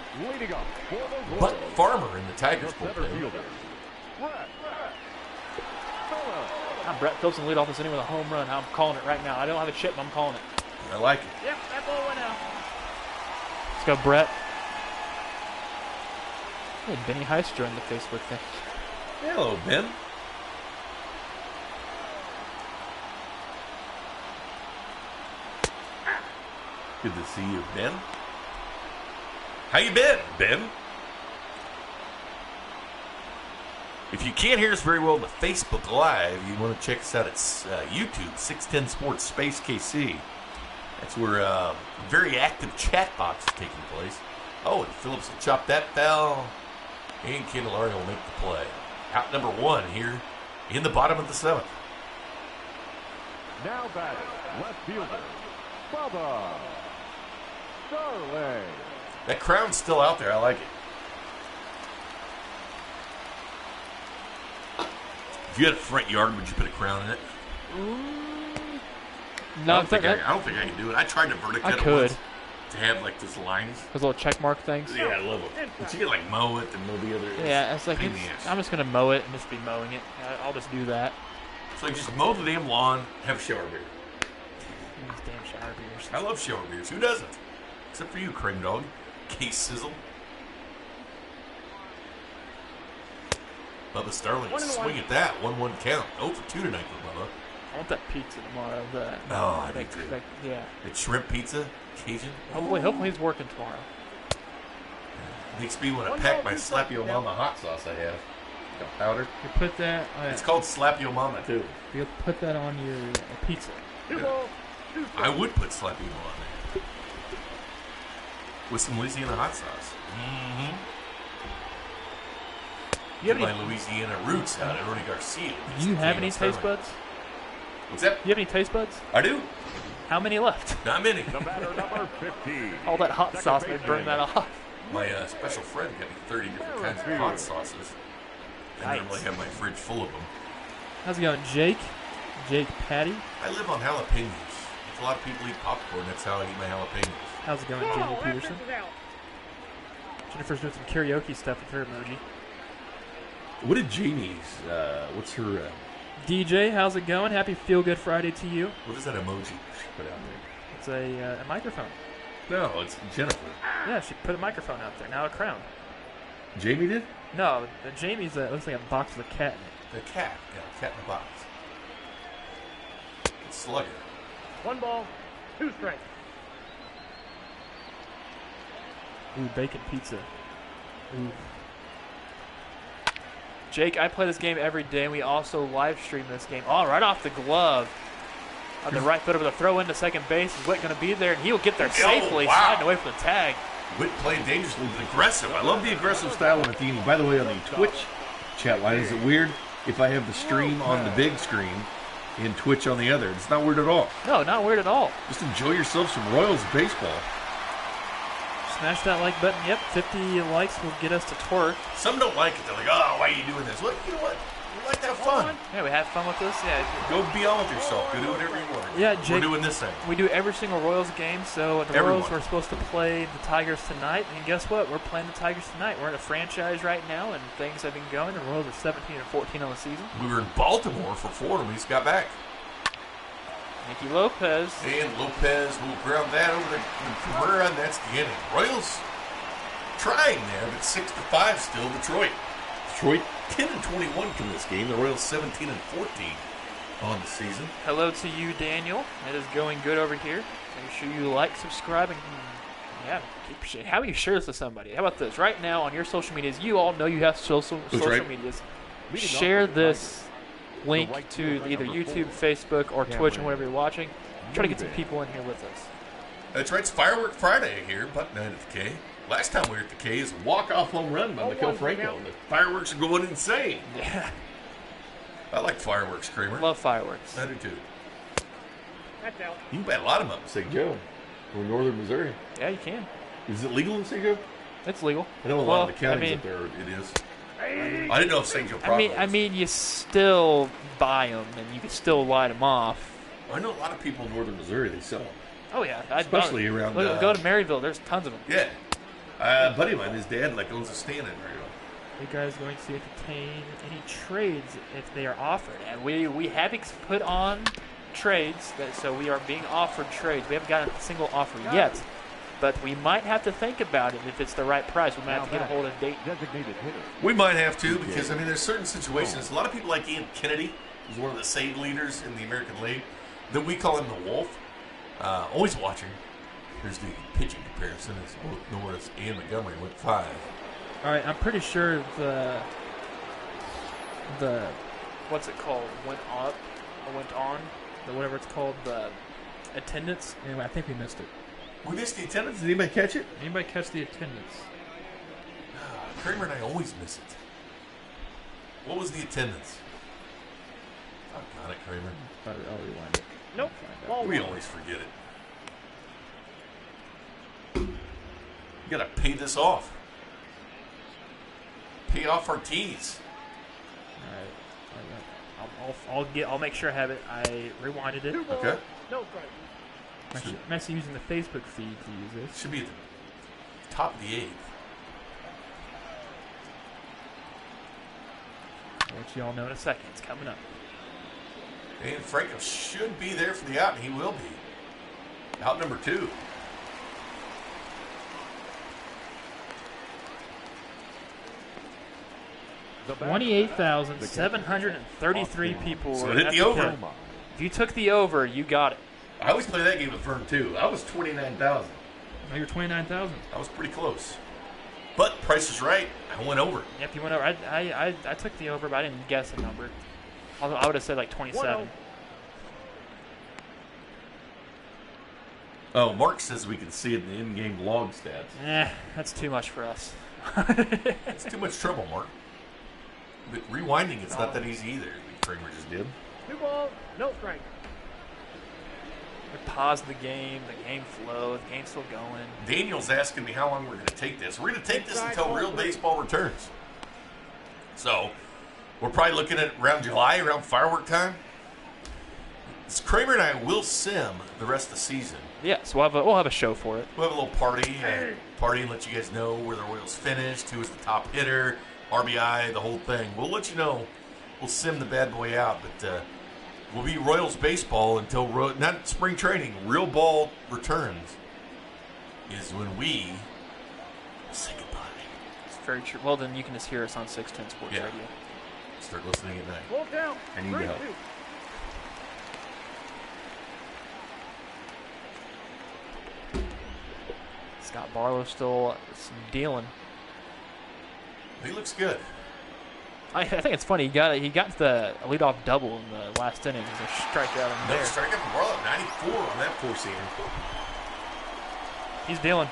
[SPEAKER 1] Buck Farmer in the Tigers bullpen.
[SPEAKER 2] Now Brett Phillips will lead off this inning with a home run. I'm calling it right now. I don't have a chip, but I'm calling it.
[SPEAKER 1] I like it.
[SPEAKER 2] Yep, that ball went out. Let's go, Brett. Hey, Benny Heist joined the Facebook thing.
[SPEAKER 1] Hello, Ben. Good to see you, Ben. How you been, Ben? If you can't hear us very well on the Facebook Live, you want to check us out at YouTube, 610 Sports Space KC. That's where a very active chat box is taking place. Oh, and Phillips will chop that foul. And Candelario will make the play. Out number 1 here in the bottom of the 7th.
[SPEAKER 4] Now batting, left fielder, Bubba Darling.
[SPEAKER 1] That crown's still out there. I like it. If you had a front yard, would you put a crown in it?
[SPEAKER 2] No,
[SPEAKER 1] I don't think I can do it. I tried to verticut it once to have like those lines.
[SPEAKER 2] Those little check mark things.
[SPEAKER 1] Yeah, I love them. But you can like mow it and mow the other.
[SPEAKER 2] Yeah, it's like I'm just gonna mow it and just be mowing it. I'll just do that.
[SPEAKER 1] So just mow the damn lawn, have a shower beer.
[SPEAKER 2] These damn shower beers.
[SPEAKER 1] I love shower beers. Who doesn't? Except for you, Cream Dog. Case Sizzle. Bubba Starling, swing at that. 1-1 count. 0 for 2 tonight for Bubba.
[SPEAKER 2] I want that pizza tomorrow.
[SPEAKER 1] I do too.
[SPEAKER 2] Yeah.
[SPEAKER 1] That shrimp pizza, Cajun.
[SPEAKER 2] Hopefully he's working tomorrow.
[SPEAKER 1] Makes me want to pack my Slap Yo Mama hot sauce I have. Got powder.
[SPEAKER 2] You put that.
[SPEAKER 1] It's called Slap Yo Mama too.
[SPEAKER 2] You put that on your pizza.
[SPEAKER 1] Yeah. I would put Slap Yo Mama on there. With some Louisiana hot sauce. Mm-hmm.
[SPEAKER 2] You have
[SPEAKER 1] my Louisiana roots out at Rony Garcia.
[SPEAKER 2] Do you have any taste buds?
[SPEAKER 1] What's that?
[SPEAKER 2] You have any taste buds?
[SPEAKER 1] I do.
[SPEAKER 2] How many left?
[SPEAKER 1] Not many.
[SPEAKER 4] The batter number 15.
[SPEAKER 2] All that hot sauce may burn that off.
[SPEAKER 1] My special friend got me 30 different kinds of hot sauces. I normally have my fridge full of them.
[SPEAKER 2] How's it going, Jake? Jake Patty?
[SPEAKER 1] I live on jalapenos. A lot of people eat popcorn. That's how I eat my jalapenos.
[SPEAKER 2] How's it going, Jamie Peterson? Jennifer's doing some karaoke stuff with her emoji.
[SPEAKER 1] What did Jamie's, what's her...
[SPEAKER 2] DJ, how's it going? Happy Feel Good Friday to you.
[SPEAKER 1] What is that emoji she put out there?
[SPEAKER 2] It's a microphone.
[SPEAKER 1] No, it's Jennifer.
[SPEAKER 2] Yeah, she put a microphone out there. Now a crown.
[SPEAKER 1] Jamie did?
[SPEAKER 2] No, Jamie's looks like a box with a cat in it.
[SPEAKER 1] The cat. Yeah, cat in a box. It's Slugger.
[SPEAKER 3] 1 ball, 2 strikes.
[SPEAKER 2] Ooh, bacon pizza. Ooh. Jake, I play this game every day, and we also live stream this game. Oh, right off the glove. On the right foot over the throw into second base. Is Witt going to be there? And he'll get there safely, sliding away from the tag.
[SPEAKER 1] Witt played dangerously, but aggressive. I love the aggressive style on the team. By the way, on the Twitch chat line, is it weird if I have the stream on the big screen and Twitch on the other? It's not weird at all.
[SPEAKER 2] No, not weird at all.
[SPEAKER 1] Just enjoy yourself some Royals baseball.
[SPEAKER 2] Smash that like button. Yep, 50 likes will get us to twerk.
[SPEAKER 1] Some don't like it. They're like, oh, why are you doing this? Well, you know what? We like to have fun.
[SPEAKER 2] Yeah, we have fun with this. Yeah.
[SPEAKER 1] Go be on with yourself. Go do whatever you want.
[SPEAKER 2] Yeah, Jake,
[SPEAKER 1] we're doing this thing.
[SPEAKER 2] We do every single Royals game. So the Royals were supposed to play the Tigers tonight, and guess what? We're playing the Tigers tonight. We're in a franchise right now, and things have been going. The Royals are 17-14 on the season. We
[SPEAKER 1] were in Baltimore for Florida. We just got back.
[SPEAKER 2] Nicky Lopez.
[SPEAKER 1] And Lopez will ground that over to Cabrera, and that's the inning. Royals trying there, but 6-5 still. Detroit 10-21 from this game. The Royals 17-14 on the season.
[SPEAKER 2] Hello to you, Daniel. It is going good over here. Make sure you like, subscribe, and keep sharing. How about you share this to somebody? How about this? Right now on your social medias, you all know you have social medias. share this link to either YouTube, Facebook, or Twitch, and whatever you're watching. Try to get some people in here with us.
[SPEAKER 1] That's right. It's Firework Friday here, Buck Night at the K. Last time we were at the K is a walk-off home run by Miguel Franco. The fireworks are going insane.
[SPEAKER 2] Yeah.
[SPEAKER 1] I like fireworks, Kramer.
[SPEAKER 2] Love fireworks.
[SPEAKER 1] I do too.
[SPEAKER 3] That's out.
[SPEAKER 1] You can bat a lot of them up in St. Joe or northern Missouri.
[SPEAKER 2] Yeah, you can.
[SPEAKER 1] Is it legal in St. Joe?
[SPEAKER 2] It's legal.
[SPEAKER 1] I know a lot of the counties up there it is. I didn't know if St. Joe proper
[SPEAKER 2] I mean, you still buy them and you can still light them off.
[SPEAKER 1] I know a lot of people in northern Missouri, they sell them.
[SPEAKER 2] Oh yeah,
[SPEAKER 1] Especially around.
[SPEAKER 2] Go to Maryville. There's tons of them.
[SPEAKER 1] Yeah. A buddy of mine, his dad, owns a stand in Maryville.
[SPEAKER 2] You guys going to entertain any trades if they are offered? And we have put on trades, so we are being offered trades. We haven't gotten a single offer yet, but we might have to think about it if it's the right price. We might have to get a hold of date.
[SPEAKER 1] We might have to because, there's certain situations. A lot of people like Ian Kennedy, who's one of the save leaders in the American League, that we call him the Wolf. Always watching. Here's the pitching comparison. It's both Norris and Montgomery went 5.
[SPEAKER 2] All right, I'm pretty sure the what's it called went on, whatever it's called, the attendance. Anyway, I think we missed it.
[SPEAKER 1] We missed the attendance. Did anybody catch it?
[SPEAKER 2] Anybody catch the attendance?
[SPEAKER 1] Kramer and I always miss it. What was the attendance? Oh, got it, Kramer.
[SPEAKER 2] I'll rewind it.
[SPEAKER 3] Nope.
[SPEAKER 1] We always forget it. You gotta pay this off. Pay off our tees.
[SPEAKER 2] All right. I'll make sure I have it. I rewinded it.
[SPEAKER 1] Okay.
[SPEAKER 3] No strike.
[SPEAKER 2] I'm actually using the Facebook feed to use this.
[SPEAKER 1] Should be at the top of the 8th.
[SPEAKER 2] I'll let you all know in a second. It's coming up.
[SPEAKER 1] And Franco should be there for the out, and he will be. Out number 2.
[SPEAKER 2] $28,733 people.
[SPEAKER 1] So hit the over.
[SPEAKER 2] If you took the over, you got it.
[SPEAKER 1] I always play that game with Vern, too. I was 29,000.
[SPEAKER 2] Oh, you're 29,000.
[SPEAKER 1] I was pretty close. But Price is Right. I went over.
[SPEAKER 2] Yep, you went over. I took the over, but I didn't guess a number. I would have said like 27.
[SPEAKER 1] Oh, Mark says we can see it in the in-game log stats.
[SPEAKER 2] That's too much for us.
[SPEAKER 1] It's too much trouble, Mark. But rewinding, it's not that easy either. Kramer just did.
[SPEAKER 3] 2 balls, no strike.
[SPEAKER 2] We paused the game flowed, the game's still going.
[SPEAKER 1] Daniel's asking me how long we're going to take this. We're going to take this until real baseball returns. So, we're probably looking at around July, around firework time. Kramer and I will sim the rest of the season.
[SPEAKER 2] Yes, we'll have a show for it.
[SPEAKER 1] We'll have a little party and let you guys know where the Royals finished, who was the top hitter, RBI, the whole thing. We'll let you know. We'll sim the bad boy out, but we'll be Royals baseball until not spring training. Real ball returns is when we say goodbye.
[SPEAKER 2] It's very true. Well, then you can just hear us on 610 Sports Radio.
[SPEAKER 1] Start listening at night.
[SPEAKER 3] Full count.
[SPEAKER 1] I need help.
[SPEAKER 3] 3-2.
[SPEAKER 2] Scott Barlow still dealing.
[SPEAKER 1] He looks good.
[SPEAKER 2] I think it's funny. He got the leadoff double in the last inning. He's a strikeout in there.
[SPEAKER 1] No strikeout from Barlow, 94 on that 4-seamer.
[SPEAKER 2] He's dealing.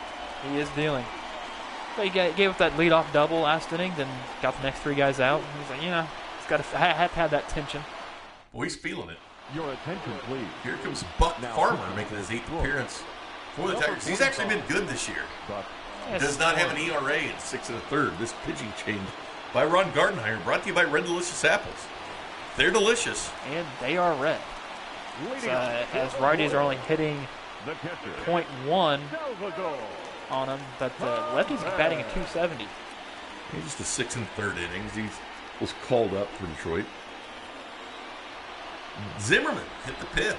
[SPEAKER 2] He is dealing. But he gave up that leadoff double last inning, then got the next 3 guys out. He's like, he's got to have to have that tension.
[SPEAKER 1] Boy, he's feeling it.
[SPEAKER 4] Your attention, please.
[SPEAKER 1] Here comes Buck Farmer making his 8th appearance for the Tigers. He's actually been good this year. Does not have an ERA in 6 1/3. This pitching change by Ron Gardenhire, brought to you by Red Delicious Apples. They're delicious.
[SPEAKER 2] And they are red. As righties are only hitting .1 on them, but lefties are batting at 270.
[SPEAKER 1] He's just a 6 1/3 innings. He was called up for Detroit. Zimmerman hit the pin.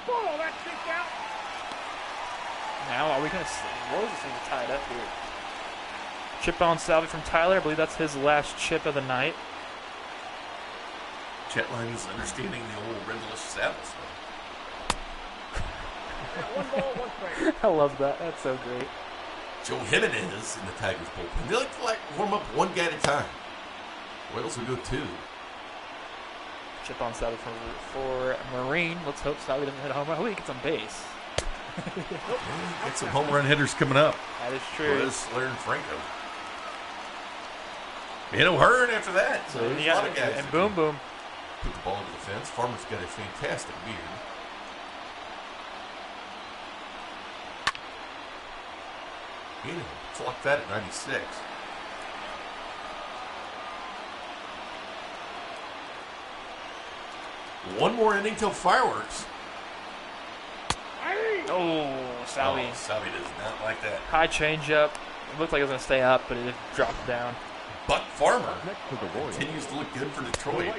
[SPEAKER 3] Oh, that's kicked out.
[SPEAKER 2] Now, are we going to see Royals this thing tied up here? Chip on salvage from Tyler. I believe that's his last chip of the night.
[SPEAKER 1] Chetline's understanding the old Red Delicious Apples.
[SPEAKER 3] 1 ball, 1 strike.
[SPEAKER 2] I love that. That's so great.
[SPEAKER 1] Joe Jimenez in the Tigers bullpen. They like to warm up one guy at a time. Royals will go 2.
[SPEAKER 2] Chip on Salvi for Marine. Let's hope Salvi doesn't hit a home run. Oh, he gets on base.
[SPEAKER 1] Get some home run hitters coming up.
[SPEAKER 2] That is true.
[SPEAKER 1] Perez, Slater, and Franco. Hearn after that. So there's a lot of guys.
[SPEAKER 2] And boom, boom.
[SPEAKER 1] Put the ball over the fence. Farmer's got a fantastic beard. Clock that at 96. One more inning till fireworks.
[SPEAKER 2] Oh, Salvi.
[SPEAKER 1] Oh, Salvi does not like that.
[SPEAKER 2] High changeup. It looked like it was going to stay up, but it dropped down.
[SPEAKER 1] Buck Farmer continues to look good for Detroit.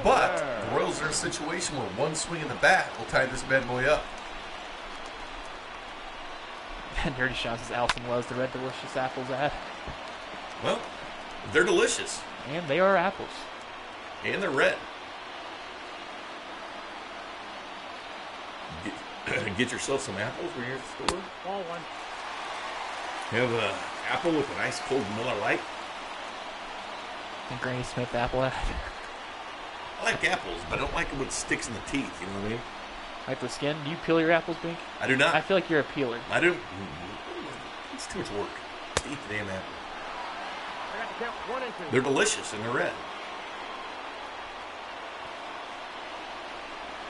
[SPEAKER 1] But the Royals are in a situation where one swing in the bat will tie this bad boy up.
[SPEAKER 2] And Dirty Sean says Allison loves the Red Delicious apples ad.
[SPEAKER 1] Well, they're delicious.
[SPEAKER 2] And they are apples.
[SPEAKER 1] And they're red. Get yourself some apples when you're at the store.
[SPEAKER 3] Ball 1.
[SPEAKER 1] Have an apple with a nice cold Miller Lite.
[SPEAKER 2] And Granny Smith apple ad.
[SPEAKER 1] I like apples, but I don't like them when it sticks in the teeth. You know what I mean?
[SPEAKER 2] Like the skin. Do you peel your apples, Bink?
[SPEAKER 1] I do not.
[SPEAKER 2] I feel like you're a peeler.
[SPEAKER 1] I do. It's too much work to eat the damn apple.
[SPEAKER 3] I got to count 1 and 2.
[SPEAKER 1] They're delicious and they're red.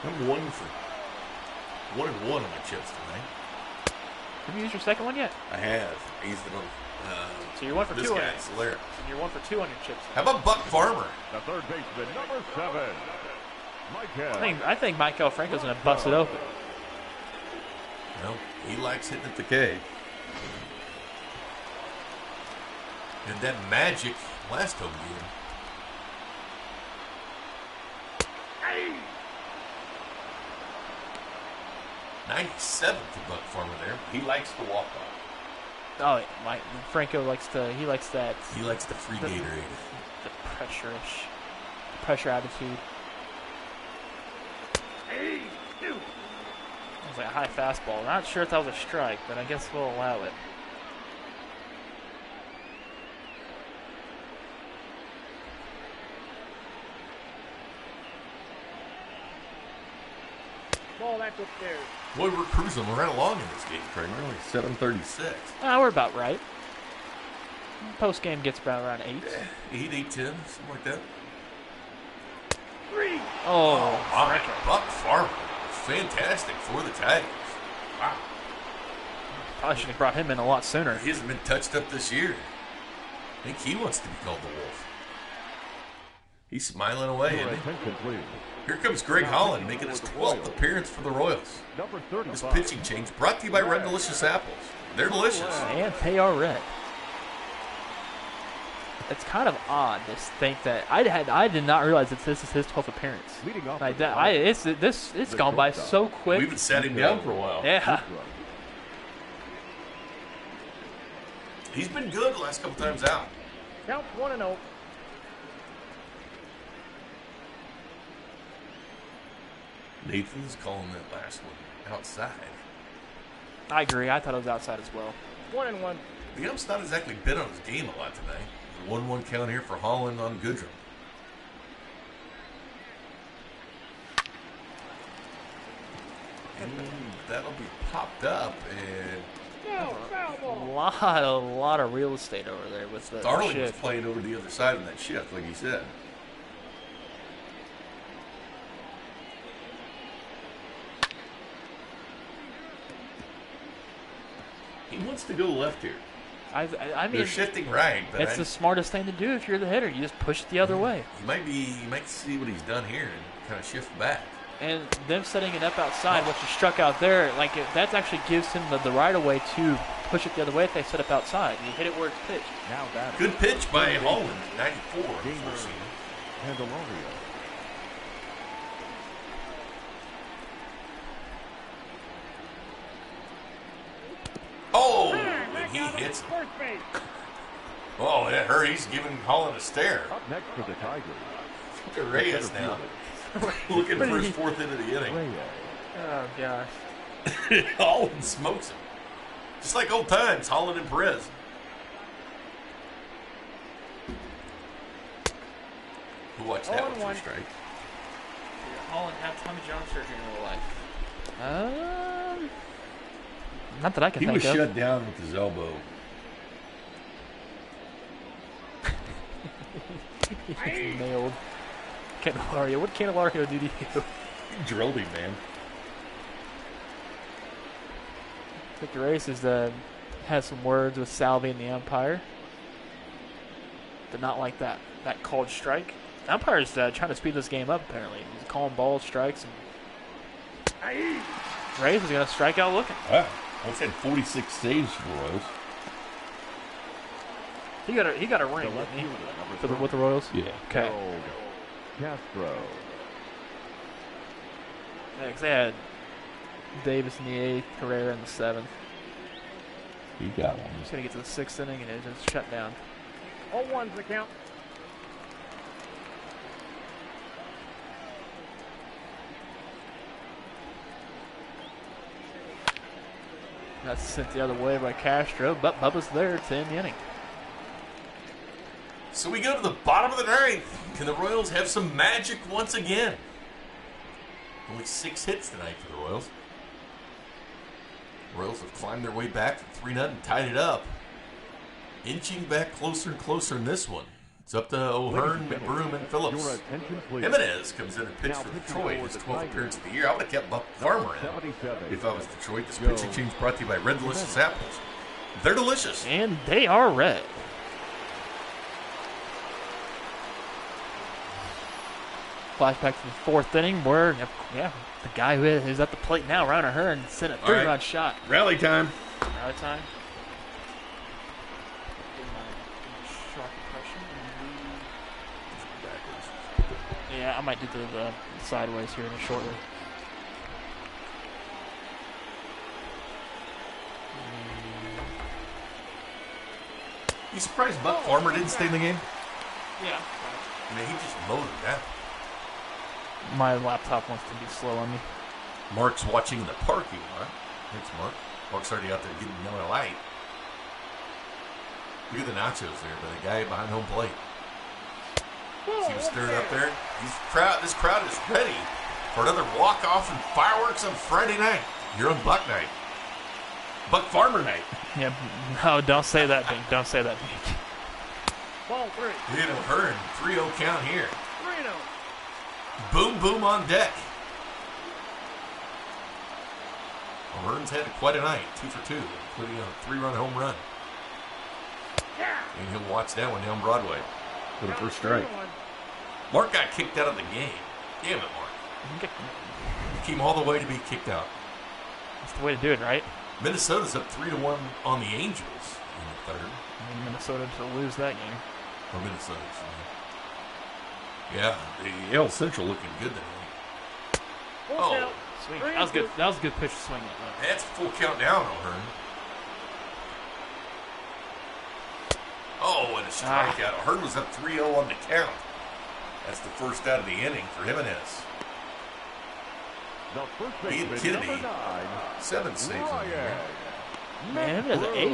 [SPEAKER 1] I'm 1 and 1 on my chips tonight.
[SPEAKER 2] Have you used your second one yet?
[SPEAKER 1] I have. I used it on.
[SPEAKER 2] So you're 1 for 2 on it.
[SPEAKER 1] Solaire.
[SPEAKER 2] So you're 1 for 2 on your chips.
[SPEAKER 1] How about Buck Farmer?
[SPEAKER 4] The third baseman, number 7.
[SPEAKER 2] I think Michael Franco's going to bust it open.
[SPEAKER 1] Well, he likes hitting at the K. And that magic last home game. 97 for Buck Farmer there. He likes to walk off.
[SPEAKER 2] Oh, Franco likes that.
[SPEAKER 1] He likes the free Gatorade.
[SPEAKER 2] The pressure attitude. It was like a high fastball. Not sure if that was a strike, but I guess we'll allow it.
[SPEAKER 3] Ball, that's upstairs.
[SPEAKER 1] Boy, we're cruising right along in this game, Craig. We're only 7:36.
[SPEAKER 2] We're about right. Post game gets about around 8.
[SPEAKER 1] 8, 8:10, something like that.
[SPEAKER 3] 3.
[SPEAKER 2] Oh,
[SPEAKER 1] my. Buck Farmer. Fantastic for the Tigers. Wow.
[SPEAKER 2] Probably should have brought him in a lot sooner.
[SPEAKER 1] He hasn't been touched up this year. I think he wants to be called the Wolf. He's smiling away, isn't he? Here comes Greg Holland making his 12th appearance for the Royals. This pitching change brought to you by Red Delicious Apples. They're delicious.
[SPEAKER 2] And they are red. It's kind of odd to think that I did not realize that this is his 12th appearance. Like that, it's gone by so quick.
[SPEAKER 1] We even sat him down for a while.
[SPEAKER 2] Yeah.
[SPEAKER 1] He's been good the last couple times out.
[SPEAKER 3] Count 1 and 0.
[SPEAKER 1] Nathan's calling that last one outside.
[SPEAKER 2] I agree. I thought it was outside as well.
[SPEAKER 3] 1 and 1.
[SPEAKER 1] The ump's not exactly been on his game a lot tonight. 1-1 count here for Holland on Goodrum. And that'll be popped up, and
[SPEAKER 3] No, foul
[SPEAKER 2] A
[SPEAKER 3] ball.
[SPEAKER 2] lot of real estate over there with the
[SPEAKER 1] Darling was
[SPEAKER 2] shift.
[SPEAKER 1] playing over the other side of that shift, like he said. He wants to go left here.
[SPEAKER 2] I mean,
[SPEAKER 1] They're shifting right, but
[SPEAKER 2] it's the smartest thing to do if you're the hitter. You just push it the other way.
[SPEAKER 1] You might see what he's done here and kind of shift back.
[SPEAKER 2] And them setting it up outside, what you struck out there, like that actually gives him the right of way to push it the other way if they set up outside. You hit it where it's pitched.
[SPEAKER 4] Now that
[SPEAKER 1] Good pitch by Holland, 94.
[SPEAKER 4] Candelario.
[SPEAKER 1] Oh, and he hits him.
[SPEAKER 3] First base.
[SPEAKER 1] Oh, that hurt. He's giving Holland a stare.
[SPEAKER 4] Up next for the Tigers.
[SPEAKER 1] Look at Reyes now. Looking for his 4th into the inning.
[SPEAKER 4] Reyes.
[SPEAKER 2] Oh gosh.
[SPEAKER 1] Holland smokes him. Just like old times, Holland and Perez. Who watched that with 3 strikes?
[SPEAKER 2] Holland had Tommy John surgery in real life. Not that I can
[SPEAKER 1] He
[SPEAKER 2] think
[SPEAKER 1] was
[SPEAKER 2] of.
[SPEAKER 1] shut down with his elbow.
[SPEAKER 2] Nailed. Candelario. What did Candelario do to you?
[SPEAKER 1] He drilled him, man.
[SPEAKER 2] Victor Reyes has had some words with Salvi and the umpire. Did not like that called strike. The umpire's trying to speed this game up, apparently. He's calling balls, strikes, and Reyes is going to strike out looking.
[SPEAKER 1] Wow. Once had 46 saves for the Royals.
[SPEAKER 2] He got a ring,
[SPEAKER 4] left
[SPEAKER 2] didn't he?
[SPEAKER 4] fielder, number
[SPEAKER 2] With the Royals?
[SPEAKER 1] Yeah.
[SPEAKER 2] Okay.
[SPEAKER 4] Castro.
[SPEAKER 2] Yeah, 'cause they had Davis in the 8th, Herrera in the 7th.
[SPEAKER 1] He got one.
[SPEAKER 2] He's going to get to the 6th inning, and it just shut down.
[SPEAKER 3] 0-1's the count.
[SPEAKER 2] That's sent the other way by Castro, but Bubba's there to end the inning.
[SPEAKER 1] So we go to the bottom of the 9th. Can the Royals have some magic once again? Only 6 hits tonight for the Royals. The Royals have climbed their way back from 3-0, tied it up. Inching back closer and closer in this one. It's up to O'Hearn, McBroom, and Phillips.
[SPEAKER 4] Your attention, please.
[SPEAKER 1] Jimenez comes in and pitched for Detroit, his 12th appearance of the year. I would have kept Buck Farmer in
[SPEAKER 4] 77.
[SPEAKER 1] if I was Detroit. This pitching change brought to you by Red Delicious Apples. They're delicious.
[SPEAKER 2] And they are red. Flashback to the 4th inning where, the guy who is at the plate now, Ryan O'Hearn, sent a 3-run shot.
[SPEAKER 1] Rally time.
[SPEAKER 2] Rally time. Do my sharp impression. Yeah, I might do the sideways here shortly.
[SPEAKER 1] You surprised Buck Farmer didn't stay in the game?
[SPEAKER 2] Yeah.
[SPEAKER 1] I mean, he just mowed him down.
[SPEAKER 2] My laptop wants to be slow on me.
[SPEAKER 1] Mark's watching in the parking lot. Thanks, Mark. Mark's already out there getting yellow light. Look at the nachos there by the guy behind home plate. See him stirring up there? This crowd is ready for another walk-off and fireworks on Friday night. You're on Buck night. Buck Farmer night.
[SPEAKER 2] Yeah, no, don't say that, Bink. Don't say that, Bink.
[SPEAKER 3] Ball 3.
[SPEAKER 1] Look at O'Hearn, 3-0 count here.
[SPEAKER 3] 3-0.
[SPEAKER 1] Boom, boom on deck. O'Hearn's had quite a night, 2 for 2, including a 3-run home run. And he'll watch that one down Broadway for the first strike. Mark got kicked out of the game. Damn it, Mark. Came all the way to be kicked out.
[SPEAKER 2] That's the way to do it, right?
[SPEAKER 1] Minnesota's up 3-1 on the Angels in the 3rd.
[SPEAKER 2] I need Minnesota to lose that game.
[SPEAKER 1] Or Minnesota's. Yeah, the AL Central looking good tonight. Oh,
[SPEAKER 2] Sweet. That was good. That was a good pitch to swing at.
[SPEAKER 1] that's a full count down, O'Hearn. Oh, and a strikeout. O'Hearn was up 3-0 on the count. That's the first out of the inning for Jimenez.
[SPEAKER 4] The first
[SPEAKER 1] He and
[SPEAKER 4] baseman,
[SPEAKER 1] Kennedy,
[SPEAKER 4] number 9,
[SPEAKER 1] 7 saves in the game.
[SPEAKER 2] Man, it is an 8.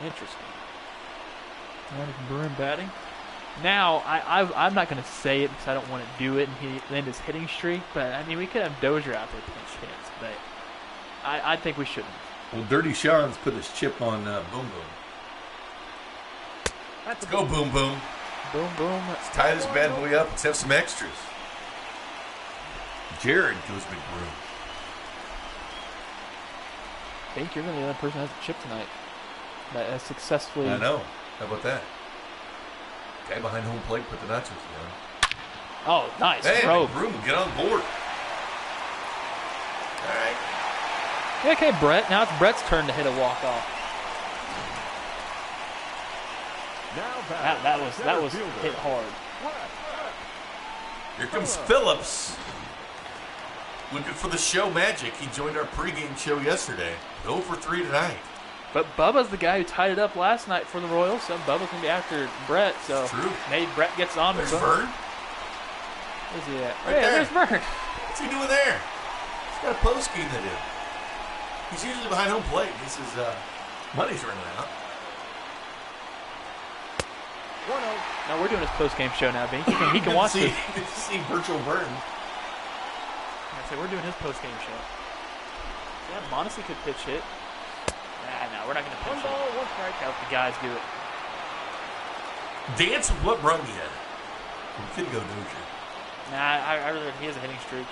[SPEAKER 2] Interesting. Broom batting. Now, I'm not going to say it because I don't want to do it and end his hitting streak, but I mean, we could have Dozier out there pinch hits, but I think we shouldn't.
[SPEAKER 1] Well, Dirty Sean's put his chip on Boom Boom. Let's go, Boom Boom.
[SPEAKER 2] Boom, boom.
[SPEAKER 1] Let's tie this bad boy up. Let's have some extras. Jared goes McBroom.
[SPEAKER 2] I think you're going to be the other person that has a chip tonight that has successfully.
[SPEAKER 1] I know. How about that? Guy behind home plate put the nachos down.
[SPEAKER 2] Oh, nice.
[SPEAKER 1] Hey,
[SPEAKER 2] Throw.
[SPEAKER 1] McBroom, get on board. All right.
[SPEAKER 2] Yeah, okay, Brett. Now it's Brett's turn to hit a walk-off. That was hit hard.
[SPEAKER 1] Here comes Phillips. Looking for the show magic. He joined our pregame show yesterday. 0 for 3 tonight.
[SPEAKER 2] But Bubba's the guy who tied it up last night for the Royals, so Bubba's going to be after Brett. So
[SPEAKER 1] True.
[SPEAKER 2] maybe Brett gets on.
[SPEAKER 1] There's Vern.
[SPEAKER 2] Where's he at?
[SPEAKER 1] Right
[SPEAKER 2] Yeah,
[SPEAKER 1] there.
[SPEAKER 2] there's Vern.
[SPEAKER 1] What's he doing there? He's got a post game to do. He's usually behind home plate. This is money's running out.
[SPEAKER 3] 1-0.
[SPEAKER 2] No, we're doing his post-game show now, B. He can watch this.
[SPEAKER 1] Good to see Virtual Burn.
[SPEAKER 2] I say we're doing his post-game show. Yeah, Mondesi could pitch hit. No, we're not going to pitch
[SPEAKER 3] 1 ball,
[SPEAKER 2] it.
[SPEAKER 3] 1 strike.
[SPEAKER 2] Help the guys do it.
[SPEAKER 1] Dance with what run yet? We could go Dozier.
[SPEAKER 2] Nah, I really he has a hitting streak.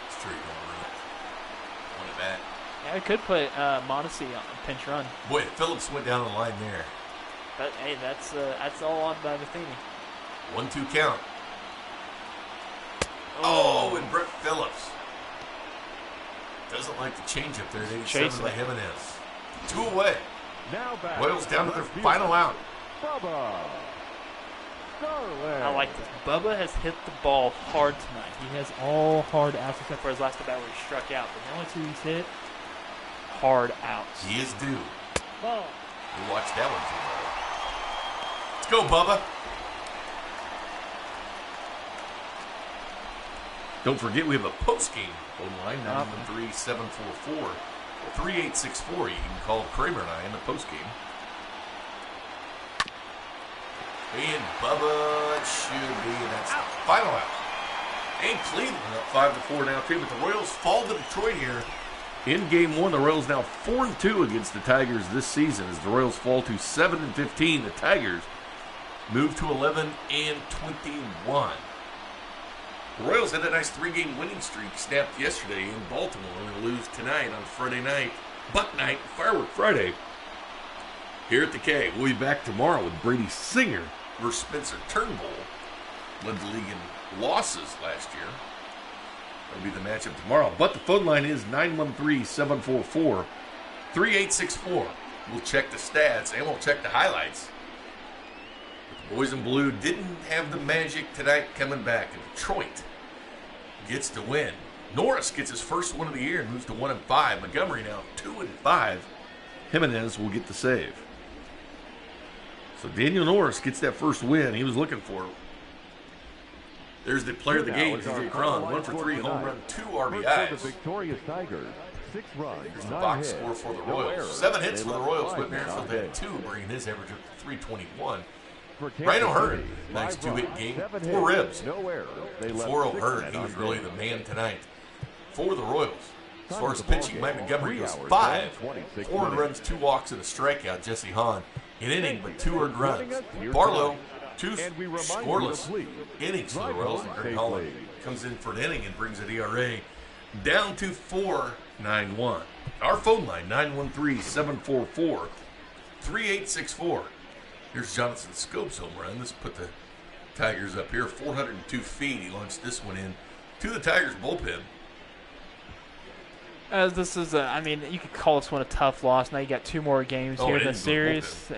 [SPEAKER 1] Straight home run. On the bat.
[SPEAKER 2] Yeah, we could put Mondesi on a pinch run.
[SPEAKER 1] Boy, Phillips went down the line there.
[SPEAKER 2] But hey, that's all on by Matheny.
[SPEAKER 1] 1-2 count. Oh, and Brett Phillips doesn't like the change up there at 87
[SPEAKER 2] Chasing
[SPEAKER 1] by
[SPEAKER 2] it.
[SPEAKER 1] Jimenez. 2 away.
[SPEAKER 4] Now back.
[SPEAKER 1] Royals down to their
[SPEAKER 4] left field.
[SPEAKER 1] final out.
[SPEAKER 4] Bubba Garland.
[SPEAKER 2] I like this. Bubba has hit the ball hard tonight. He has all hard outs except for his last at bat where he struck out. But the only 2 he's hit, hard outs.
[SPEAKER 1] He is due.
[SPEAKER 3] Ball.
[SPEAKER 1] We'll watch that one too. Let's go, Bubba. Don't forget, we have a post-game phone line, 913-744-3864. You can call Kramer and I in the post-game. And Bubba should be, and that's the final out. And Cleveland up 5-4 now, too. But the Royals fall to Detroit here. In Game 1, the Royals now 4-2 against the Tigers this season as the Royals fall to 7-15. The Tigers move to 11-21. The Royals had a nice 3-game winning streak snapped yesterday in Baltimore and lose tonight on Friday night. Buck Night, Firework Friday. Here at the K. We'll be back tomorrow with Brady Singer versus Spencer Turnbull. Led the league in losses last year. That'll be the matchup tomorrow. But the phone line is 913-744-3864. We'll check the stats and we'll check the highlights. But the boys in blue didn't have the magic tonight coming back. And Detroit gets the win. Norris gets his first win of the year and moves to 1-5. Montgomery now 2-5. Jimenez will get the save. So Daniel Norris gets that first win he was looking for. There's the player of the game, TJ Cron. 1 for 3, home run, 2 RBIs.
[SPEAKER 4] The victorious Tigers. 6 runs.
[SPEAKER 1] Here's the
[SPEAKER 4] 9
[SPEAKER 1] box
[SPEAKER 4] hits,
[SPEAKER 1] score for the
[SPEAKER 4] no
[SPEAKER 1] Royals.
[SPEAKER 4] errors.
[SPEAKER 1] 7 hits
[SPEAKER 4] They
[SPEAKER 1] for the
[SPEAKER 4] left
[SPEAKER 1] Royals.
[SPEAKER 4] 5
[SPEAKER 1] Whit Merrifield
[SPEAKER 4] men
[SPEAKER 1] had
[SPEAKER 4] on
[SPEAKER 1] 2, bringing his average up to 321.
[SPEAKER 4] For
[SPEAKER 1] Ryan
[SPEAKER 4] Kansas
[SPEAKER 1] O'Hearn,
[SPEAKER 4] City,
[SPEAKER 1] nice
[SPEAKER 4] 5
[SPEAKER 1] 2-hit
[SPEAKER 4] runs,
[SPEAKER 1] game.
[SPEAKER 4] 7
[SPEAKER 1] 4
[SPEAKER 4] hits,
[SPEAKER 1] ribs.
[SPEAKER 4] No errors. They left
[SPEAKER 1] For
[SPEAKER 4] 6
[SPEAKER 1] O'Hearn,
[SPEAKER 4] men
[SPEAKER 1] he
[SPEAKER 4] on
[SPEAKER 1] was really
[SPEAKER 4] base.
[SPEAKER 1] the man tonight for the Royals. As far as
[SPEAKER 4] Time of the
[SPEAKER 1] pitching, Mike
[SPEAKER 4] ballgame,
[SPEAKER 1] Montgomery
[SPEAKER 4] 3
[SPEAKER 1] goes
[SPEAKER 4] hours,
[SPEAKER 1] 5.
[SPEAKER 4] 26
[SPEAKER 1] 4
[SPEAKER 4] minutes.
[SPEAKER 1] runs, 2 walks, and a strikeout. Jesse Hahn, an inning, but 2 earned runs.
[SPEAKER 4] Joining us here
[SPEAKER 1] Barlow,
[SPEAKER 4] tonight.
[SPEAKER 1] 2
[SPEAKER 4] And we remind you to
[SPEAKER 1] scoreless
[SPEAKER 4] please
[SPEAKER 1] innings for the
[SPEAKER 4] drive
[SPEAKER 1] Royals.
[SPEAKER 4] home
[SPEAKER 1] And Greg Holland
[SPEAKER 4] safely.
[SPEAKER 1] comes in for an inning and brings the ERA down to 4.91. Our phone line, 913-744-3864. Here's Jonathan Scope's home run. Let's put the Tigers up here. 402 feet. He launched this one in to the Tigers bullpen.
[SPEAKER 2] This is, you could call this one a tough loss. Now you got 2 more games here
[SPEAKER 1] it
[SPEAKER 2] in the
[SPEAKER 1] is the
[SPEAKER 2] series.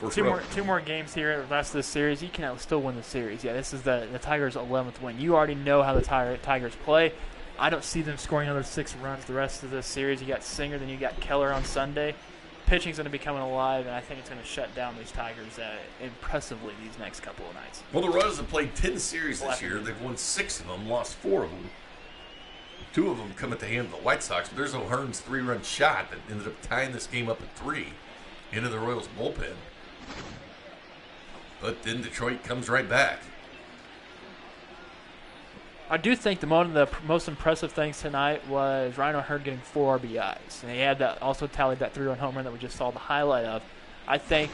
[SPEAKER 1] First
[SPEAKER 2] Two
[SPEAKER 1] row.
[SPEAKER 2] more games here. The rest of the series, you can still win the series. Yeah, this is the Tigers' 11th win. You already know how the Tigers play. I don't see them scoring another 6 runs the rest of this series. You got Singer, then you got Keller on Sunday. Pitching's going to be coming alive, and I think it's going to shut down these Tigers impressively these next couple of nights.
[SPEAKER 1] Well, the Royals have played 10 series this year. They've won 6 of them, lost 4 of them. 2 of them come at the hand of the White Sox, but there's O'Hearn's 3-run shot that ended up tying this game up at 3 into the Royals bullpen. But then Detroit comes right back.
[SPEAKER 2] I do think one of the most impressive things tonight was Ryan O'Hearn getting 4 RBIs. And he had that also tallied that 3-run home run that we just saw the highlight of. I think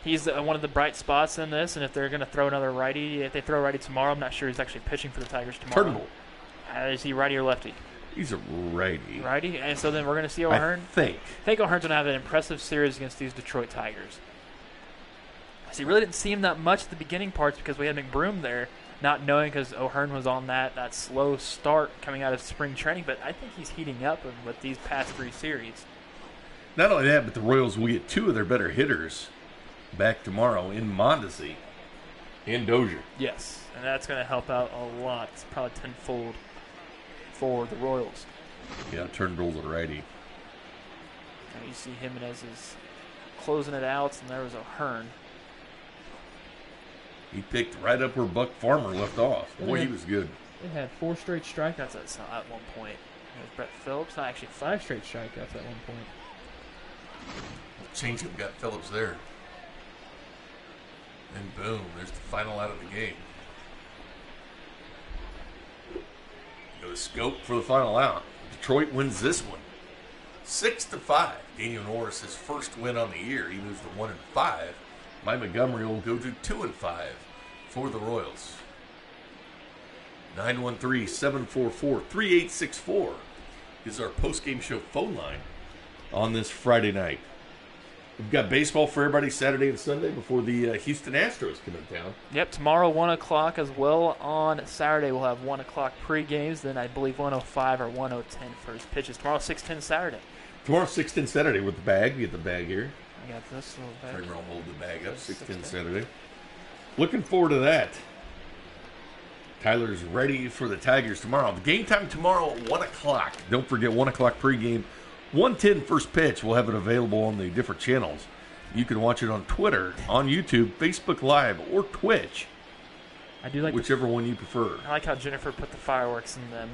[SPEAKER 2] he's one of the bright spots in this, and if they're going to throw another righty, if they throw a righty tomorrow, I'm not sure he's actually pitching for the Tigers tomorrow.
[SPEAKER 1] Turnbull.
[SPEAKER 2] Is he righty or lefty?
[SPEAKER 1] He's a righty.
[SPEAKER 2] Righty, and so then we're going to see O'Hearn.
[SPEAKER 1] I think
[SPEAKER 2] O'Hearn's going to have an impressive series against these Detroit Tigers. So you really didn't see him that much at the beginning parts because we had McBroom there, not knowing because O'Hearn was on that slow start coming out of spring training. But I think he's heating up with these past 3 series.
[SPEAKER 1] Not only that, but the Royals will get 2 of their better hitters back tomorrow in Mondesi and Dozier.
[SPEAKER 2] Yes, and that's going to help out a lot. It's probably tenfold for the Royals.
[SPEAKER 1] Yeah, Turnbull's a righty.
[SPEAKER 2] And you see Jimenez is closing it out, and there was O'Hearn.
[SPEAKER 1] He picked right up where Buck Farmer left off. Boy, he was good.
[SPEAKER 2] They had 4 straight strikeouts at one point. There's Brett Phillips. Not actually 5 straight strikeouts at one point.
[SPEAKER 1] Changeup got Phillips there. And boom, there's the final out of the game. Go to scope for the final out. Detroit wins this one, 6-5. Daniel Norris, his first win on the year. He moves to 1-5. Mike Montgomery will go to 2-5 for the Royals. 913-744-3864 is our post-game show phone line on this Friday night. We've got baseball for everybody Saturday and Sunday before the Houston Astros come in town.
[SPEAKER 2] Yep, tomorrow 1 o'clock as well. On Saturday we'll have 1 o'clock pre-games, then I believe 1:05 or 1:10 first pitches. Tomorrow 6:10 Saturday.
[SPEAKER 1] Tomorrow 6:10 Saturday with the bag. We get the bag here.
[SPEAKER 2] I got this little bag.
[SPEAKER 1] Kramer will hold the bag up. 6:10 Saturday. Looking forward to that. Tyler's ready for the Tigers tomorrow. The game time tomorrow at 1 o'clock. Don't forget 1 o'clock pregame. 1:10 first pitch. We'll have it available on the different channels. You can watch it on Twitter, on YouTube, Facebook Live, or Twitch.
[SPEAKER 2] I do like
[SPEAKER 1] whichever one you prefer.
[SPEAKER 2] I like how Jennifer put the fireworks in the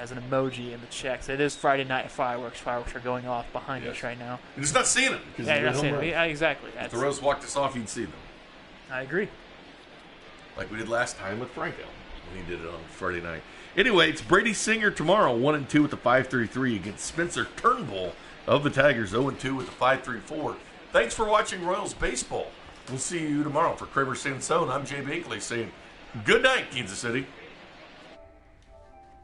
[SPEAKER 2] as an emoji in the checks. It is Friday night fireworks. Fireworks are going off behind us right now.
[SPEAKER 1] You're just not seeing them.
[SPEAKER 2] Yeah, you're not seeing them. Yeah, exactly.
[SPEAKER 1] If the Rose walked us off, you'd see them.
[SPEAKER 2] I agree.
[SPEAKER 1] Like we did last time with Franco when he did it on Friday night. Anyway, it's Brady Singer tomorrow, 1-2 with the 5.33 against Spencer Turnbull of the Tigers, 0-2 with the 5.34. Thanks for watching Royals baseball. We'll see you tomorrow. For Kramer Sansone, I'm Jay Binkley saying good night, Kansas City.